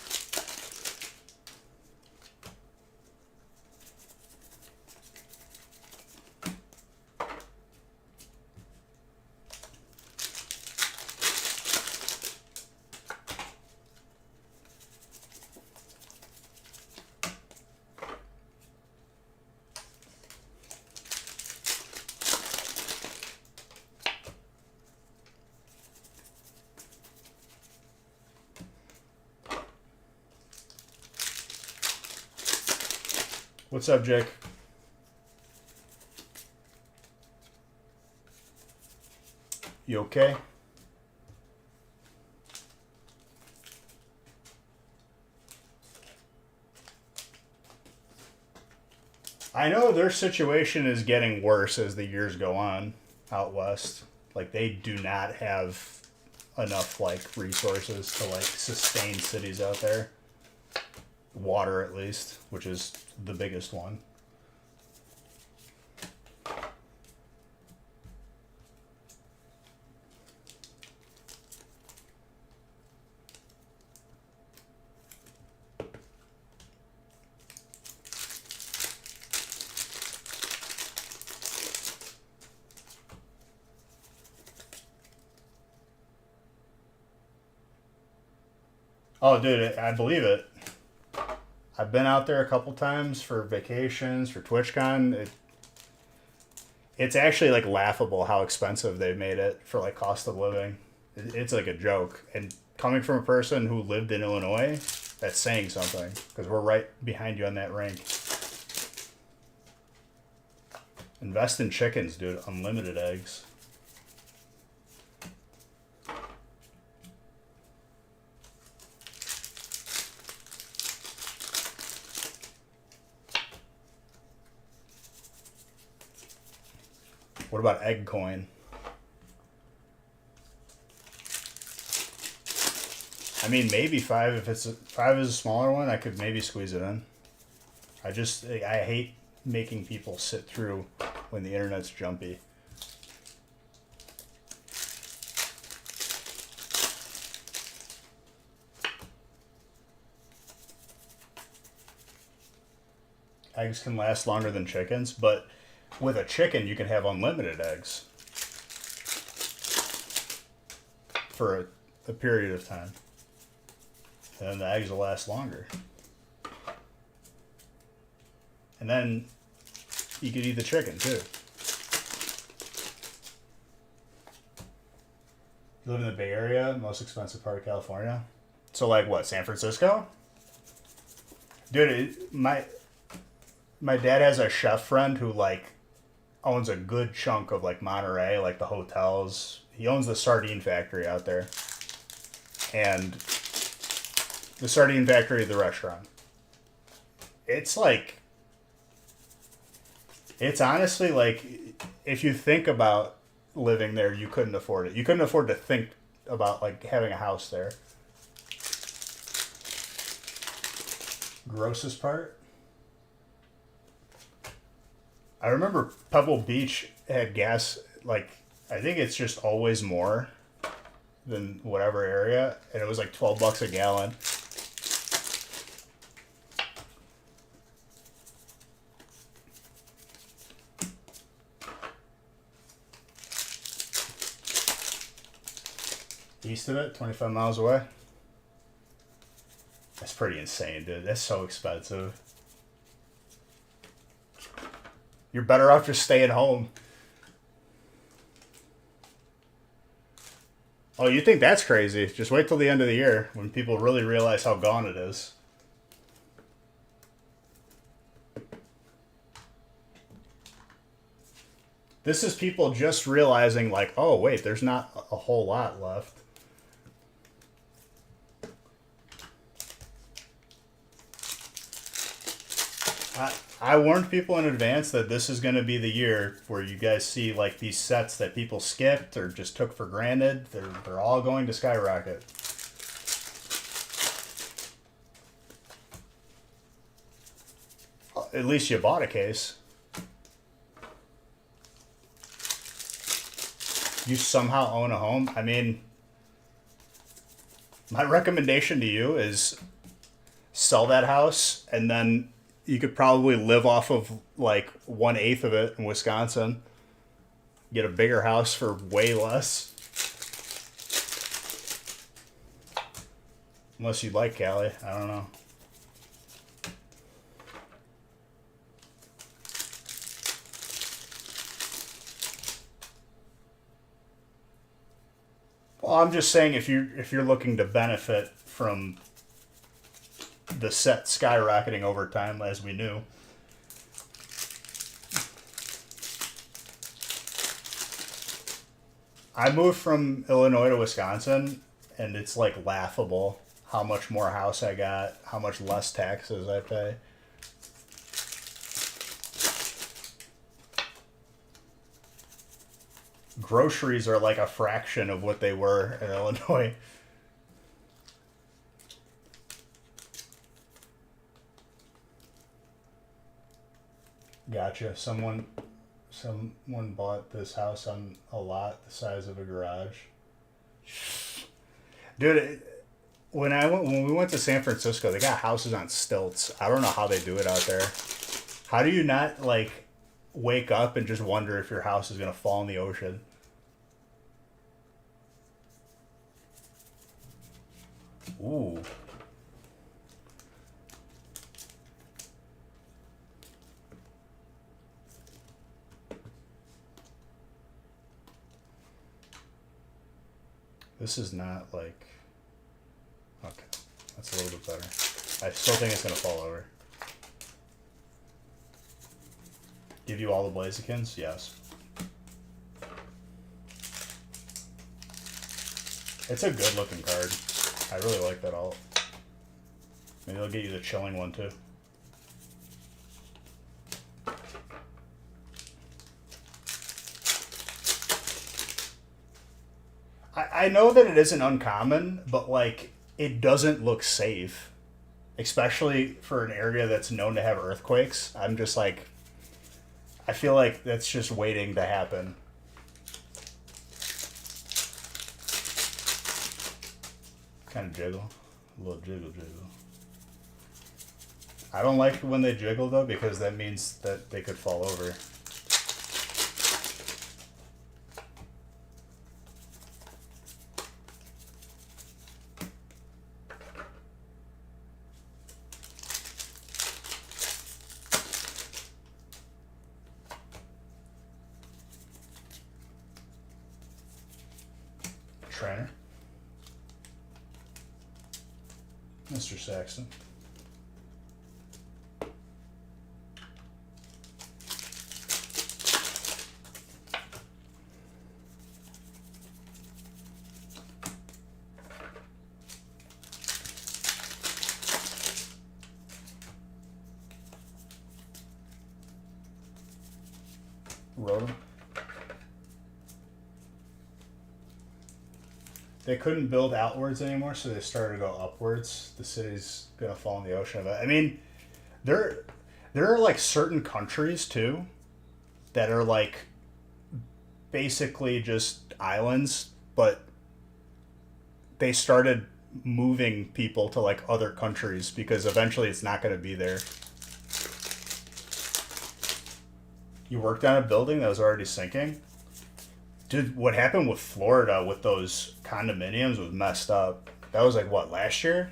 What's up, Jake? You okay? I know their situation is getting worse as the years go on out west. Like they do not have enough like resources to like sustain cities out there. Water at least, which is the biggest one. Oh, dude, I believe it. I've been out there a couple times for vacations, for TwitchCon. It's actually like laughable how expensive they've made it for like cost of living. It's like a joke. And coming from a person who lived in Illinois, that's saying something because we're right behind you on that rank. Invest in chickens, dude. Unlimited eggs. What about egg coin? I mean, maybe five. If five is a smaller one, I could maybe squeeze it in. I hate making people sit through when the internet's jumpy. Eggs can last longer than chickens, but with a chicken, you can have unlimited eggs for a period of time. And then the eggs will last longer. And then you could eat the chicken too. You live in the Bay Area, most expensive part of California. So like what, San Francisco? Dude, my dad has a chef friend who like owns a good chunk of like Monterey, like the hotels. He owns the sardine factory out there. And the sardine factory, the restaurant. It's like, it's honestly like, if you think about living there, you couldn't afford it. You couldn't afford to think about like having a house there. Grossest part? I remember Pebble Beach had gas, like, I think it's just always more than whatever area, and it was like $12 a gallon. East of it, 25 miles away. That's pretty insane, dude. That's so expensive. You're better off just staying home. Oh, you think that's crazy? Just wait till the end of the year when people really realize how gone it is. This is people just realizing, like, oh, wait, there's not a whole lot left. I warned people in advance that this is going to be the year where you guys see, like, these sets that people skipped or just took for granted. They're all going to skyrocket. At least you bought a case. You somehow own a home. I mean, my recommendation to you is sell that house, and then you could probably live off of like 1/8 of it in Wisconsin. Get a bigger house for way less. Unless you like Cali. I don't know. Well, I'm just saying if you're looking to benefit from the set skyrocketing over time, as we knew. I moved from Illinois to Wisconsin, and it's like laughable how much more house I got, how much less taxes I pay. Groceries are like a fraction of what they were in Illinois. Gotcha. Someone bought this house on a lot the size of a garage. Dude, when we went to San Francisco, they got houses on stilts. I don't know how they do it out there. How do you not like wake up and just wonder if your house is gonna fall in the ocean? Ooh. This is not like... Okay, that's a little bit better. I still think it's going to fall over. Give you all the Blazikins? Yes. It's a good looking card. I really like that alt. Maybe I'll get you the chilling one too. I know that it isn't uncommon, but like it doesn't look safe, especially for an area that's known to have earthquakes. I'm just like, I feel like that's just waiting to happen. Kind of jiggle, a little jiggle. I don't like when they jiggle though, because that means that they could fall over. Trainer. Mr. Saxton. Rotom. They couldn't build outwards anymore, so they started to go upwards. The city's gonna fall in the ocean. I mean, there are like certain countries too that are like basically just islands, but they started moving people to like other countries because eventually it's not gonna be there. You worked on a building that was already sinking? Dude, what happened with Florida with those condominiums was messed up. That was like, what, last year?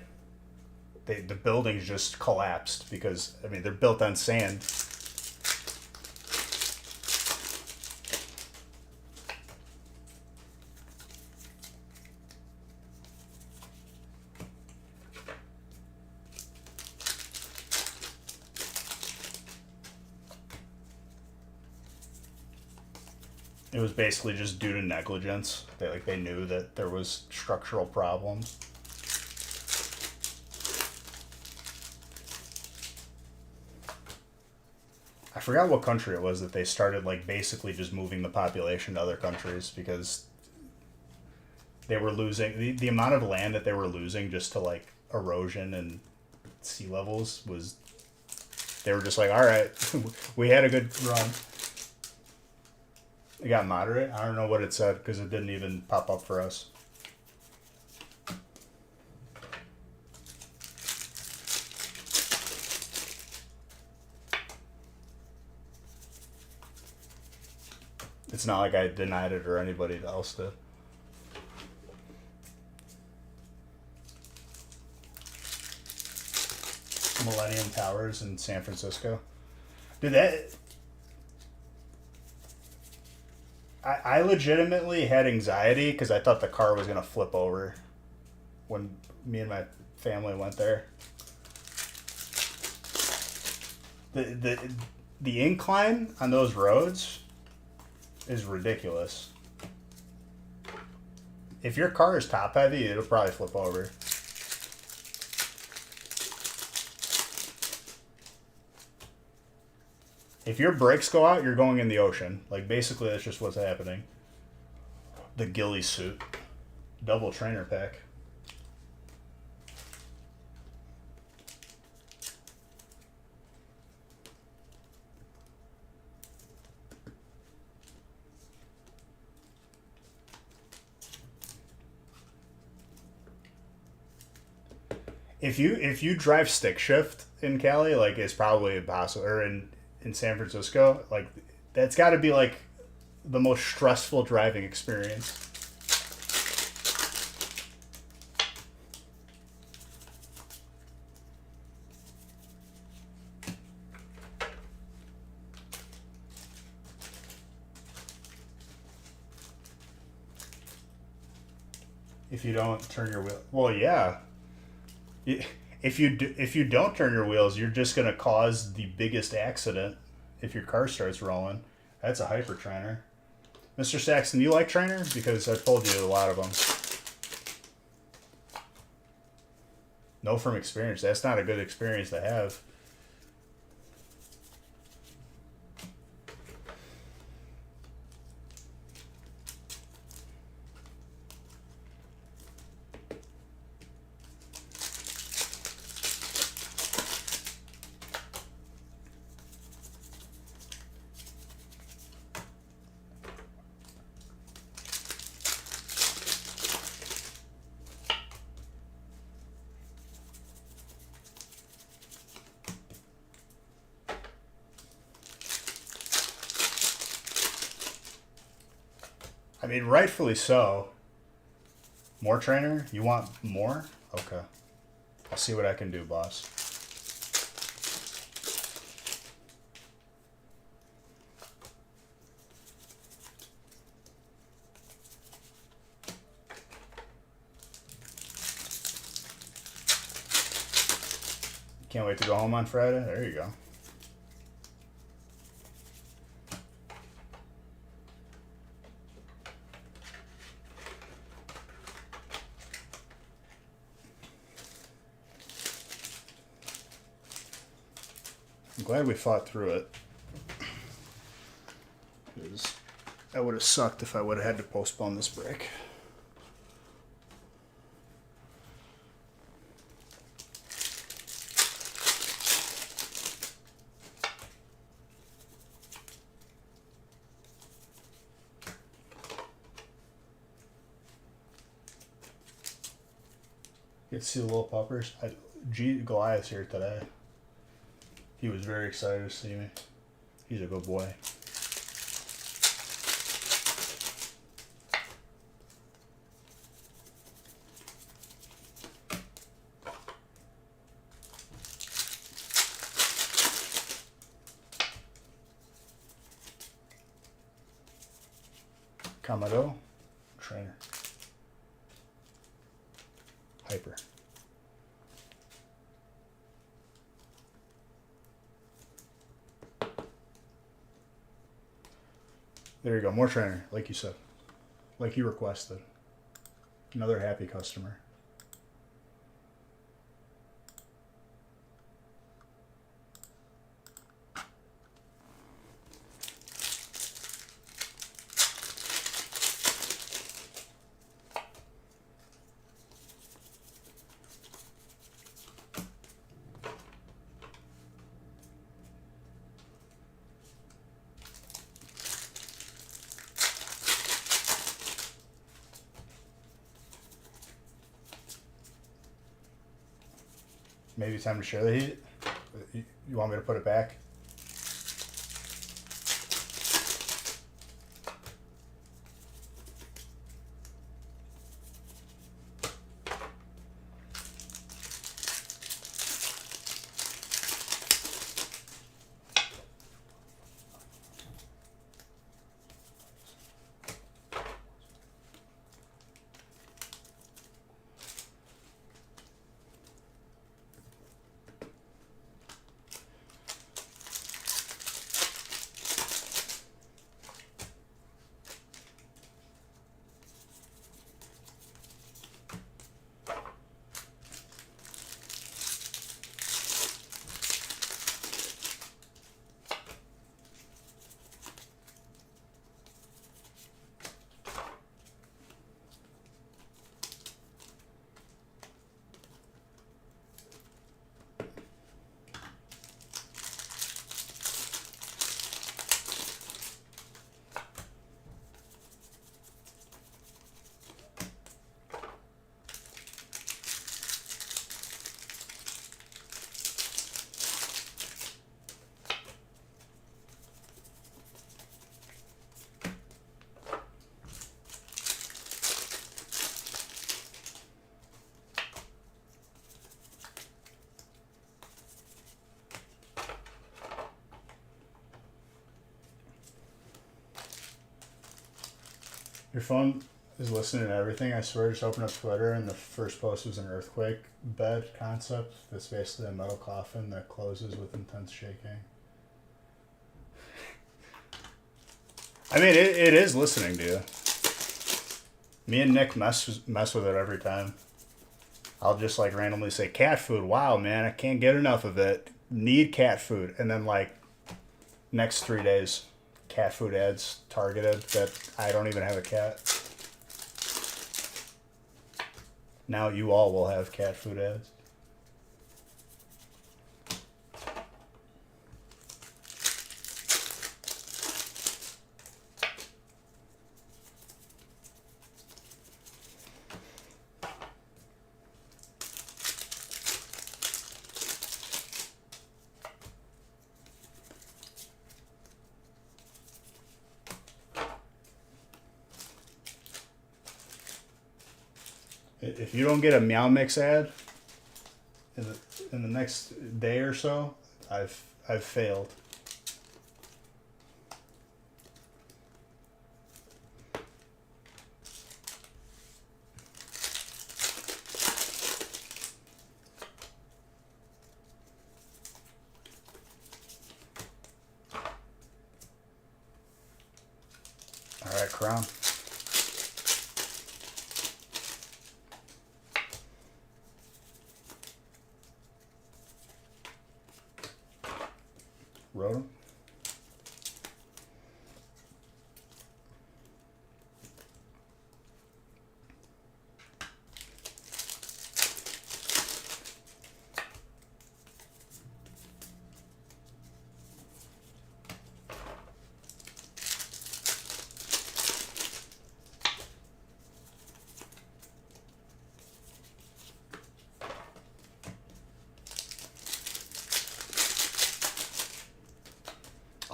The buildings just collapsed because, I mean, they're built on sand. It was basically just due to negligence. They knew that there was structural problems. I forgot what country it was that they started like basically just moving the population to other countries because they were losing the amount of land that they were losing just to like erosion and sea levels was. They were just like, all right, we had a good run. It got moderate. I don't know what it said because it didn't even pop up for us. It's not like I denied it or anybody else did. Millennium Towers in San Francisco. Dude, I legitimately had anxiety because I thought the car was going to flip over when me and my family went there. The incline on those roads is ridiculous. If your car is top heavy, it'll probably flip over. If your brakes go out, you're going in the ocean. Like, basically, that's just what's happening. The ghillie suit. Double trainer pack. If you drive stick shift in Cali, like, it's probably impossible. Or in San Francisco, like, that's got to be like the most stressful driving experience. If you don't turn your wheel, well, yeah. If you don't turn your wheels, you're just gonna cause the biggest accident if your car starts rolling. That's a hyper trainer. Mr. Saxon, you like trainer? Because I've told you a lot of them. Know from experience. That's not a good experience to have. I mean, rightfully so. More trainer? You want more? Okay. I'll see what I can do, boss. Can't wait to go home on Friday? There you go. I'm glad we fought through it. Because that would have sucked if I would have had to postpone this break. Get to see the little puppers. Goliath's here today. He was very excited to see me. He's a good boy. Kamado, trainer. Hyper. There you go. More trainer, like you said. Like you requested. Another happy customer. Maybe time to share the heat. You want me to put it back? Your phone is listening to everything. I swear, just open up Twitter and the first post was an earthquake bed concept. That's basically a metal coffin that closes with intense shaking. I mean, it is listening to you. Me and Nick mess with it every time. I'll just like randomly say cat food. Wow, man, I can't get enough of it. Need cat food. And then like next 3 days, cat food ads targeted that I don't even have a cat. Now you all will have cat food ads. If you don't get a Meow Mix ad in the next day or so, I've failed. All right, Crown. Wrote them.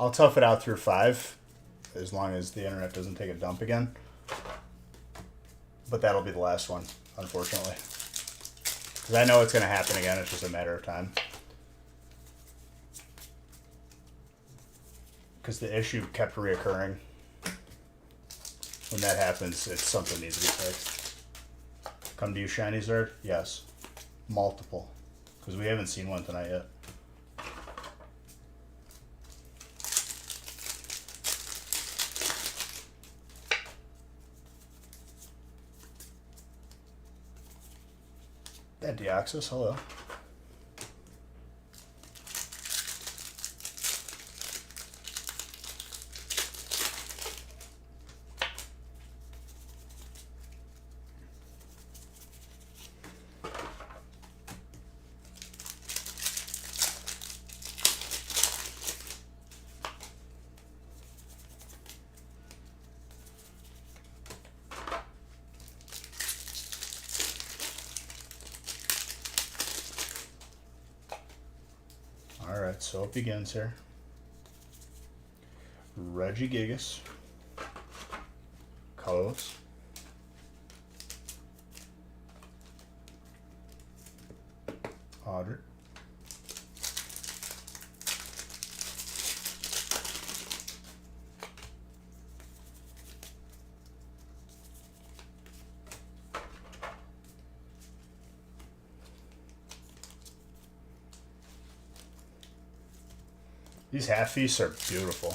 I'll tough it out through 5, as long as the internet doesn't take a dump again. But that'll be the last one, unfortunately. Because I know it's going to happen again, it's just a matter of time. Because the issue kept reoccurring. When that happens, it's something needs to be fixed. Come to you, Shiny Zerd? Yes. Multiple. Because we haven't seen one tonight yet. Yeah, Deoxys, hello. Alright, so it begins here. Reggie Gigas. Colorless. Audrey. These half feasts are beautiful.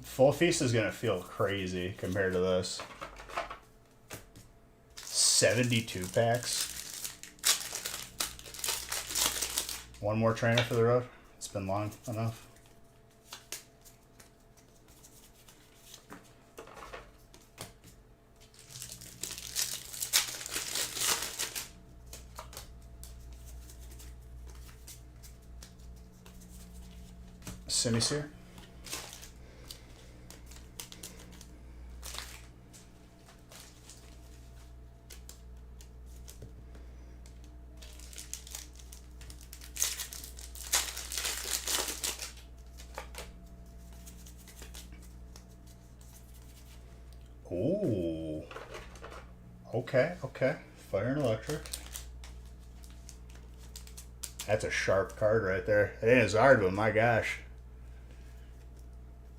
Full feast is gonna feel crazy compared to this. 72 packs. One more trainer for the road. It's been long enough. Semi-seer. Ooh. Okay, okay. Fire and electric. That's a sharp card right there. It ain't as hard, but my gosh.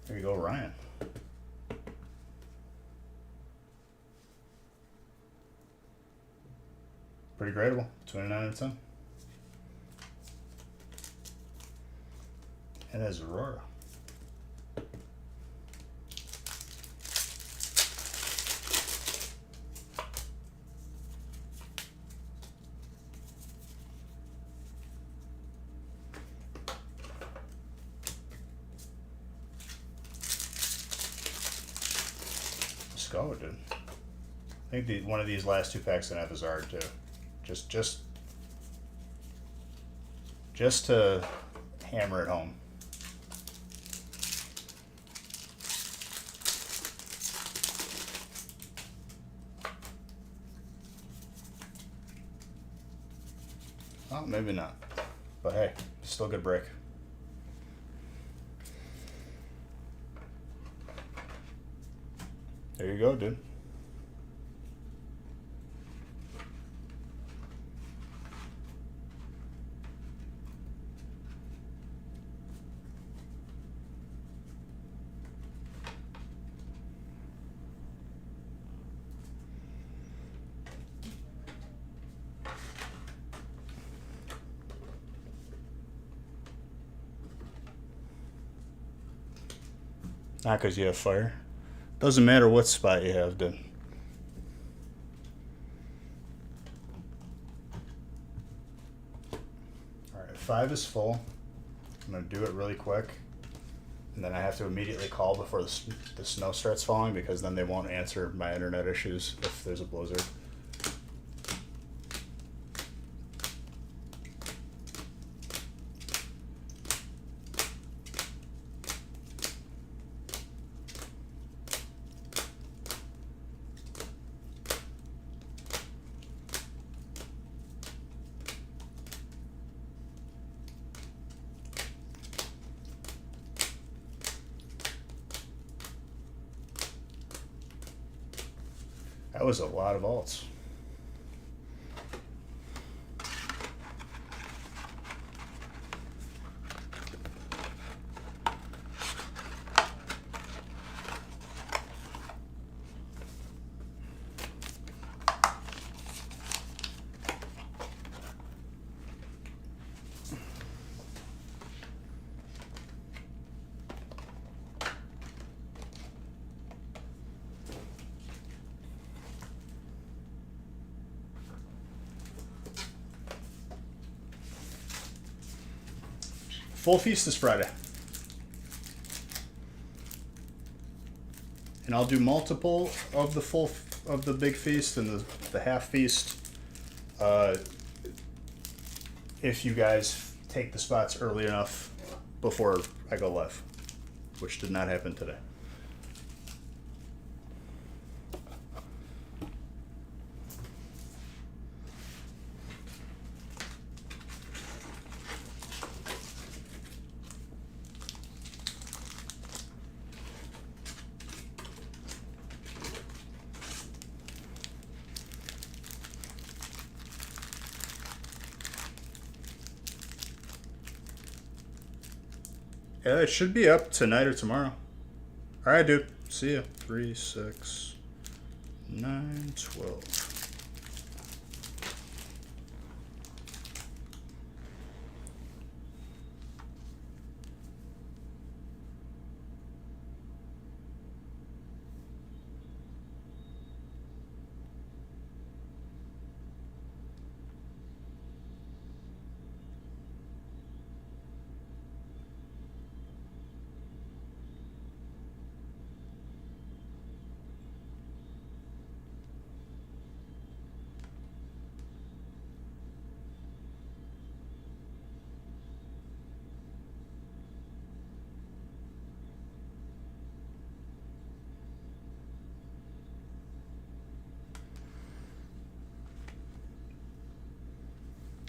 There you go, Ryan. Pretty gradable. 29 out of 10. And there's Aurora. Let's go, dude. I think one of these last two packs gonna have a Zard too. Just to hammer it home. Well, maybe not. But hey, still a good break. There you go, dude. Not because you have fire. Doesn't matter what spot you have, dude. Alright, 5 is full. I'm going to do it really quick. And then I have to immediately call before the snow starts falling, because then they won't answer my internet issues if there's a blizzard. That was a lot of alts. Full feast is Friday. And I'll do multiple of the big feast and the half feast. If you guys take the spots early enough before I go live, which did not happen today. Yeah, it should be up tonight or tomorrow. All right, dude. See ya. 3, 6, 9, 12.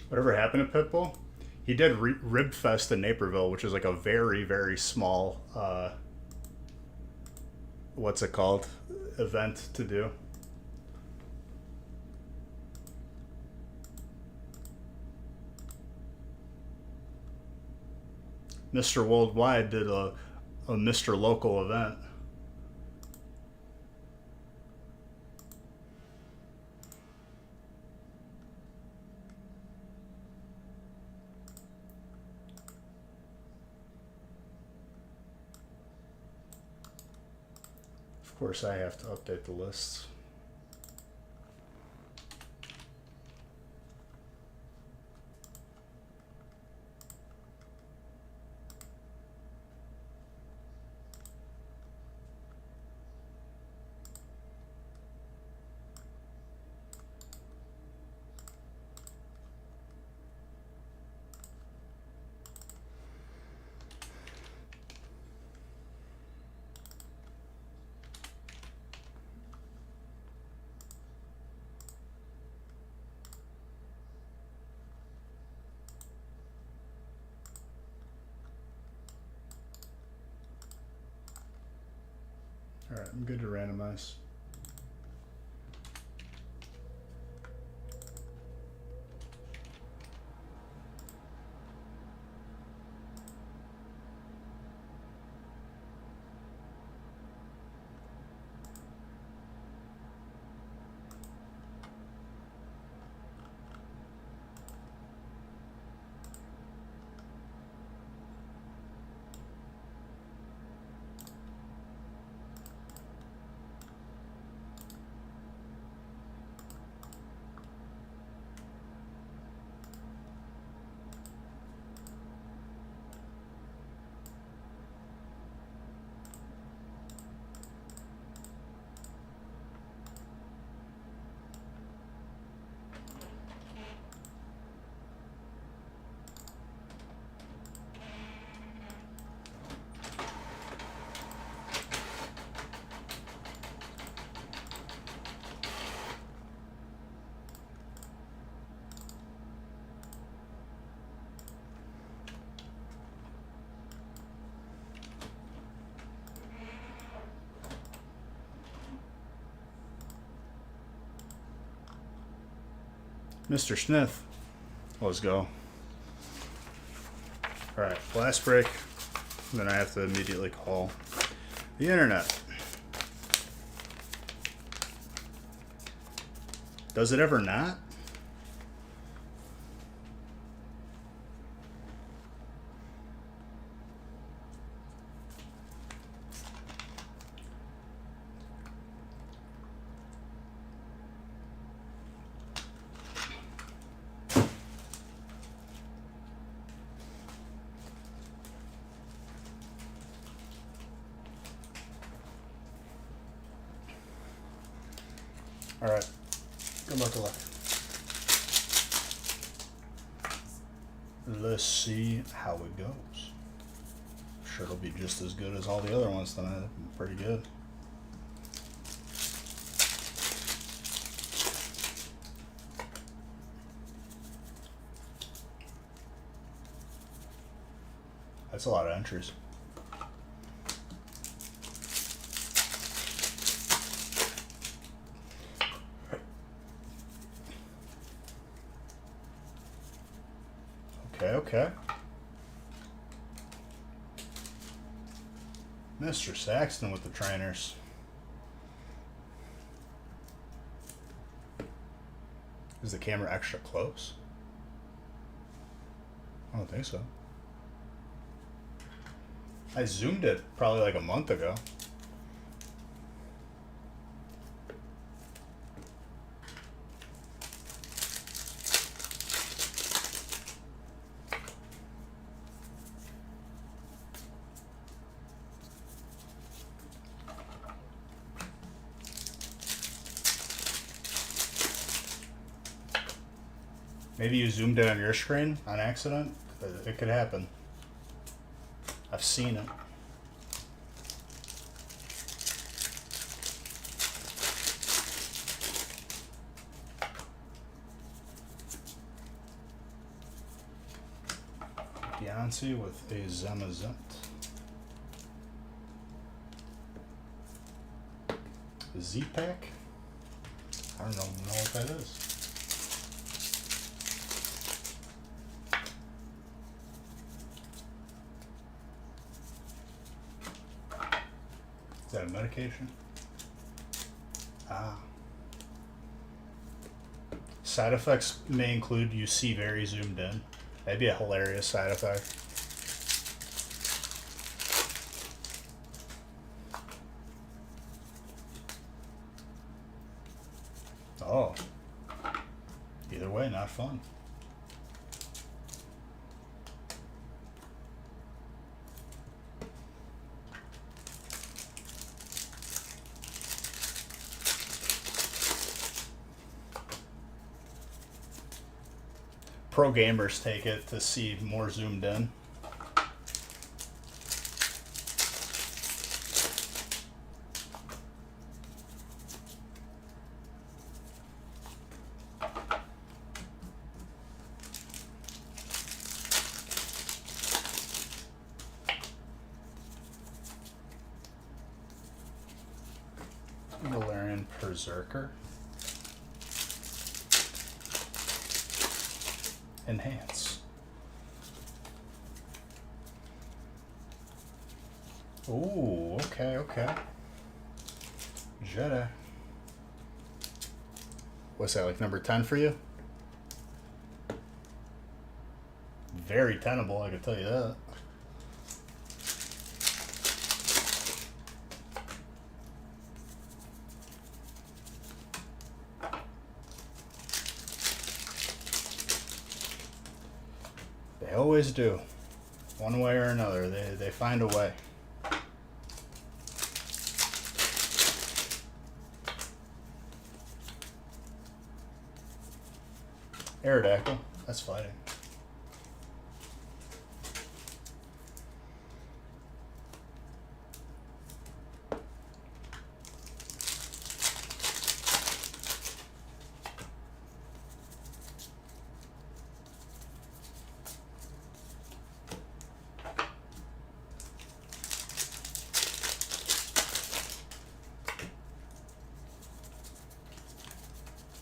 Whatever happened to Pitbull? He did Rib Fest in Naperville, which is like a very, very small, what's it called, event to do. Mr. Worldwide did a Mr. Local event. Of course, I have to update the lists. All right, I'm good to randomize. Mr. Smith, let's go. All right, last break. Then I have to immediately call the internet. Does it ever not? Alright. Good luck, good luck. Let's see how it goes. Sure it'll be just as good as all the other ones tonight. Pretty good. That's a lot of entries. Okay. Mr. Saxton with the trainers. Is the camera extra close? I don't think so. I zoomed it probably like a month ago. Maybe you zoomed it on your screen on accident. It could happen. I've seen it. Beyonce with a Zamazent. Z-Pack? I don't know what that is. Is that a medication? Ah. Side effects may include you see very zoomed in. That'd be a hilarious side effect. Oh. Either way, not fun. Pro gamers take it to see more zoomed in. Valerian Berserker. Enhance. Ooh, okay. Jedi. What's that, like number 10 for you? Very tenable, I can tell you that. They always do. One way or another, they find a way. Aerodactyl, that's fighting.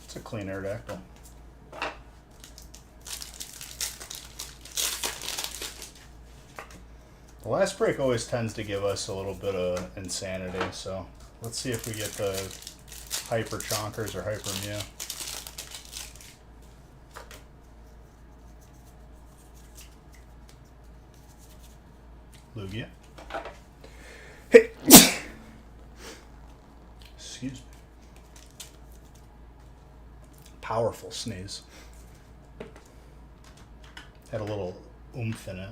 It's a clean Aerodactyl. The last break always tends to give us a little bit of insanity, so let's see if we get the Hyper Chonkers or Hyper Mew. Lugia. Hey. Excuse me. Powerful sneeze. Had a little oomph in it.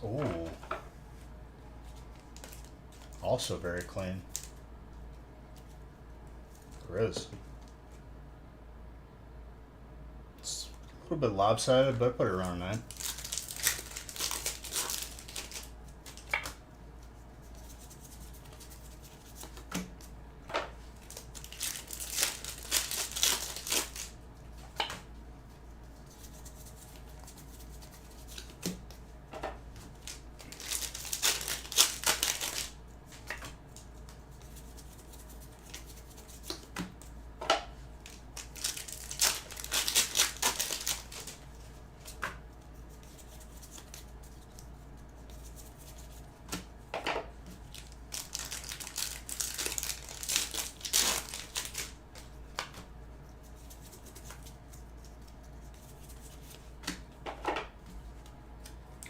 Ooh. Also very clean. Grizz. It's a little bit lopsided, but I put it around 9.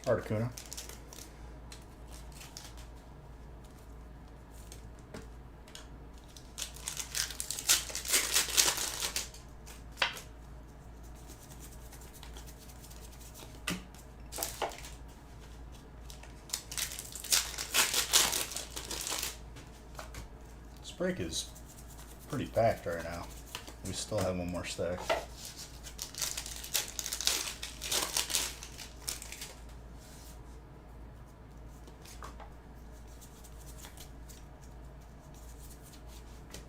Articuno. This break is pretty packed right now. We still have one more stack.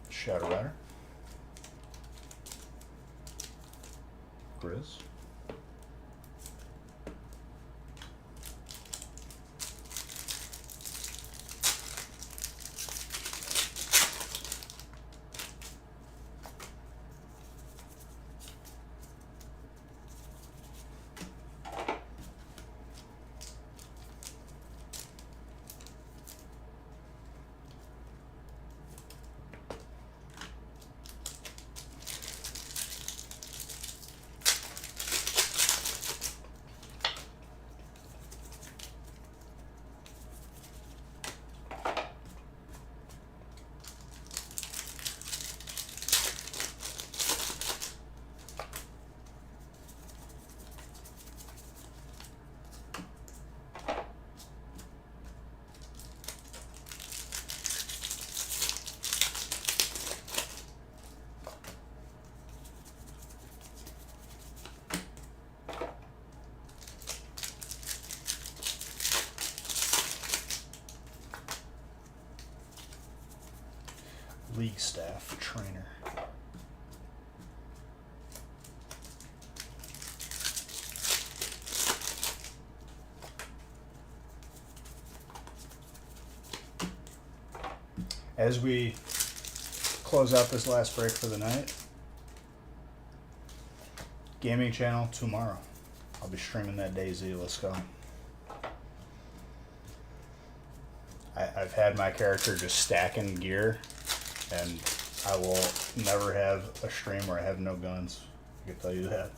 Shadow Rider. Grizz. League staff trainer. As we close out this last break for the night, gaming channel tomorrow. I'll be streaming that DayZ. Let's go. I've had my character just stacking gear, and I will never have a stream where I have no guns. I can tell you that.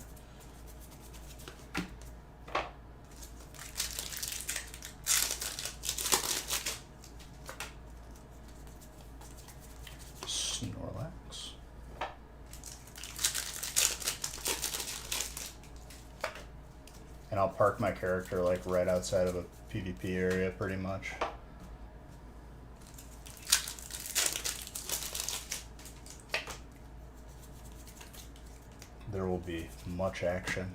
Snorlax. And I'll park my character like right outside of a PvP area pretty much. There will be much action.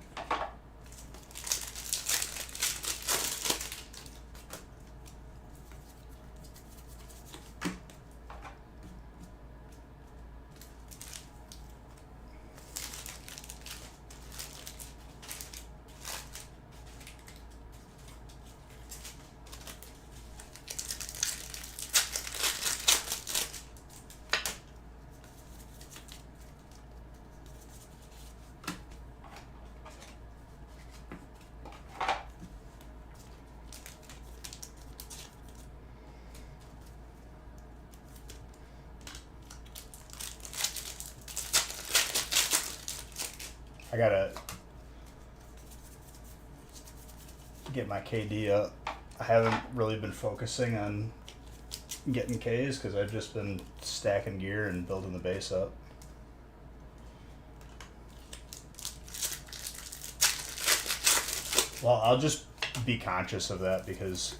I gotta get my KD up. I haven't really been focusing on getting Ks because I've just been stacking gear and building the base up. Well, I'll just be conscious of that because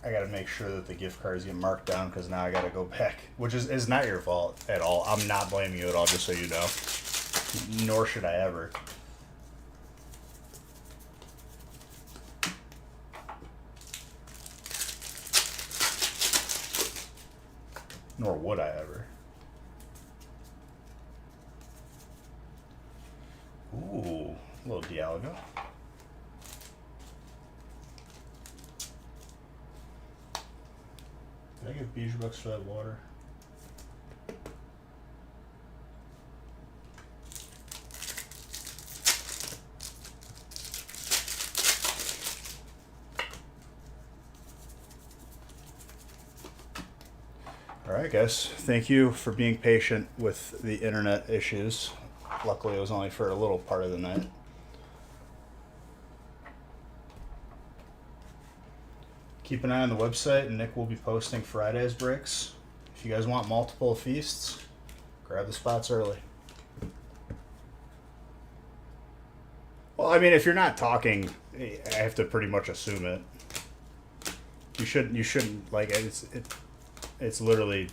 I got to make sure that the gift cards get marked down because now I got to go back, which is not your fault at all. I'm not blaming you at all, just so you know. Nor should I ever. Nor would I ever. Ooh, a little Dialga. Did I give Bijou Bucks for that water? Alright guys, thank you for being patient with the internet issues. Luckily it was only for a little part of the night. Keep an eye on the website, and Nick will be posting Friday's breaks. If you guys want multiple feasts, grab the spots early. Well, I mean, if you're not talking, I have to pretty much assume it. You shouldn't like it's literally,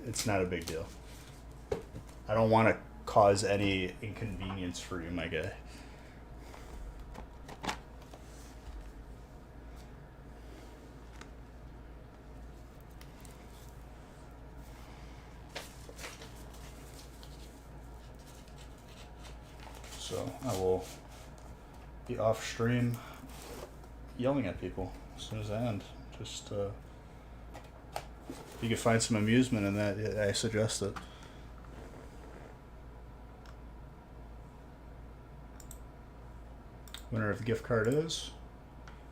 it's not a big deal. I don't want to cause any inconvenience for you, my guy. So I will be off stream yelling at people as soon as I end. Just if you can find some amusement in that, I suggest it. Winner of the gift card is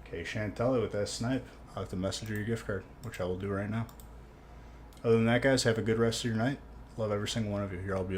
Kay Chantelli with that snipe. I'll have to message your gift card, which I will do right now. Other than that, guys, have a good rest of your night. Love every single one of you. You're all beautiful.